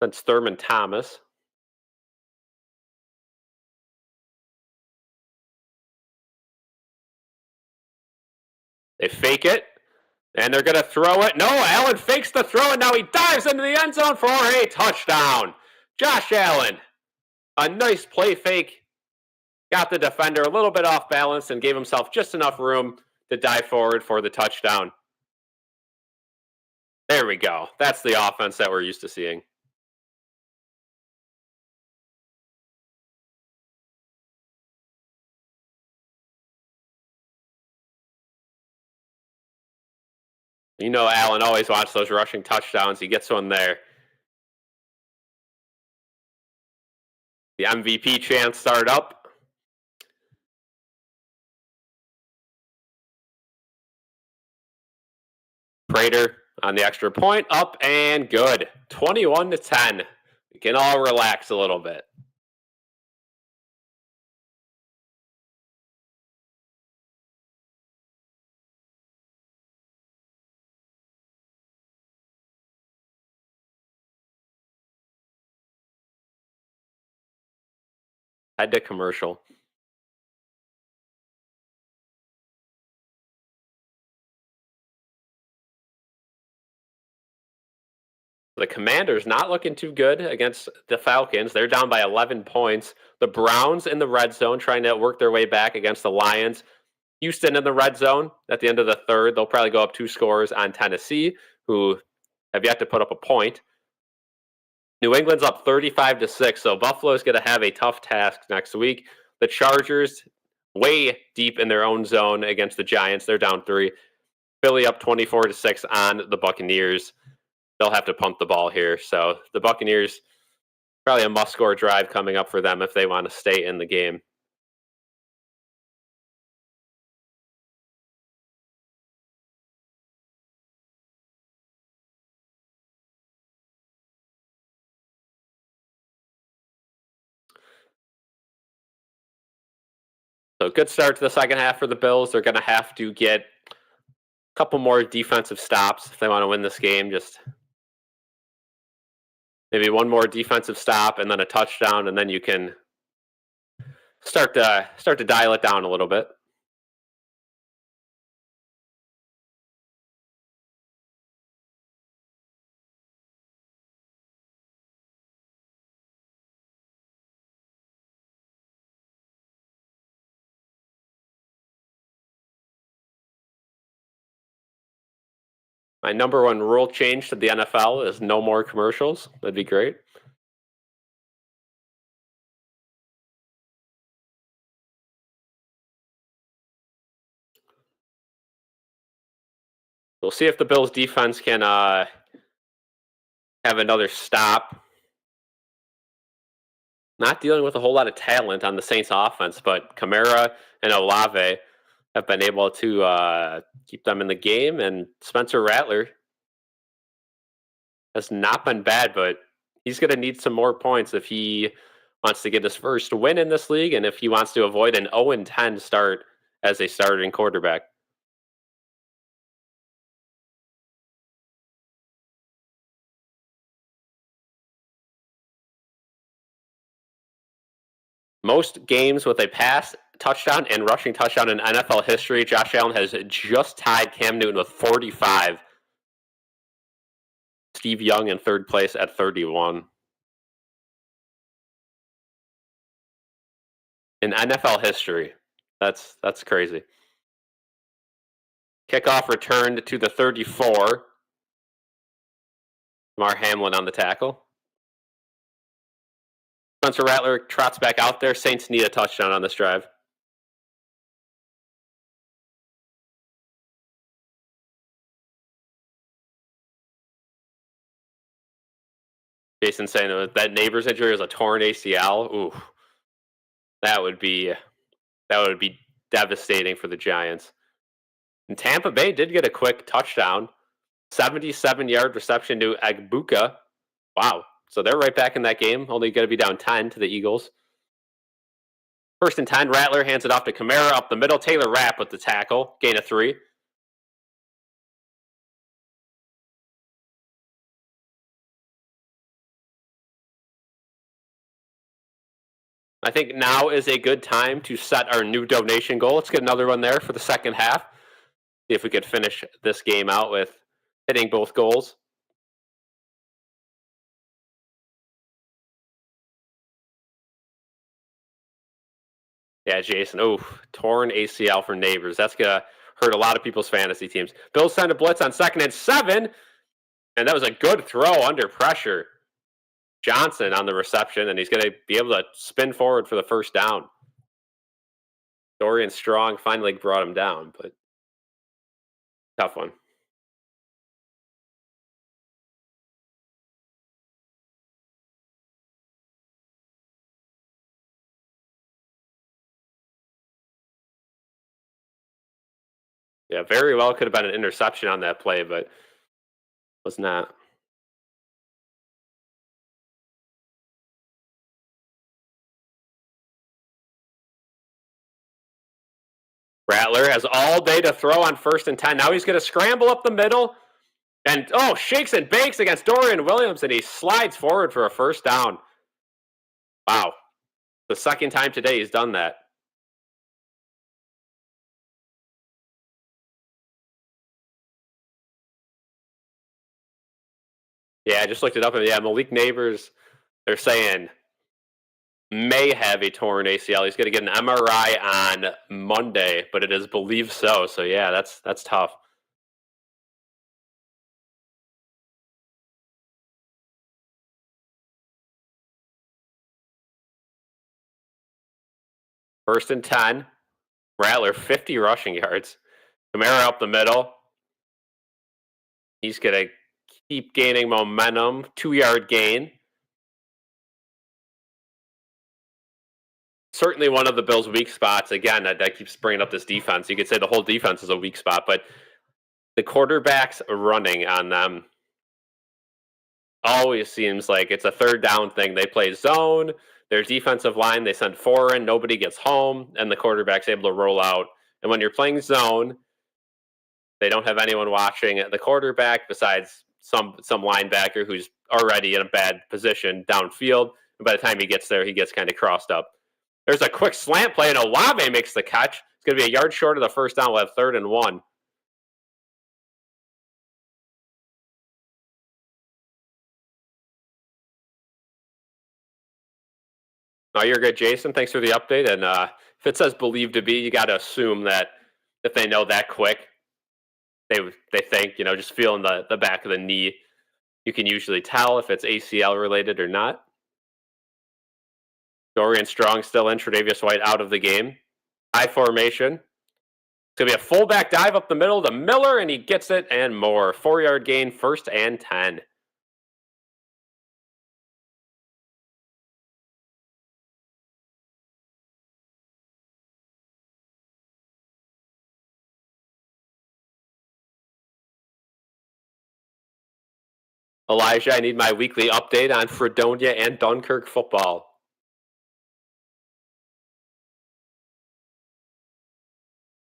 Speaker 1: since Thurman Thomas. They fake it, and they're going to throw it. No, Allen fakes the throw, and now he dives into the end zone for a touchdown. Josh Allen, a nice play fake. Got the defender a little bit off balance and gave himself just enough room to dive forward for the touchdown. There we go. That's the offense that we're used to seeing. You know Allen always wants those rushing touchdowns. He gets one there. The MVP chance started up. Prater on the extra point, up and good. 21-10. We can all relax a little bit. Head to commercial. The Commanders not looking too good against the Falcons. They're down by 11 points. The Browns in the red zone trying to work their way back against the Lions. Houston in the red zone at the end of the 3rd. They'll probably go up 2 scores on Tennessee, who have yet to put up a point. New England's up 35-6, so Buffalo's going to have a tough task next week. The Chargers, way deep in their own zone against the Giants. They're down 3. Philly up 24-6 on the Buccaneers. They'll have to punt the ball here. So the Buccaneers, probably a must-score drive coming up for them if they want to stay in the game. So good start to the second half for the Bills. They're going to have to get a couple more defensive stops if they want to win this game. Just maybe one more defensive stop and then a touchdown, and then you can start to dial it down a little bit. My number one rule change to the NFL is no more commercials. That'd be great. We'll see if the Bills defense can have another stop. Not dealing with a whole lot of talent on the Saints offense, but Kamara and Olave have been able to keep them in the game, and Spencer Rattler has not been bad, but he's going to need some more points if he wants to get his first win in this league and if he wants to avoid an 0-10 start as a starting quarterback. Most games with a pass, touchdown, and rushing touchdown in NFL history. Josh Allen has just tied Cam Newton with 45. Steve Young in third place at 31. In NFL history. That's crazy. Kickoff returned to the 34. Damar Hamlin on the tackle. Spencer Rattler trots back out there. Saints need a touchdown on this drive. Jason saying that Neighbors injury is a torn ACL. Ooh, that would be devastating for the Giants. And Tampa Bay did get a quick touchdown, 77-yard reception to Agbuka. Wow, so they're right back in that game. Only going to be down 10 to the Eagles. First and 10, Rattler hands it off to Kamara up the middle. Taylor Rapp with the tackle, gain of 3. I think now is a good time to set our new donation goal. Let's get another one there for the second half. See if we could finish this game out with hitting both goals. Yeah, Jason. Oh, torn ACL for Neighbors. That's going to hurt a lot of people's fantasy teams. Bills send a blitz on 2nd and 7. And that was a good throw under pressure. Johnson on the reception, and he's going to be able to spin forward for the first down. Dorian Strong finally brought him down, but tough one. Yeah, very well could have been an interception on that play, but was not. Rattler has all day to throw on 1st and 10. Now he's going to scramble up the middle and, shakes and bakes against Dorian Williams, and he slides forward for a first down. Wow. The second time today he's done that. Yeah, I just looked it up, and yeah, Malik Neighbors, they're saying may have a torn ACL. He's going to get an MRI on Monday, but it is believed so. So yeah, that's tough. First and 10. Rattler, 50 rushing yards. Kamara up the middle. He's going to keep gaining momentum. 2-yard gain. Certainly one of the Bills' weak spots. Again, that keeps bringing up this defense. You could say the whole defense is a weak spot, but the quarterback's running on them always seems like it's a third down thing. They play zone. Their defensive line, they send 4 in, nobody gets home, and the quarterback's able to roll out. And when you're playing zone, they don't have anyone watching the quarterback besides some linebacker who's already in a bad position downfield. And by the time he gets there, he gets kind of crossed up. There's a quick slant play, and Olave makes the catch. It's going to be a yard short of the first down. We'll have 3rd and 1. No, you're good, Jason. Thanks for the update. And if it says believed to be, you got to assume that if they know that quick, they think, just feeling the back of the knee, you can usually tell if it's ACL related or not. Dorian Strong still in, Tre'Davious White out of the game. High formation. It's going to be a fullback dive up the middle to Miller, and he gets it and more. 4-yard gain, 1st and 10. Elijah, I need my weekly update on Fredonia and Dunkirk football.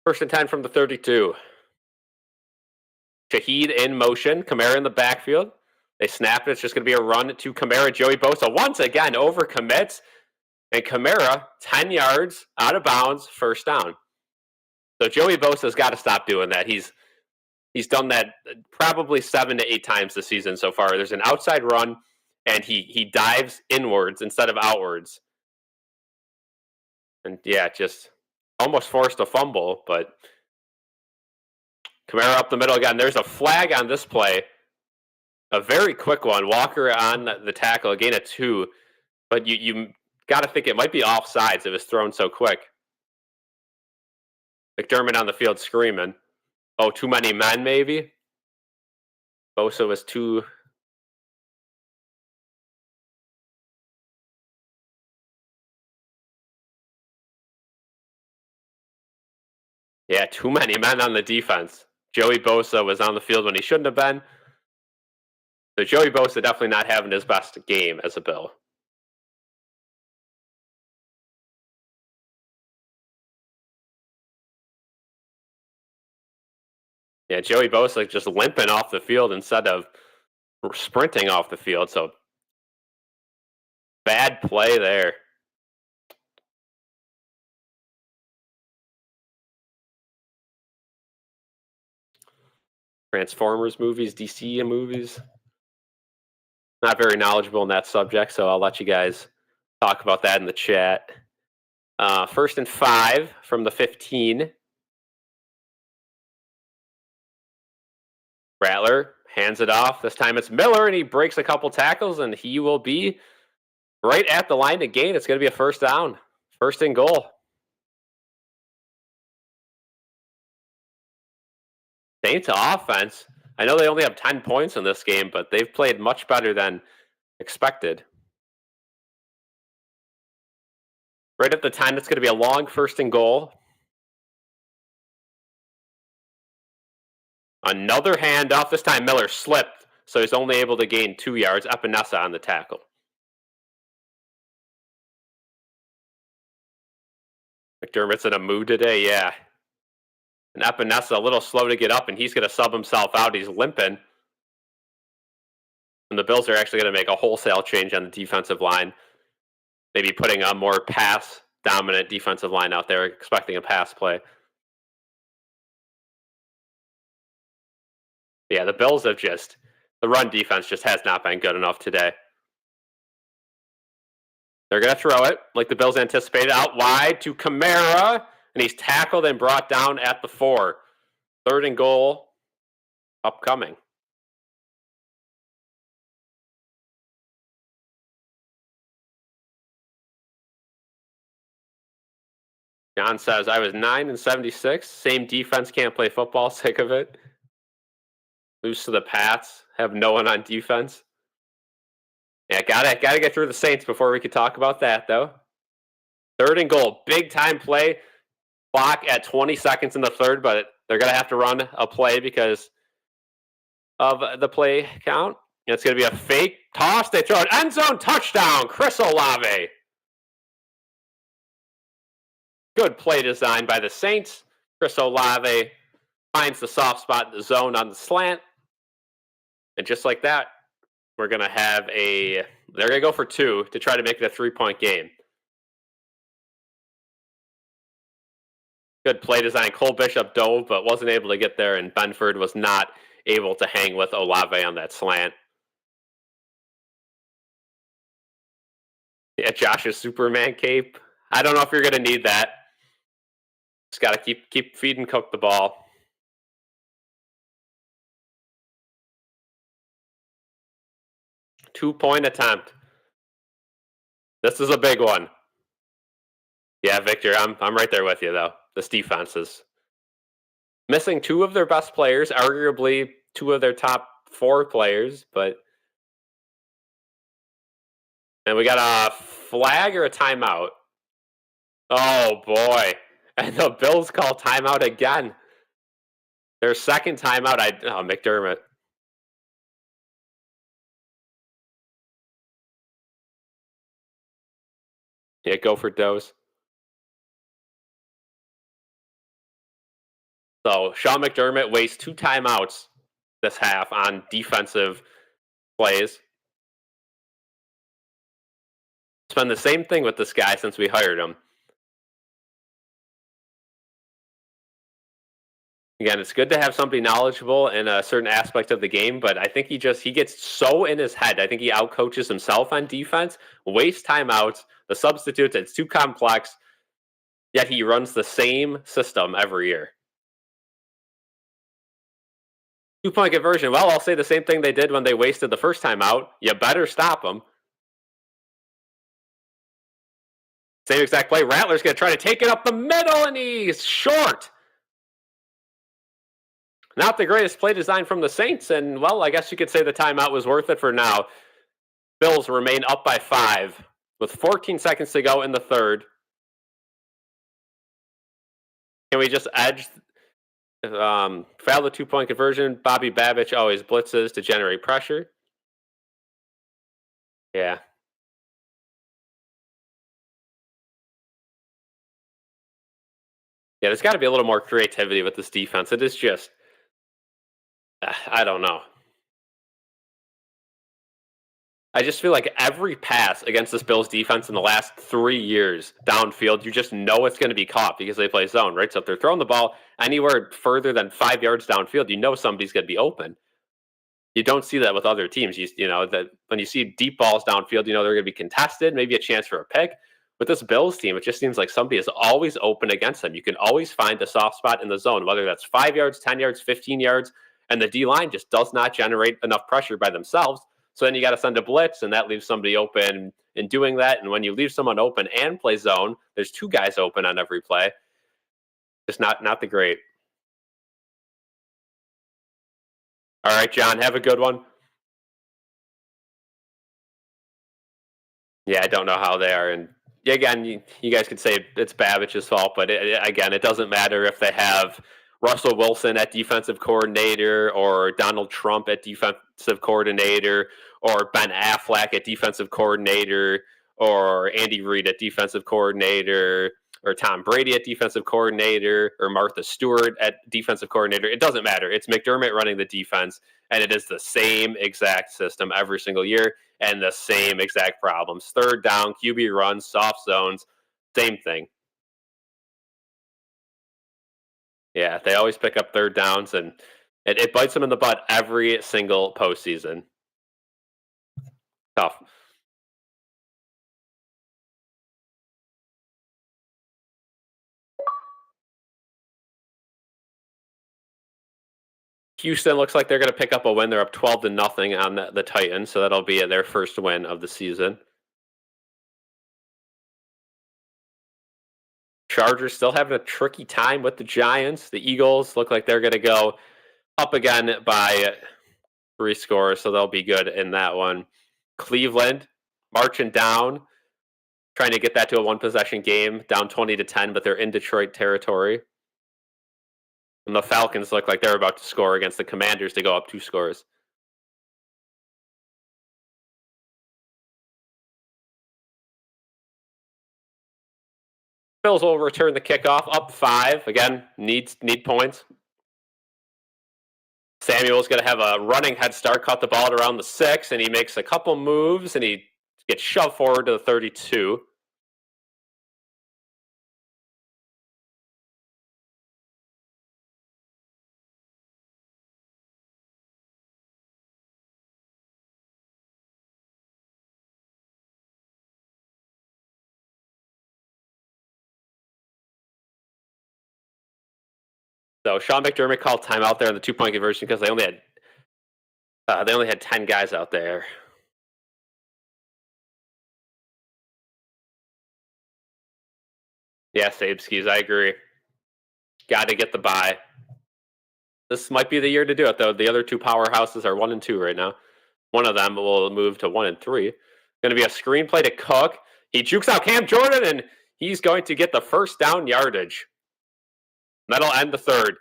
Speaker 1: First and 10 from the 32. Shaheed in motion. Kamara in the backfield. They snap it. It's just going to be a run to Kamara. Joey Bosa once again overcommits. And Kamara, 10 yards out of bounds, first down. So Joey Bosa's got to stop doing that. He's done that probably 7 to 8 times this season so far. There's an outside run, and he dives inwards instead of outwards. And yeah, just almost forced a fumble, but Kamara up the middle again. There's a flag on this play. A very quick one. Walker on the tackle, a gain of 2. But you got to think it might be offsides if it's thrown so quick. McDermott on the field screaming. Oh, too many men, maybe? Bosa was too... Yeah, too many men on the defense. Joey Bosa was on the field when he shouldn't have been. So Joey Bosa definitely not having his best game as a Bill. Yeah, Joey Bosa just limping off the field instead of sprinting off the field. So bad play there. Transformers movies, DC movies. Not very knowledgeable in that subject, so I'll let you guys talk about that in the chat. 1st and 5 from the 15. Rattler hands it off. This time it's Miller, and he breaks a couple tackles, and he will be right at the line to gain. It's going to be a first down. 1st and goal. Saints offense. I know they only have 10 points in this game, but they've played much better than expected. Right at the 10, it's going to be a long 1st and goal. Another handoff. This time Miller slipped, so he's only able to gain 2 yards. Epinesa on the tackle. McDermott's in a mood today, yeah. And Epinesa a little slow to get up, and he's going to sub himself out. He's limping. And the Bills are actually going to make a wholesale change on the defensive line. Maybe putting a more pass-dominant defensive line out there, expecting a pass play. Yeah, the Bills have the run defense just has not been good enough today. They're going to throw it like the Bills anticipated, out wide to Kamara, and he's tackled and brought down at the 4. 3rd and goal upcoming. John says, I was 9-76. Same defense, can't play football. Sick of it. Lose to the Pats. Have no one on defense. Yeah, gotta get through the Saints before we could talk about that, though. 3rd and goal. Big time play. Clock at 20 seconds in the third, but they're going to have to run a play because of the play count. It's going to be a fake toss. They throw an end zone touchdown. Chris Olave. Good play design by the Saints. Chris Olave finds the soft spot in the zone on the slant. And just like that, we're going to have they're going to go for 2 to try to make it a 3-point game. Good play design. Cole Bishop dove, but wasn't able to get there, and Benford was not able to hang with Olave on that slant. Yeah, Josh's Superman cape. I don't know if you're going to need that. Just got to keep feeding Cook the ball. Two-point attempt. This is a big one. Yeah, Victor, I'm right there with you, though. This defense is missing 2 of their best players, arguably 2 of their top 4 players, but... And we got a flag or a timeout? Oh, boy. And the Bills call timeout again. Their second timeout, McDermott. Yeah, go for Dose. So Sean McDermott wastes 2 timeouts this half on defensive plays. It's been the same thing with this guy since we hired him. Again, it's good to have somebody knowledgeable in a certain aspect of the game, but I think he gets so in his head. I think he outcoaches himself on defense, wastes timeouts, the substitutes, it's too complex, yet he runs the same system every year. 2-point conversion. Well, I'll say the same thing they did when they wasted the first time out. You better stop them. Same exact play. Rattler's going to try to take it up the middle, and he's short. Not the greatest play design from the Saints, and, well, I guess you could say the timeout was worth it for now. Bills remain up by 5 with 14 seconds to go in the third. Can we just edge... foul the 2-point conversion. Bobby Babich always blitzes to generate pressure. Yeah. Yeah, there's got to be a little more creativity with this defense. It is just... I don't know. I just feel like every pass against this Bills defense in the last 3 years downfield, you just know it's going to be caught because they play zone, right? So if they're throwing the ball anywhere further than 5 yards downfield, you know somebody's going to be open. You don't see that with other teams. You know that when you see deep balls downfield, you know they're going to be contested, maybe a chance for a pick. With this Bills team, it just seems like somebody is always open against them. You can always find a soft spot in the zone, whether that's 5 yards, 10 yards, 15 yards, and the D-line just does not generate enough pressure by themselves. So then you got to send a blitz, and that leaves somebody open in doing that. And when you leave someone open and play zone, there's 2 guys open on every play. Just not the great. All right, John, have a good one. Yeah, I don't know how they are. And again, you guys could say it's Babich's fault, but again, it doesn't matter if they have Russell Wilson at defensive coordinator or Donald Trump at defensive coordinator or Ben Affleck at defensive coordinator or Andy Reid at defensive coordinator or Tom Brady at defensive coordinator or Martha Stewart at defensive coordinator. It doesn't matter. It's McDermott running the defense, and it is the same exact system every single year and the same exact problems. 3rd down, QB runs, soft zones, same thing. Yeah, they always pick up 3rd downs, and it bites them in the butt every single postseason. Tough. Houston looks like they're going to pick up a win. They're up 12-0 on the Titans, so that'll be their first win of the season. Chargers still having a tricky time with the Giants. The Eagles look like they're going to go up again by 3 scores, so they'll be good in that one. Cleveland marching down, trying to get that to a one-possession game, down 20-10, but they're in Detroit territory. And the Falcons look like they're about to score against the Commanders to go up 2 scores. Bills will return the kickoff, up 5. Again, need points. Samuel's going to have a running head start, caught the ball at around the 6, and he makes a couple moves, and he gets shoved forward to the 32. So Sean McDermott called timeout there on the 2-point conversion because they only had 10 guys out there. Yeah, Sabeskis, I agree. Got to get the bye. This might be the year to do it, though. The other 2 powerhouses are 1 and 2 right now. One of them will move to 1 and 3. Going to be a screenplay to Cook. He jukes out Cam Jordan, and he's going to get the first down yardage. That'll end the third.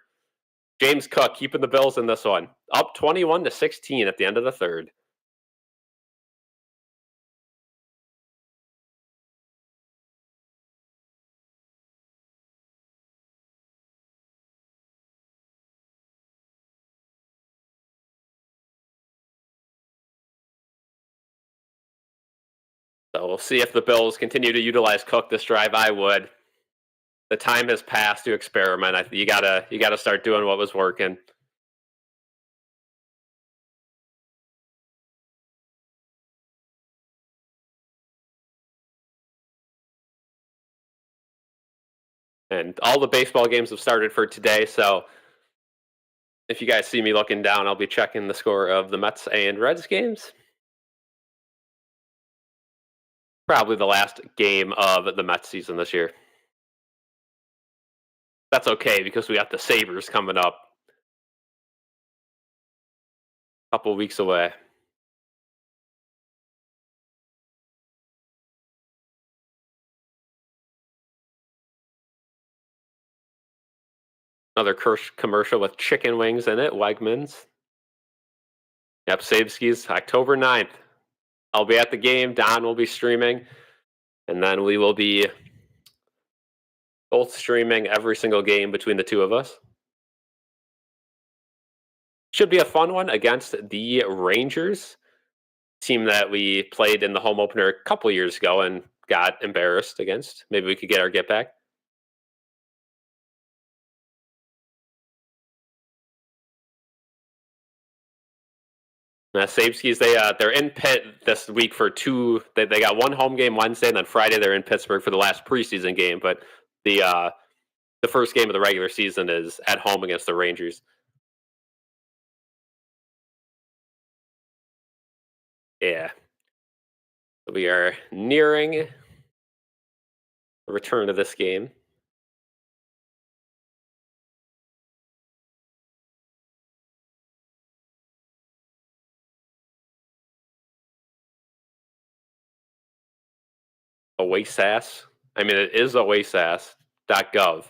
Speaker 1: James Cook keeping the Bills in this one. Up 21-16 at the end of the third. So we'll see if the Bills continue to utilize Cook this drive. I would. The time has passed to experiment. You gotta start doing what was working. And all the baseball games have started for today, so if you guys see me looking down, I'll be checking the score of the Mets and Reds games. Probably the last game of the Mets season this year. That's okay because we got the Sabres coming up a couple weeks away. Another commercial with chicken wings in it, Wegmans. Yep, Sabeskis, October 9th. I'll be at the game. Don will be streaming. And then we will be both streaming every single game between the 2 of us. Should be a fun one against the Rangers, team that we played in the home opener a couple years ago and got embarrassed against. Maybe we could get our get back. Sabeskis, they're in Pitt this week for 2. They got 1 home game Wednesday, and then Friday they're in Pittsburgh for the last preseason game. But the first game of the regular season is at home against the Rangers. Yeah. We are nearing the return of this game. Oasis. I mean, it is oasis.gov.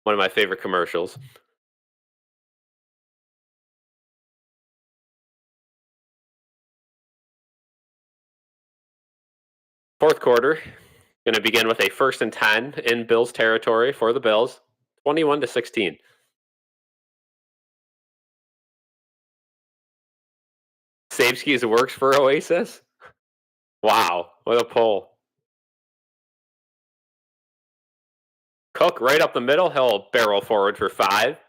Speaker 1: One of my favorite commercials. Fourth quarter, going to begin with a 1st and 10 in Bills territory for the Bills, 21-16. Sabeskis works for Oasis. Wow, what a pull. Cook right up the middle. He'll barrel forward for 5.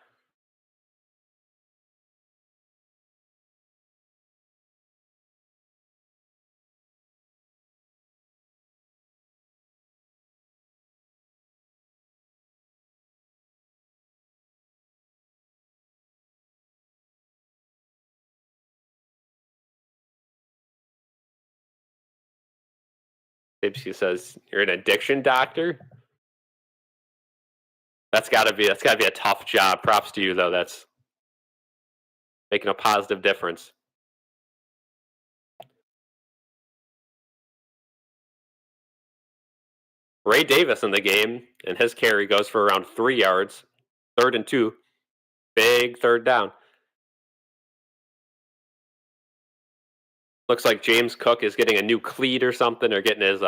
Speaker 1: Sabeskis says, "You're an addiction doctor?" That's gotta be a tough job. Props to you though. That's making a positive difference. Ray Davis in the game, and his carry goes for around 3 yards. 3rd and 2. Big third down. Looks like James Cook is getting a new cleat or something, or getting his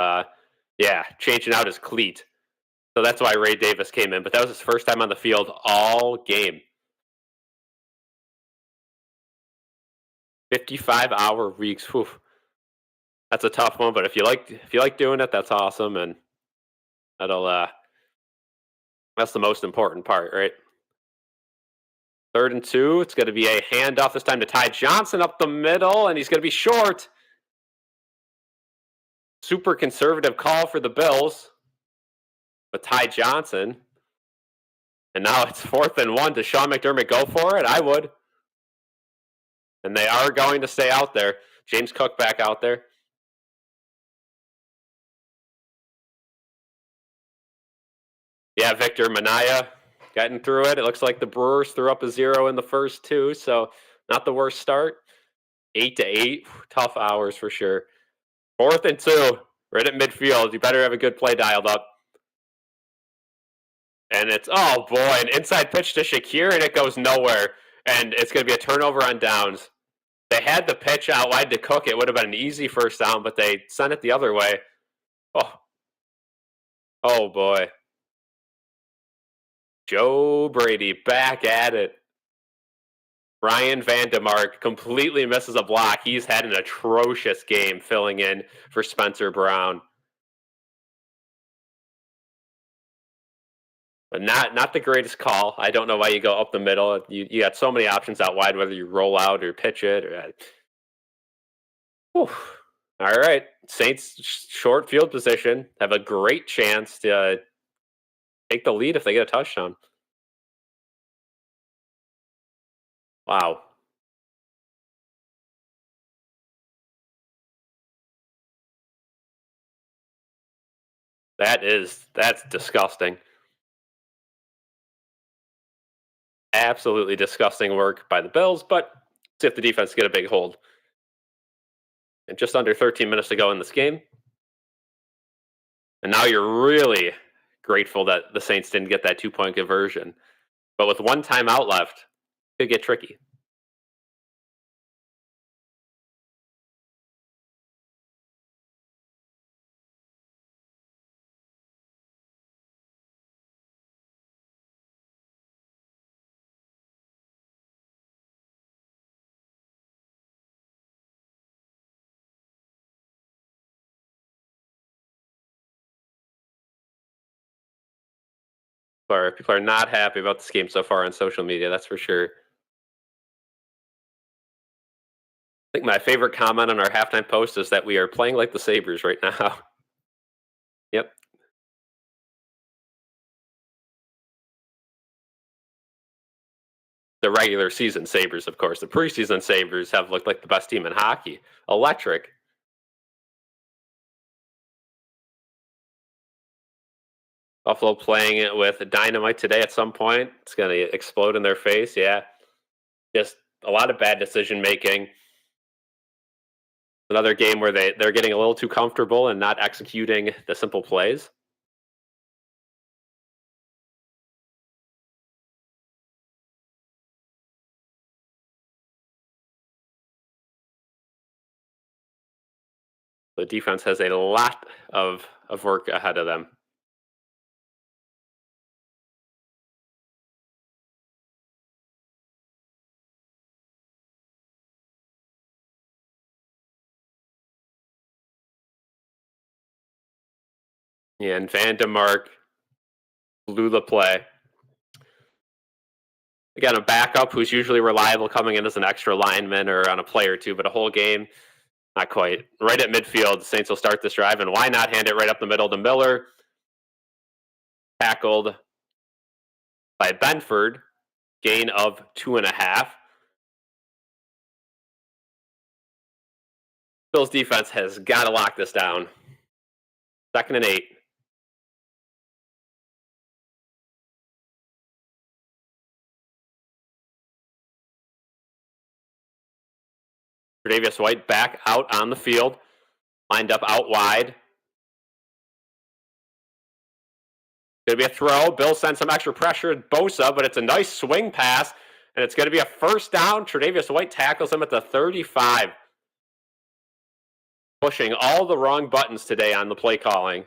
Speaker 1: yeah, changing out his cleat. So that's why Ray Davis came in. But that was his first time on the field all game. 55-hour weeks. Whew. That's a tough one, but if you like doing it, that's awesome, and that'll that's the most important part, right? 3rd and 2. It's going to be a handoff this time to Ty Johnson up the middle, and he's going to be short. Super conservative call for the Bills with Ty Johnson. And now it's 4th and 1. Does Sean McDermott go for it? I would. And they are going to stay out there. James Cook back out there. Yeah, Victor Manaya getting through it. It looks like the Brewers threw up a 0 in the first 2, so not the worst start. 8-8, tough hours for sure. 4th and 2, right at midfield. You better have a good play dialed up. And it's, oh boy, an inside pitch to Shakir, and it goes nowhere. And it's going to be a turnover on downs. They had the pitch out wide to Cook. It would have been an easy first down, but they sent it the other way. Oh, oh boy. Joe Brady back at it. Ryan Vandemark completely misses a block. He's had an atrocious game filling in for Spencer Brown. But not the greatest call. I don't know why you go up the middle. You got so many options out wide, whether you roll out or pitch it. All right. Saints short field position have a great chance to take the lead if they get a touchdown. Wow. That's disgusting. Absolutely disgusting work by the Bills, but see if the defense get a big hold. And just under 13 minutes to go in this game. And now you're really grateful that the Saints didn't get that 2-point conversion. But with one timeout left, it could get tricky. People are not happy about this game so far on social media, that's for sure. I think my favorite comment on our halftime post is that we are playing like the Sabres right now. Yep. The regular season Sabres, of course. The preseason Sabres have looked like the best team in hockey. Electric. Buffalo playing it with dynamite today at some point. It's going to explode in their face. Yeah. Just a lot of bad decision making. Another game where they're getting a little too comfortable and not executing the simple plays. The defense has a lot of work ahead of them. And Vandemark blew the play. Again, a backup who's usually reliable coming in as an extra lineman or on a play or two, but a whole game, not quite. Right at midfield, the Saints will start this drive, and why not hand it right up the middle to Miller? Tackled by Benford, gain of 2.5. Bills defense has got to lock this down. 2nd and 8. Tre'Davious White back out on the field. Lined up out wide. Going to be a throw. Bill sends some extra pressure at Bosa, but it's a nice swing pass, and it's going to be a first down. Tre'Davious White tackles him at the 35. Pushing all the wrong buttons today on the play calling.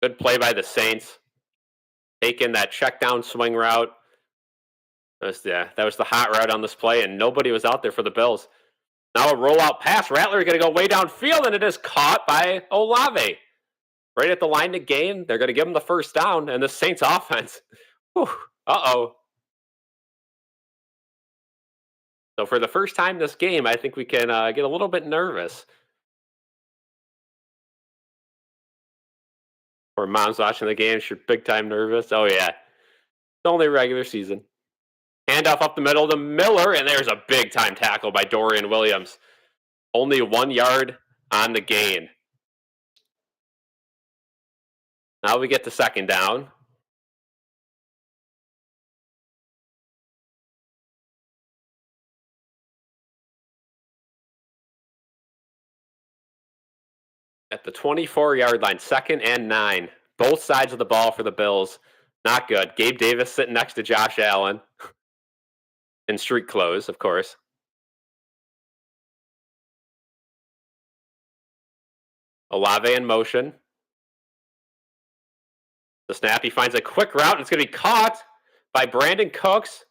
Speaker 1: Good play by the Saints. Taking that check down swing route. That was the hot route on this play, and nobody was out there for the Bills. Now a rollout pass. Rattler going to go way downfield, and it is caught by Olave. Right at the line to gain. They're going to give him the first down, and the Saints offense. Uh-oh. So for the first time this game, I think we can get a little bit nervous. Or mom's watching the game, she's big time nervous. Oh yeah. It's only regular season. Handoff up the middle to Miller, and there's a big time tackle by Dorian Williams. Only 1 yard on the gain. Now we get to second down. At the 24-yard line, 2nd and 9. Both sides of the ball for the Bills. Not good. Gabe Davis sitting next to Josh Allen. In street clothes, of course. Olave in motion. The snap, he finds a quick route, and it's going to be caught by Brandon Cooks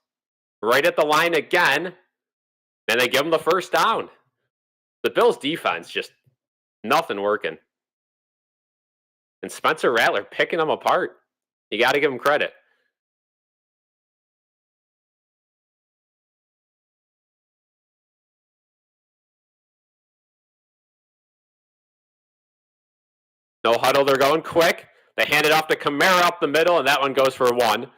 Speaker 1: right at the line again. And they give him the first down. The Bills' defense, just nothing working. And Spencer Rattler picking them apart. You got to give him credit. No huddle, they're going quick. They hand it off to Kamara up the middle, and that one goes for 1. So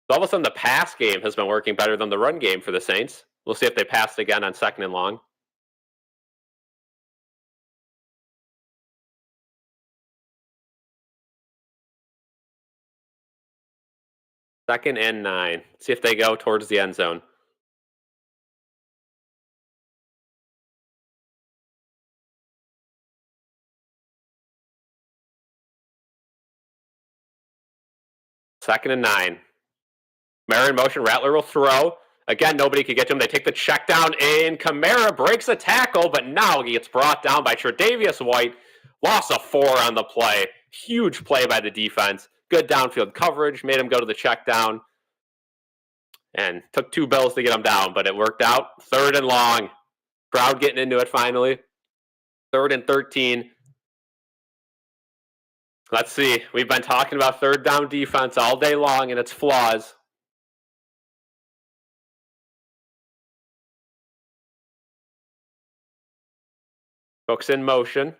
Speaker 1: all of a sudden, the pass game has been working better than the run game for the Saints. We'll see if they pass it again on 2nd and long. Second and 9. See if they go towards the end zone. Second and 9. Kamara in motion. Rattler will throw. Again, nobody could get to him. They take the check down in. Kamara breaks a tackle, but now he gets brought down by Tre'Davious White. Loss of 4 on the play. Huge play by the defense. Good downfield coverage. Made him go to the check down. And took 2 Bills to get him down, but it worked out. 3rd and long. Crowd getting into it finally. 3rd and 13. Let's see. We've been talking about third down defense all day long and its flaws. Cooks in motion.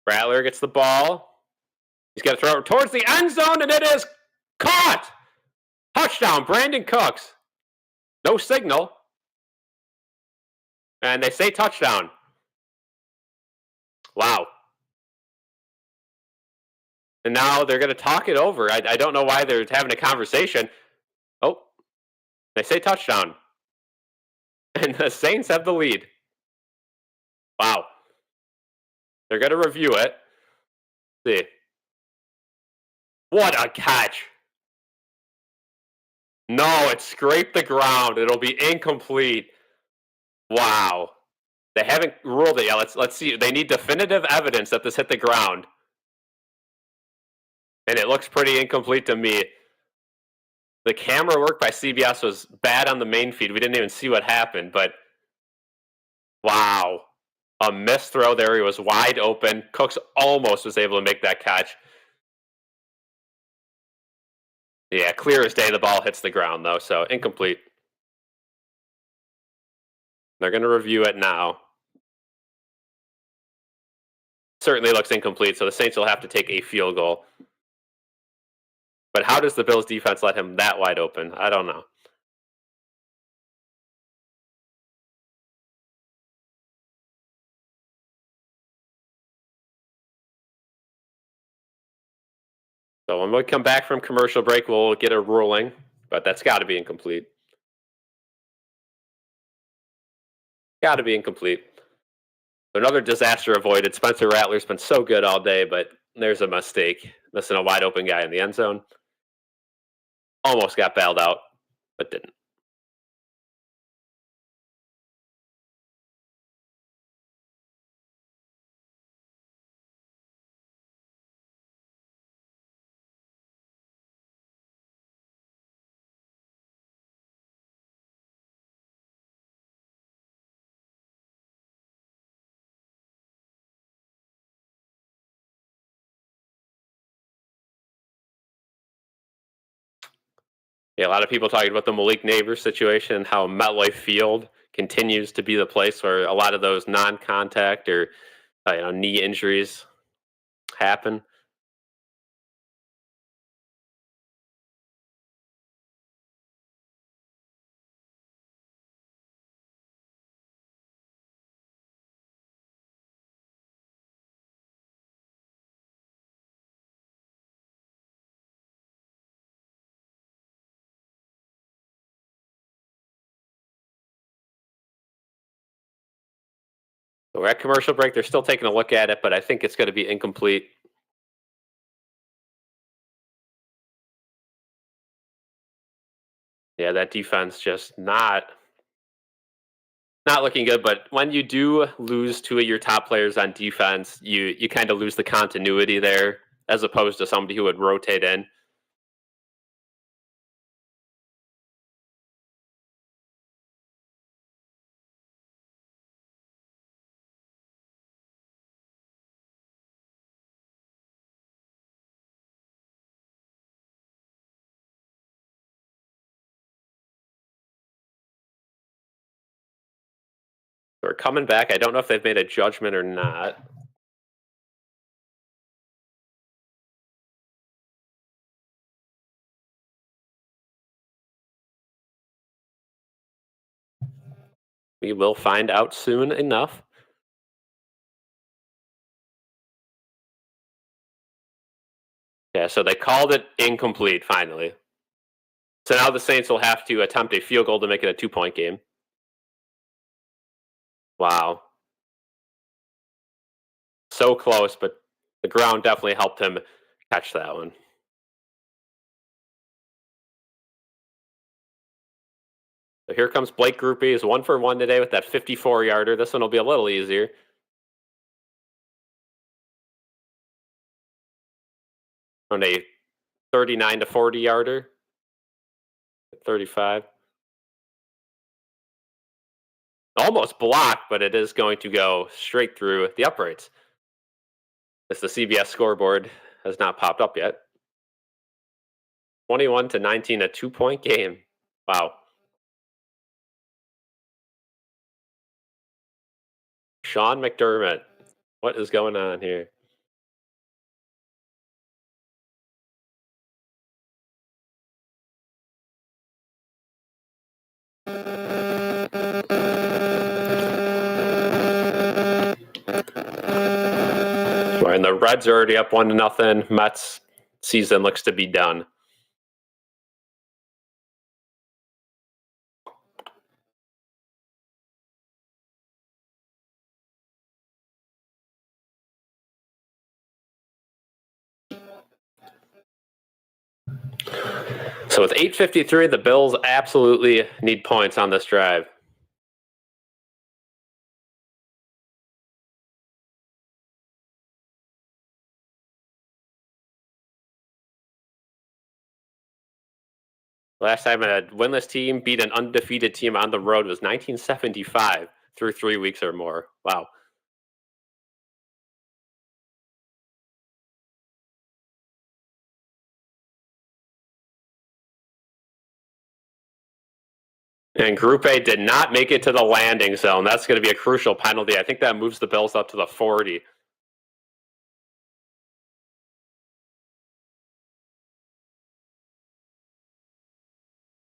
Speaker 1: Rattler gets the ball. He's got to throw it towards the end zone, and it is caught! Touchdown, Brandon Cooks. No signal. And they say touchdown. Wow. And now they're going to talk it over. I don't know why they're having a conversation. Oh, they say touchdown. And the Saints have the lead. Wow. They're going to review it. Let's see. What a catch. No, it scraped the ground. It'll be incomplete. Wow. They haven't ruled it yet. Let's see. They need definitive evidence that this hit the ground. And it looks pretty incomplete to me. The camera work by CBS was bad on the main feed. We didn't even see what happened, but wow. A missed throw there. He was wide open. Cooks almost was able to make that catch. Yeah, clear as day the ball hits the ground, though, so incomplete. They're going to review it now. Certainly looks incomplete, so the Saints will have to take a field goal. But how does the Bills defense let him that wide open? I don't know. So when we come back from commercial break, we'll get a ruling, but that's got to be incomplete. Got to be incomplete. Another disaster avoided. Spencer Rattler's been so good all day, but there's a mistake. Missing a wide open guy in the end zone. Almost got bailed out, but didn't. Yeah, a lot of people talking about the Malik Neighbors situation and how MetLife Field continues to be the place where a lot of those non-contact or knee injuries happen. So we're at commercial break. They're still taking a look at it, but I think it's going to be incomplete. Yeah, that defense just not looking good. But when you do lose two of your top players on defense, you kind of lose the continuity there, as opposed to somebody who would rotate in. We're coming back. I don't know if they've made a judgment or not. We will find out soon enough. Yeah, so they called it incomplete finally. So now the Saints will have to attempt a field goal to make it a 2-point game. Wow. So close, but the ground definitely helped him catch that one. So here comes Blake Groupie. He's 1 for 1 today with that 54-yarder. This one will be a little easier. On a 39 to 40-yarder. 35. Almost blocked, but it is going to go straight through the uprights. As the CBS scoreboard has not popped up yet. 21 to 19, a 2-point game. Wow. Sean McDermott. What is going on here? And the Reds are already up 1-0. Mets season looks to be done. So with 8:53, the Bills absolutely need points on this drive. Last time a winless team beat an undefeated team on the road was 1975 through 3 weeks or more. Wow. And Group A did not make it to the landing zone. That's going to be a crucial penalty. I think that moves the Bills up to the 40.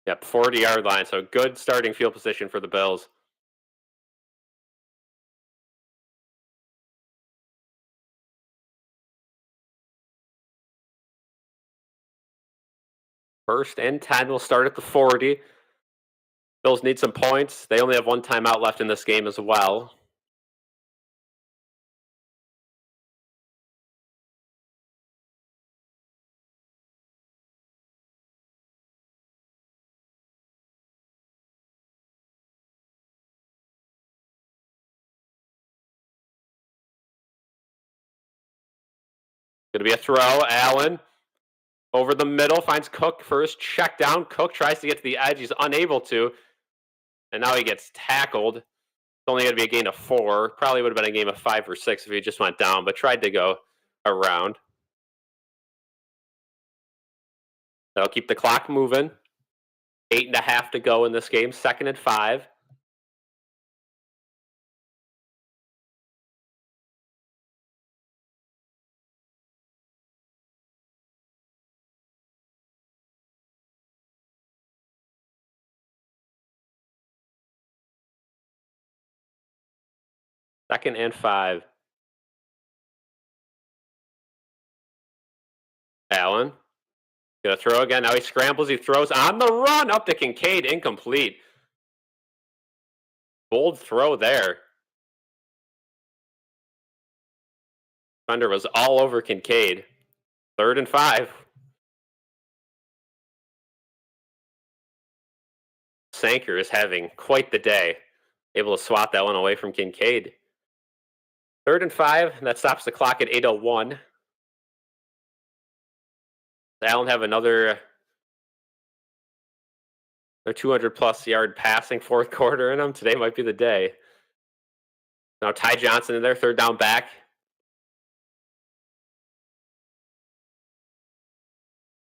Speaker 1: Yep, 40-yard line. So good starting field position for the Bills. First and 10 will start at the 40. Bills need some points. They only have one timeout left in this game as well. Going to be a throw. Allen over the middle finds Cook for his check down. Cook tries to get to the edge. He's unable to. And now he gets tackled. It's only going to be a gain of 4. Probably would have been a game of 5 or 6 if he just went down, but tried to go around. That'll keep the clock moving. 8.5 to go in this game. 2nd and 5. Second and 5. Allen. Gonna throw again. Now he scrambles. He throws on the run up to Kincaid. Incomplete. Bold throw there. Thunder was all over Kincaid. 3rd and 5. Sanker is having quite the day. Able to swat that one away from Kincaid. 3rd and 5. And that stops the clock at 8:01. Allen have another 200-plus yard passing 4th quarter in them. Today might be the day. Now Ty Johnson in there, 3rd down back.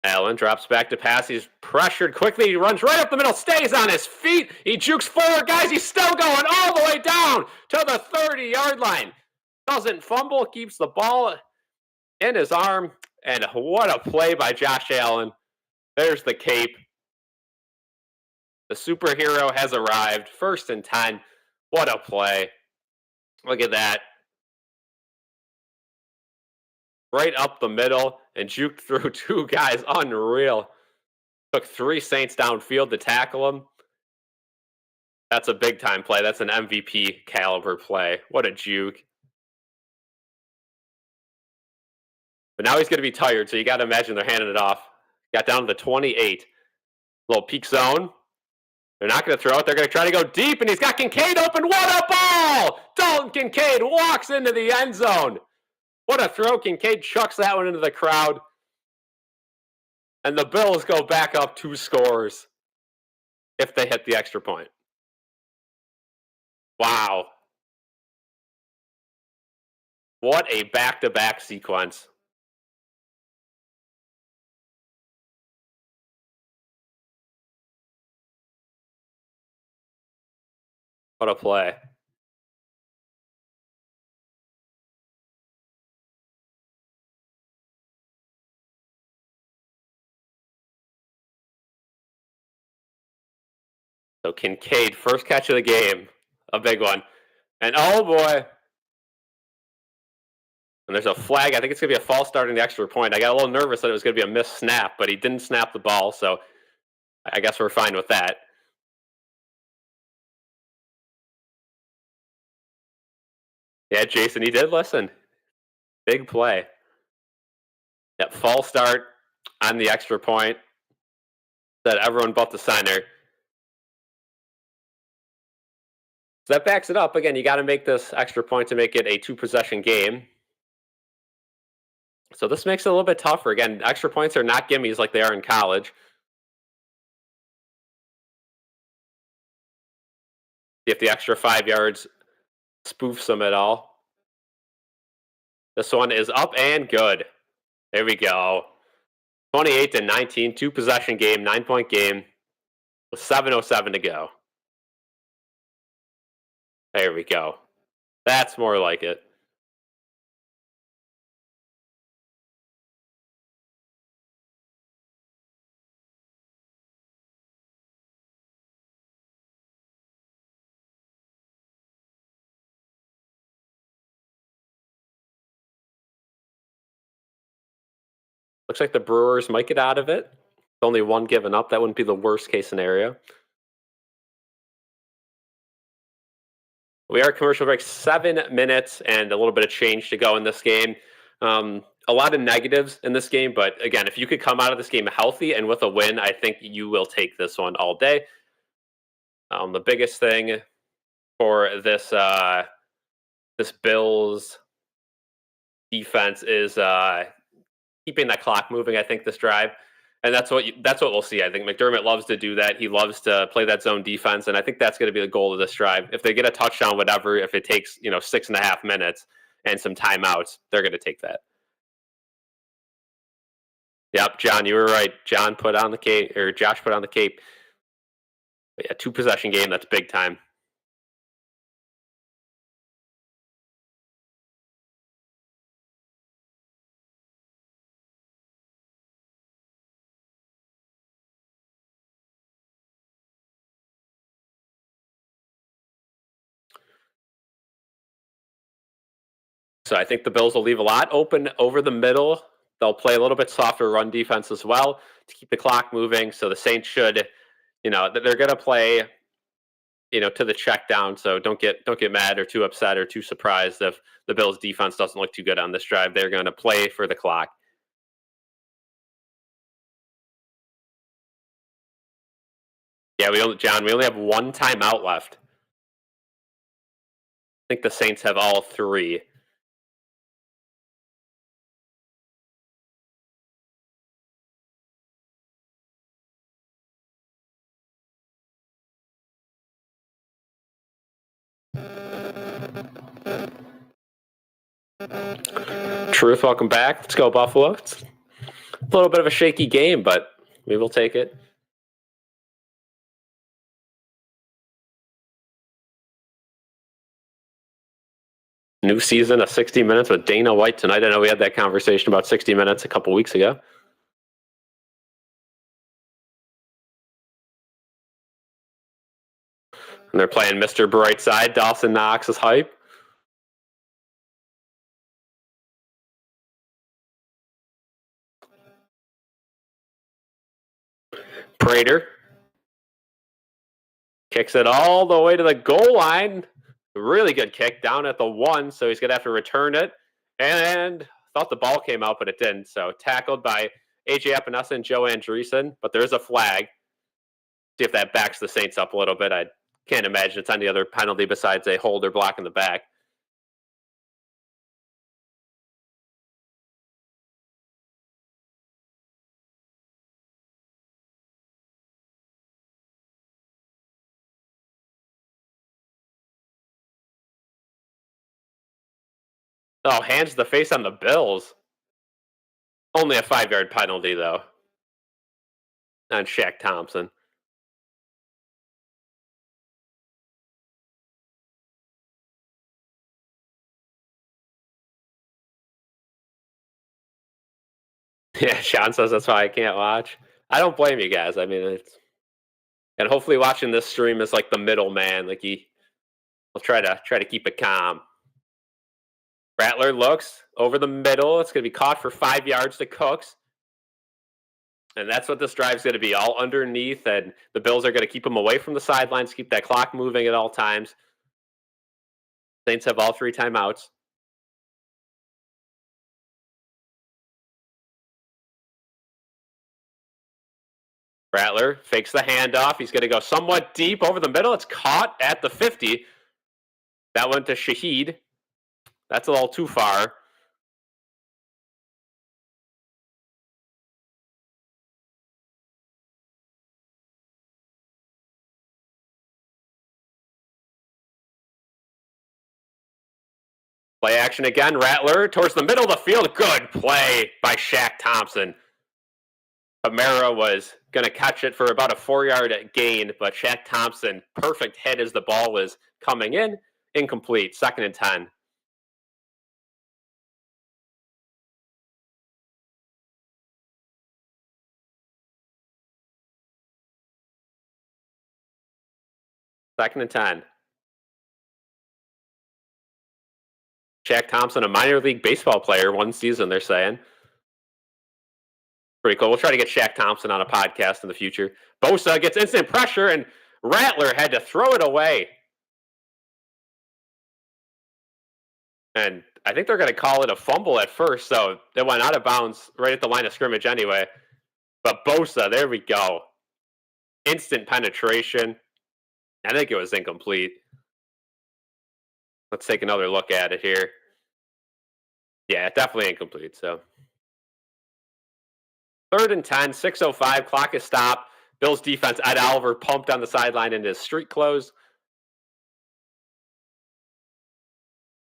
Speaker 1: Allen drops back to pass. He's pressured quickly. He runs right up the middle, stays on his feet. He jukes 4 guys. He's still going all the way down to the 30-yard line. Doesn't fumble, keeps the ball in his arm. And what a play by Josh Allen. There's the cape. The superhero has arrived. 1st and 10. What a play. Look at that. Right up the middle and juked through 2 guys. Unreal. Took 3 Saints downfield to tackle him. That's a big-time play. That's an MVP caliber play. What a juke. But now he's going to be tired, so you got to imagine they're handing it off. Got down to the 28. Little peak zone. They're not going to throw it. They're going to try to go deep, and he's got Kincaid open. What a ball! Dalton Kincaid walks into the end zone. What a throw. Kincaid chucks that one into the crowd. And the Bills go back up 2 scores if they hit the extra point. Wow. What a back-to-back sequence. What a play. So Kincaid, first catch of the game. A big one. And oh boy. And there's a flag. I think it's going to be a false start in the extra point. I got a little nervous that it was going to be a missed snap, but he didn't snap the ball, so I guess we're fine with that. Yeah, Jason, he did listen. Big play. That false start on the extra point. That everyone but the center. So that backs it up. Again, you got to make this extra point to make it a 2-possession game. So this makes it a little bit tougher. Again, extra points are not gimmies like they are in college. If the extra 5 yards spoofs them at all. This one is up and good. There we go. 28-19, 2-possession game, 9-point game with 7:07 to go. There we go. That's more like it. Looks like the Brewers might get out of it. Only one given up. That wouldn't be the worst case scenario. We are commercial break, 7 minutes and a little bit of change to go in this game. A lot of negatives in this game, but again, if you could come out of this game healthy and with a win, I think you will take this one all day. The biggest thing for this Bills defense is keeping that clock moving. I think this drive, and that's what we'll see. I think McDermott loves to do that. He loves to play that zone defense, and I think that's going to be the goal of this drive. If they get a touchdown, whatever, if it takes 6.5 minutes and some timeouts, they're going to take that. Yep, John, you were right. John put on the cape, or Josh put on the cape. But yeah, 2-possession game. That's big time. So I think the Bills will leave a lot open over the middle. They'll play a little bit softer run defense as well to keep the clock moving. So the Saints should, they're going to play, to the check down. So don't get mad or too upset or too surprised if the Bills defense doesn't look too good on this drive. They're going to play for the clock. Yeah, we only have one timeout left. I think the Saints have all three. Truth, welcome back. Let's go, Buffalo. It's a little bit of a shaky game, but we will take it. New season of 60 Minutes with Dana White tonight. I know we had that conversation about 60 Minutes a couple weeks ago. And they're playing Mr. Brightside. Dawson Knox is hype. Prater kicks it all the way to the goal line. Really good kick down at the 1, so he's going to have to return it. And thought the ball came out, but it didn't. So tackled by A.J. Epinesa and Joe Andreessen, but there's a flag. See if that backs the Saints up a little bit. I can't imagine it's any other penalty besides a hold or block in the back. Oh, hands the face on the Bills. Only a 5-yard penalty, though, on Shaq Thompson. Yeah, Sean says that's why I can't watch. I don't blame you guys. I mean, and hopefully watching this stream is like the middleman. Like will try to keep it calm. Rattler looks over the middle. It's going to be caught for 5 yards to Cooks. And that's what this drive's going to be, all underneath. And the Bills are going to keep them away from the sidelines, keep that clock moving at all times. Saints have all 3 timeouts. Rattler fakes the handoff. He's going to go somewhat deep over the middle. It's caught at the 50. That went to Shaheed. That's a little too far. Play action again. Rattler towards the middle of the field. Good play by Shaq Thompson. Kamara was going to catch it for about a 4-yard gain, but Shaq Thompson, perfect hit as the ball was coming in. Incomplete. 2nd and 10. Second and 10. Shaq Thompson, a minor league baseball player, 1 season, they're saying. Pretty cool. We'll try to get Shaq Thompson on a podcast in the future. Bosa gets instant pressure, and Rattler had to throw it away. And I think they're going to call it a fumble at first, so it went out of bounds right at the line of scrimmage anyway. But Bosa, there we go. Instant penetration. I think it was incomplete. Let's take another look at it here. Yeah, definitely incomplete. So 3rd and 10, 6:05, clock is stopped. Bills defense, Ed Oliver pumped on the sideline into his street clothes.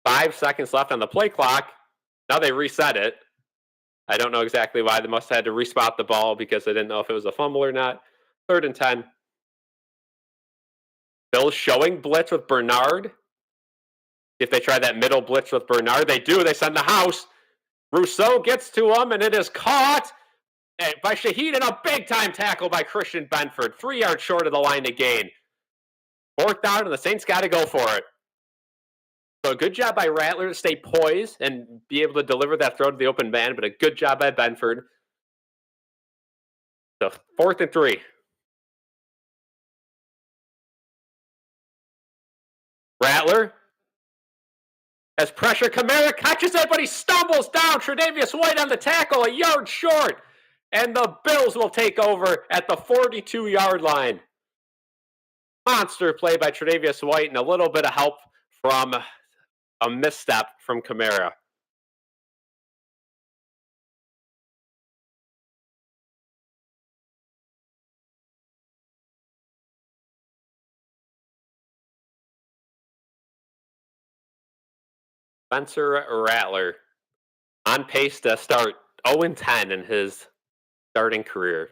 Speaker 1: 5 seconds left on the play clock. Now they reset it. I don't know exactly why. They must have had to respot the ball because they didn't know if it was a fumble or not. 3rd and 10. Bills showing blitz with Bernard. If they try that middle blitz with Bernard, they do. They send the house. Rousseau gets to him, and it is caught by Shaheed, and a big-time tackle by Christian Benford. 3 yards short of the line to gain. 4th down, and the Saints got to go for it. So a good job by Rattler to stay poised and be able to deliver that throw to the open man, but a good job by Benford. So 4th and 3. Rattler has pressure. Kamara catches it, but he stumbles down. Tre'Davious White on the tackle, a yard short. And the Bills will take over at the 42-yard line. Monster play by Tre'Davious White and a little bit of help from a misstep from Kamara. Spencer Rattler on pace to start 0-10 in his starting career.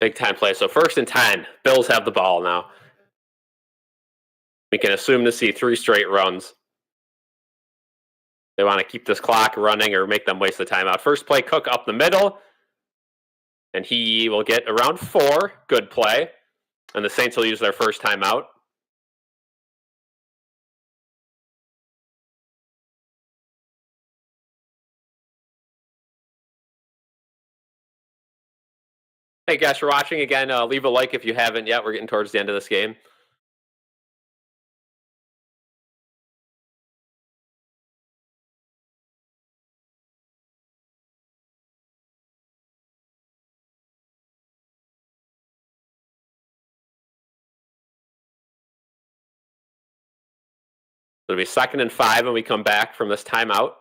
Speaker 1: Big time play. So 1st and 10. Bills have the ball now. We can assume to see 3 straight runs. They want to keep this clock running or make them waste the timeout. First play, Cook up the middle. And he will get around 4. Good play. And the Saints will use their first timeout. Hey guys for watching. Again, leave a like if you haven't yet. We're getting towards the end of this game. It'll be 2nd and 5 when we come back from this timeout.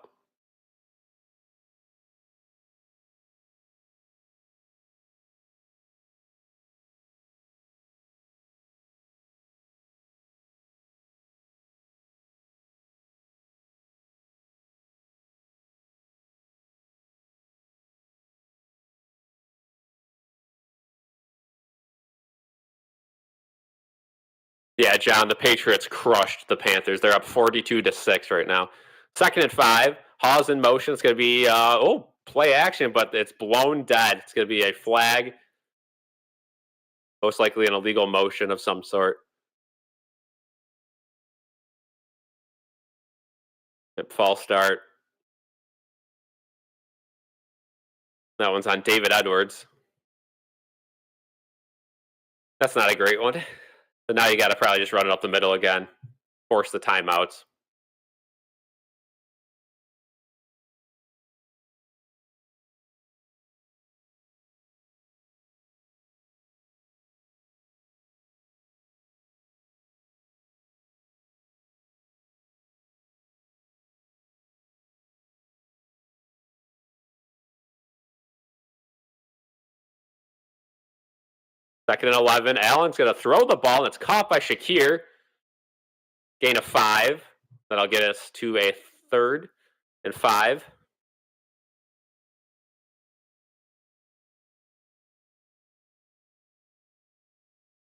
Speaker 1: Yeah, John, the Patriots crushed the Panthers. They're up 42-6 right now. 2nd and 5. Hawes in motion. It's going to be, play action, but it's blown dead. It's going to be a flag. Most likely an illegal motion of some sort. False start. That one's on David Edwards. That's not a great one. So now you got to probably just run it up the middle again. Force the timeouts. Second and 11. Allen's going to throw the ball, and it's caught by Shakir. Gain of 5. That'll get us to a 3rd and 5.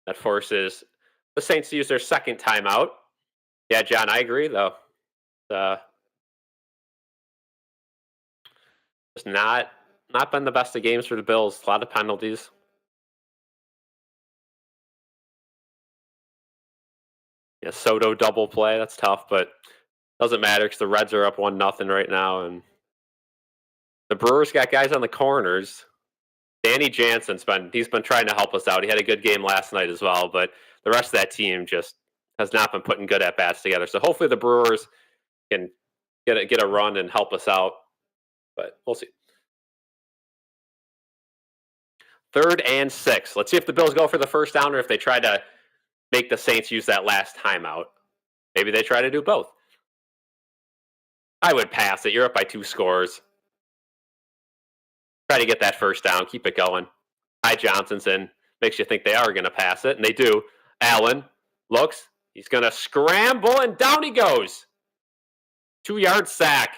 Speaker 1: That forces the Saints to use their second timeout. Yeah, John, I agree, though. Just not been the best of games for the Bills. A lot of penalties. Yeah, Soto double play. That's tough, but doesn't matter because the Reds are up 1-0 right now, and the Brewers got guys on the corners. Danny Jansen's been trying to help us out. He had a good game last night as well, but the rest of that team just has not been putting good at bats together. So hopefully the Brewers can get a run and help us out. But we'll see. 3rd and 6. Let's see if the Bills go for the first down or if they try to make the Saints use that last timeout. Maybe they try to do both. I would pass it. You're up by 2 scores. Try to get that first down. Keep it going. Ty Johnson's in. Makes you think they are going to pass it, and they do. Allen looks. He's going to scramble, and down he goes. 2-yard sack.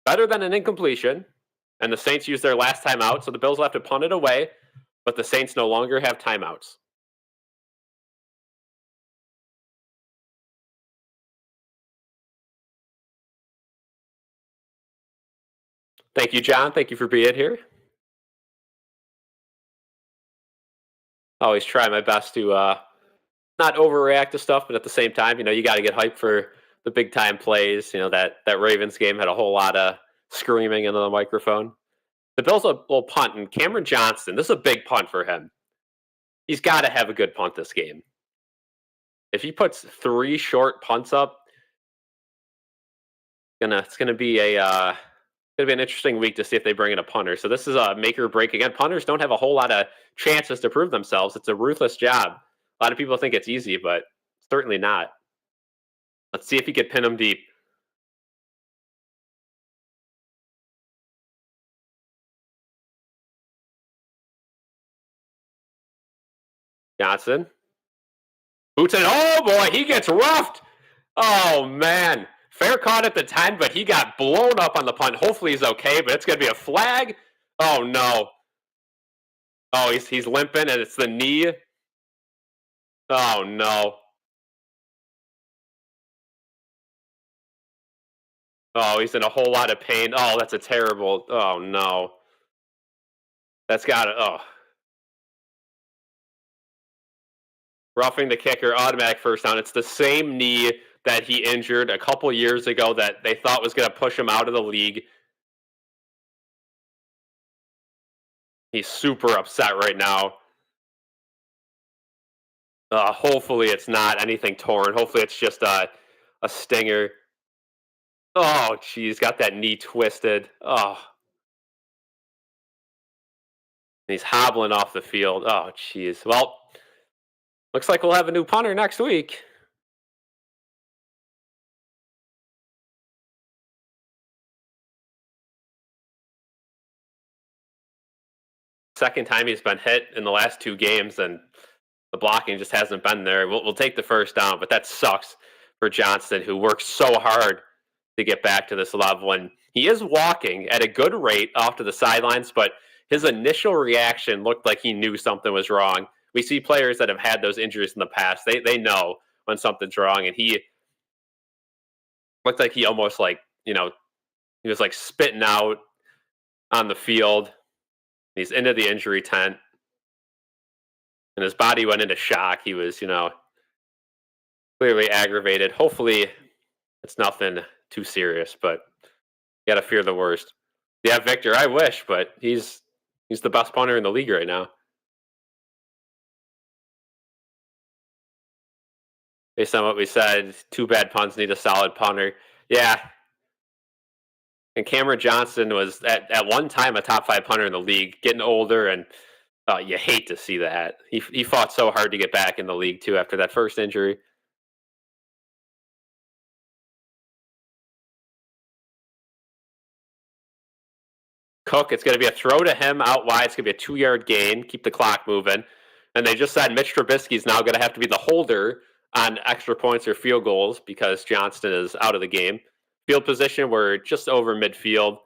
Speaker 1: Better than an incompletion. And the Saints use their last timeout, so the Bills will have to punt it away, but the Saints no longer have timeouts. Thank you, John. Thank you for being here. Always try my best to not overreact to stuff, but at the same time, you got to get hyped for the big time plays. That Ravens game had a whole lot of screaming into the microphone. The Bills will punt, and Cameron Johnston, this is a big punt for him. He's got to have a good punt this game. If he puts 3 short punts up, it's gonna be an interesting week to see if they bring in a punter. So this is a make or break again. Punters don't have a whole lot of chances to prove themselves. It's a ruthless job. A lot of people think it's easy, but certainly not. Let's see if he could pin them deep. Johnson. Boots in. Oh boy, he gets roughed. Oh man. Fair caught at the time, but he got blown up on the punt. Hopefully he's okay, but it's gonna be a flag. Oh no. Oh, he's limping and it's the knee. Oh no. Oh, he's in a whole lot of pain. Oh, that's a terrible. Oh no. That's gotta roughing the kicker, automatic first down. It's the same knee that he injured a couple years ago that they thought was gonna push him out of the league. He's super upset right now. Hopefully it's not anything torn. Hopefully it's just a stinger. Oh, geez, got that knee twisted. Oh, he's hobbling off the field. Oh, geez. Well, looks like we'll have a new punter next week. Second time he's been hit in the last 2 games, and the blocking just hasn't been there. We'll take the first down, but that sucks for Johnston, who works so hard to get back to this level. And he is walking at a good rate off to the sidelines, but his initial reaction looked like he knew something was wrong. We see players that have had those injuries in the past. They know when something's wrong, and he looked like he almost he was like spitting out on the field. He's into the injury tent, and his body went into shock. He was, clearly aggravated. Hopefully, it's nothing too serious, but you got to fear the worst. Yeah, Victor, I wish, but he's the best punter in the league right now. Based on what we said, 2 bad punts need a solid punter. Yeah. And Cameron Johnston was at one time a top 5 punter in the league, getting older, and you hate to see that. He fought so hard to get back in the league too after that first injury. Cook, it's going to be a throw to him out wide. It's going to be a 2-yard gain. Keep the clock moving. And they just said Mitch Trubisky is now going to have to be the holder on extra points or field goals because Johnston is out of the game. Field position, we're just over midfield.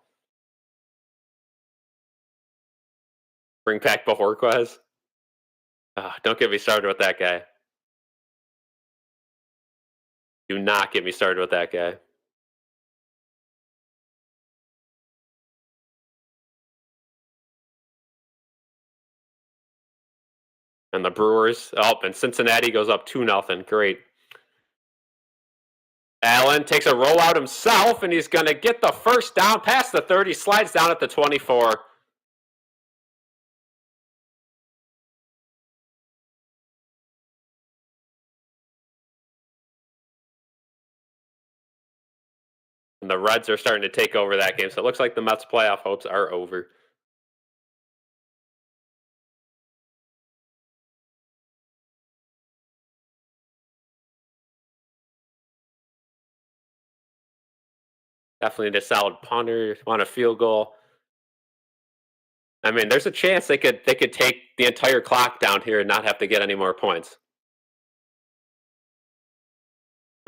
Speaker 1: Bring back Bajorquez. Don't get me started with that guy. Do not get me started with that guy. And the Brewers, and Cincinnati goes up 2-0. Great. Allen takes a rollout himself, and he's going to get the first down past the 30, slides down at the 24. And the Reds are starting to take over that game, so it looks like the Mets' playoff hopes are over. Definitely need a solid punter, want a field goal. I mean, there's a chance they could take the entire clock down here and not have to get any more points.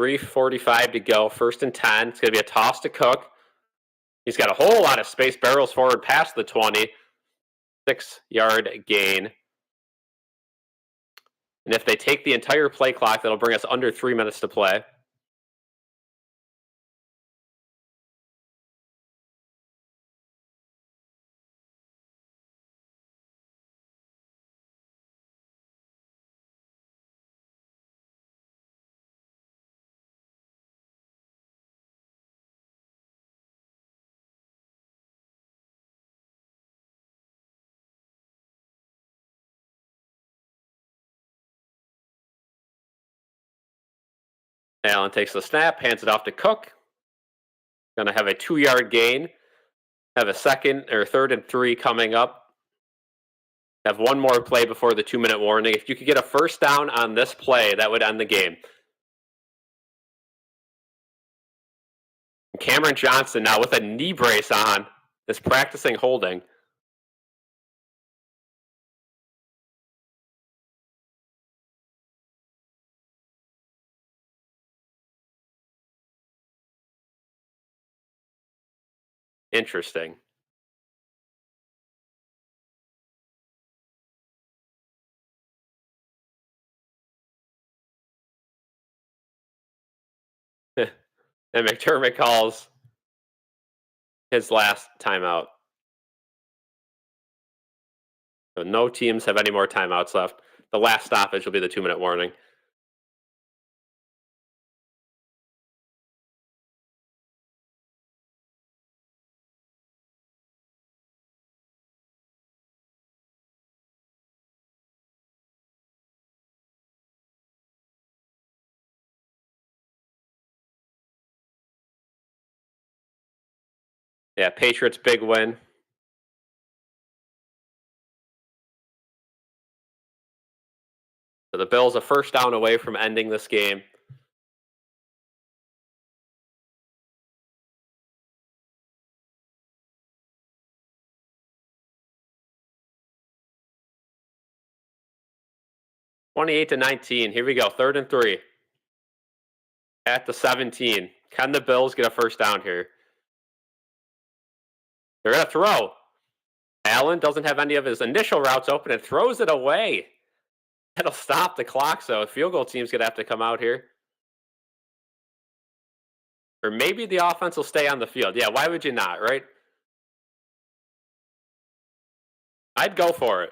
Speaker 1: 3:45 to go, 1st and 10. It's going to be a toss to Cook. He's got a whole lot of space, barrels forward past the 20. 6-yard gain. And if they take the entire play clock, that'll bring us under 3 minutes to play. Allen takes the snap, hands it off to Cook. Going to have a 2-yard gain. Have a 3rd and 3 coming up. Have one more play before the 2-minute warning. If you could get a first down on this play, that would end the game. Cameron Johnson now with a knee brace on is practicing holding. Interesting. And McDermott calls his last timeout. So no teams have any more timeouts left. The last stoppage will be the 2-minute warning. Yeah, Patriots big win. So the Bills a first down away from ending this game. (28-19). Here we go. 3rd and 3. At the 17. Can the Bills get a first down here? They're going to throw. Allen doesn't have any of his initial routes open and throws it away. That'll stop the clock, so a field goal team's going to have to come out here. Or maybe the offense will stay on the field. Yeah, why would you not, right? I'd go for it.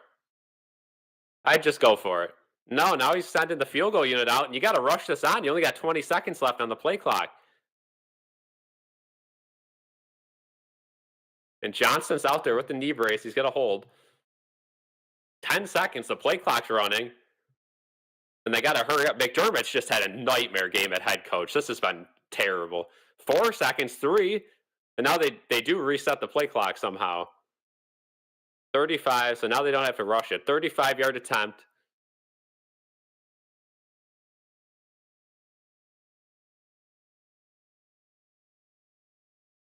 Speaker 1: I'd just go for it. No, now he's sending the field goal unit out, and you got to rush this on. You only got 20 seconds left on the play clock. And Johnson's out there with the knee brace. He's got to hold. 10 seconds. The play clock's running. And they got to hurry up. McDermott's just had a nightmare game at head coach. This has been terrible. 4 seconds, 3. And now they do reset the play clock somehow. 35, so now they don't have to rush it. 35-yard attempt.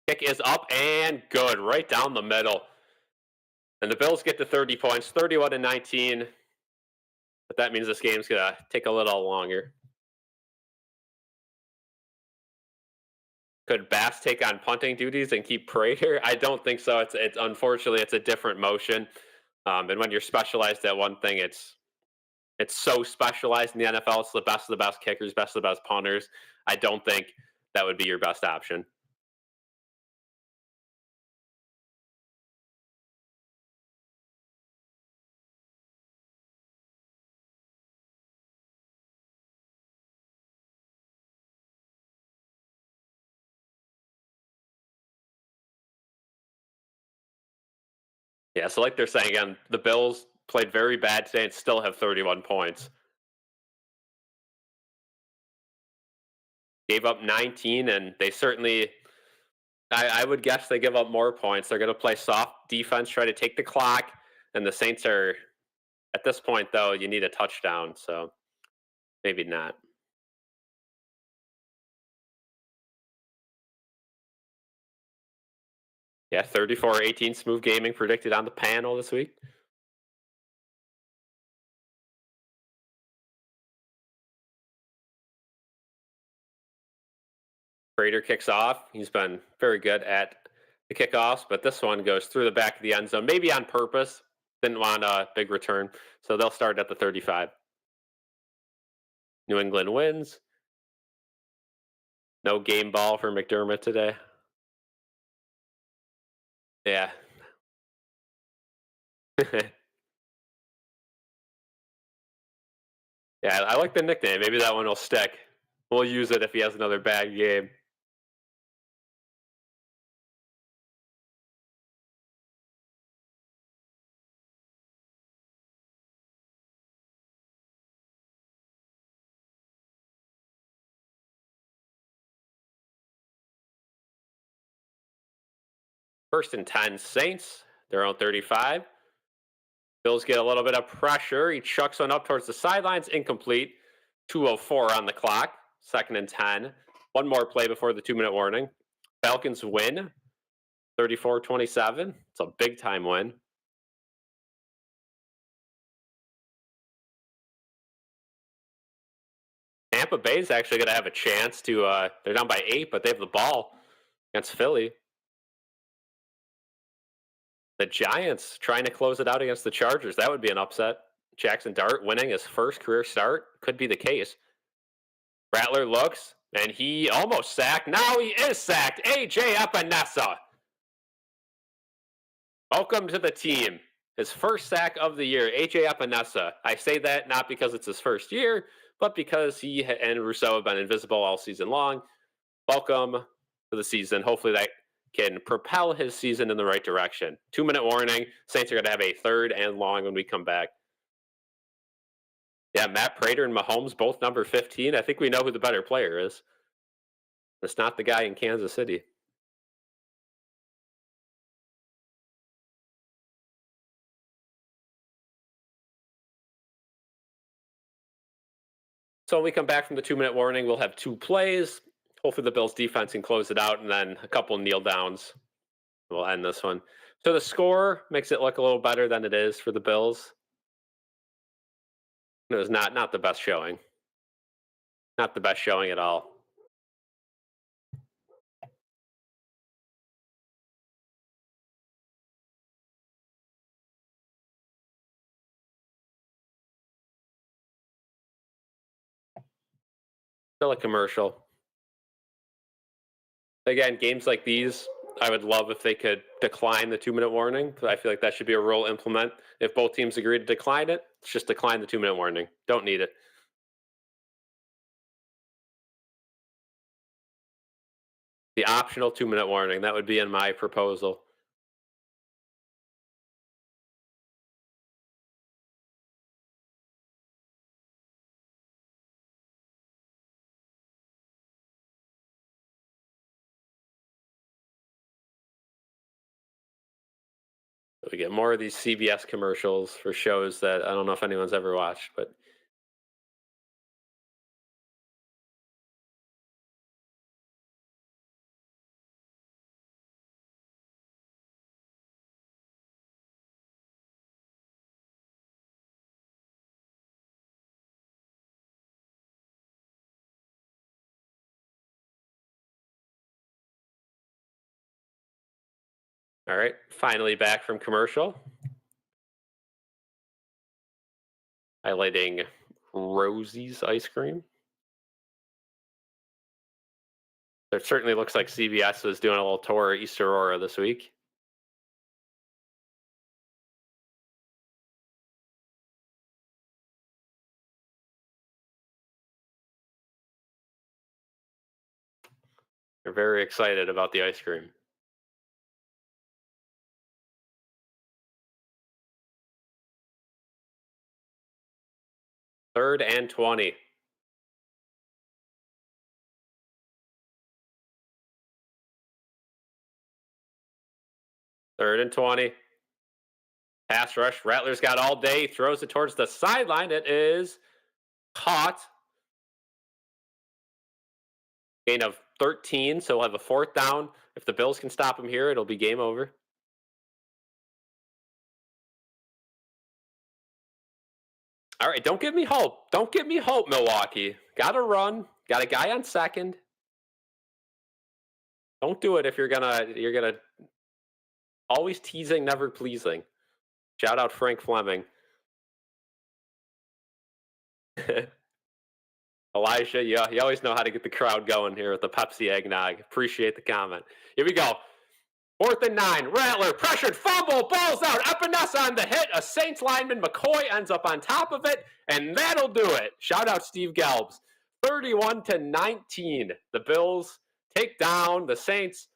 Speaker 1: Kick is up and good, right down the middle. And the Bills get to 30 points, 31-19. But that means this game's going to take a little longer. Could Bass take on punting duties and keep Prater? I don't think so. It's unfortunately it's a different motion. And when you're specialized at one thing, it's so specialized in the NFL. It's the best of the best kickers, best of the best punters. I don't think that would be your best option. Yeah, so like they're saying again, the Bills played very bad today and still have 31 points. Gave up 19, and they certainly. I would guess they give up more points. They're going to play soft defense, try to take the clock, and the Saints are at this point though. You need a touchdown, so maybe not. Yeah, 34-18 smooth gaming predicted on the panel this week. Prater kicks off. He's been very good at the kickoffs, but this one goes through the back of the end zone, maybe on purpose. Didn't want a big return, so they'll start at the 35. New England wins. No game ball for McDermott today. Yeah. Yeah, I like the nickname. Maybe that one will stick. We'll use it if he has another bad game. First and 10 Saints. Their own 35. Bills get a little bit of pressure. He chucks one up towards the sidelines. Incomplete. 2:04 on the clock. Second and 10. One more play before the 2-minute warning. Falcons win 34-27. It's a big time win. Tampa Bay's actually going to have a chance to, they're down by 8, but they have the ball against Philly. The Giants trying to close it out against the Chargers. That would be an upset. Jackson Dart winning his first career start. Could be the case. Rattler looks, and he almost sacked. Now he is sacked. A.J. Epinesa. Welcome to the team. His first sack of the year, A.J. Epinesa. I say that not because it's his first year, but because he and Rousseau have been invisible all season long. Welcome to the season. Hopefully that can propel his season in the right direction. 2-minute warning. Saints are going to have a third and long when we come back. Yeah, Matt Prater and Mahomes, both number 15. I think we know who the better player is. It's not the guy in Kansas City. So when we come back from the 2-minute warning, we'll have two plays. Hopefully the Bills defense can close it out, and then a couple kneel downs. We'll end this one. So the score makes it look a little better than it is for the Bills. It was not the best showing. Not the best showing at all. Still a commercial. Again, games like these, I would love if they could decline the 2-minute warning. I feel like that should be a rule implement. If both teams agree to decline it, it's just decline the 2-minute warning. Don't need it. The optional 2-minute warning, that would be in my proposal. We get more of these CBS commercials for shows that I don't know if anyone's ever watched, but all right. Finally back from commercial. Highlighting Rosie's ice cream. It certainly looks like CBS is doing a little tour of East Aurora this week. They're very excited about the ice cream. 3rd and 20. Third and 20. Pass rush. Rattler's got all day. Throws it towards the sideline. It is caught. Gain of 13, so we'll have a 4th down. If the Bills can stop him here, it'll be game over. All right, don't give me hope. Don't give me hope, Milwaukee. Got to run. Got a guy on 2nd. Don't do it if you're gonna always teasing, never pleasing. Shout out Frank Fleming. Elijah, you always know how to get the crowd going here with the Pepsi eggnog. Appreciate the comment. Here we go. 4th and 9. Rattler pressured, fumble, balls out. Epinesa on the hit. A Saints lineman, McCoy, ends up on top of it, and that'll do it. Shout out Steve Gelbs. 31-19. The Bills take down the Saints.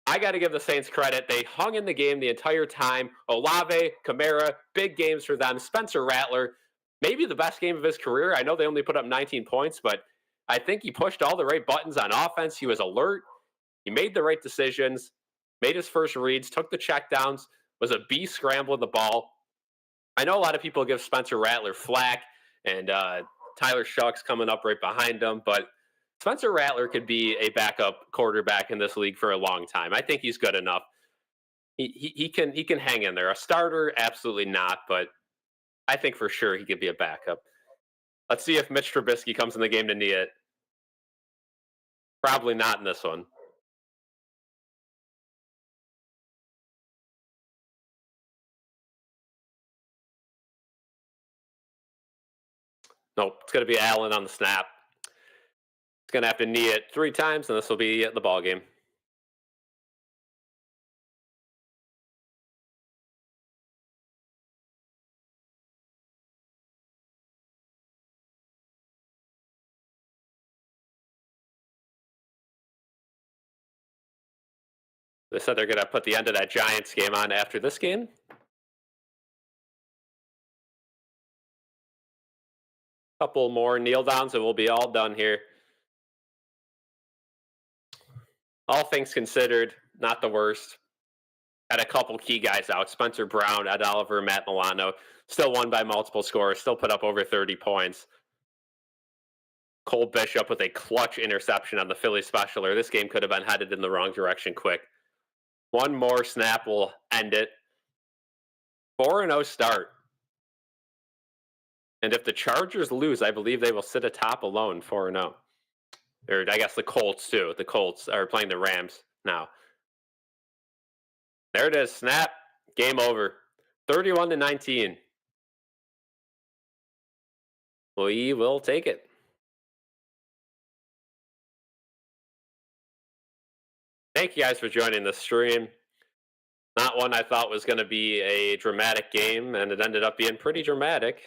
Speaker 1: I got to give the Saints credit. They hung in the game the entire time. Olave, Kamara, big games for them. Spencer Rattler, maybe the best game of his career. I know they only put up 19 points, but I think he pushed all the right buttons on offense. He was alert. He made the right decisions, made his first reads, took the checkdowns, was a beast scrambling the ball. I know a lot of people give Spencer Rattler flack, and Tyler Shucks coming up right behind him, but Spencer Rattler could be a backup quarterback in this league for a long time. I think he's good enough. He can hang in there. A starter, absolutely not, but I think for sure he could be a backup. Let's see if Mitch Trubisky comes in the game to need it. Probably not in this one. Nope, it's going to be Allen on the snap. It's going to have to knee it 3 times, and this will be the ball game. They said they're going to put the end of that Giants game on after this game. Couple more kneel downs, and we'll be all done here. All things considered, not the worst. Had a couple key guys out. Spencer Brown, Ed Oliver, Matt Milano. Still won by multiple scores. Still put up over 30 points. Cole Bishop with a clutch interception on the Philly specialer. This game could have been headed in the wrong direction quick. One more snap will end it. 4-0 start. And if the Chargers lose, I believe they will sit atop alone 4-0. Or I guess the Colts too. The Colts are playing the Rams now. There it is. Snap. Game over. 31-19. We will take it. Thank you guys for joining the stream. Not one I thought was going to be a dramatic game, and it ended up being pretty dramatic.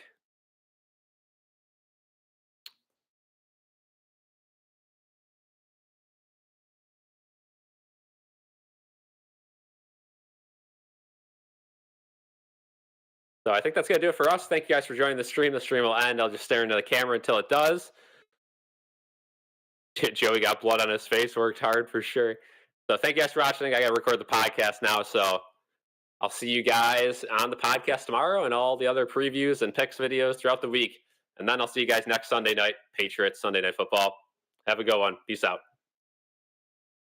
Speaker 1: So I think that's going to do it for us. Thank you guys for joining the stream. The stream will end. I'll just stare into the camera until it does. Joey got blood on his face, worked hard for sure. So thank you guys for watching. I got to record the podcast now, so I'll see you guys on the podcast tomorrow and all the other previews and picks videos throughout the week. And then I'll see you guys next Sunday night, Patriots Sunday Night Football. Have a good one. Peace out.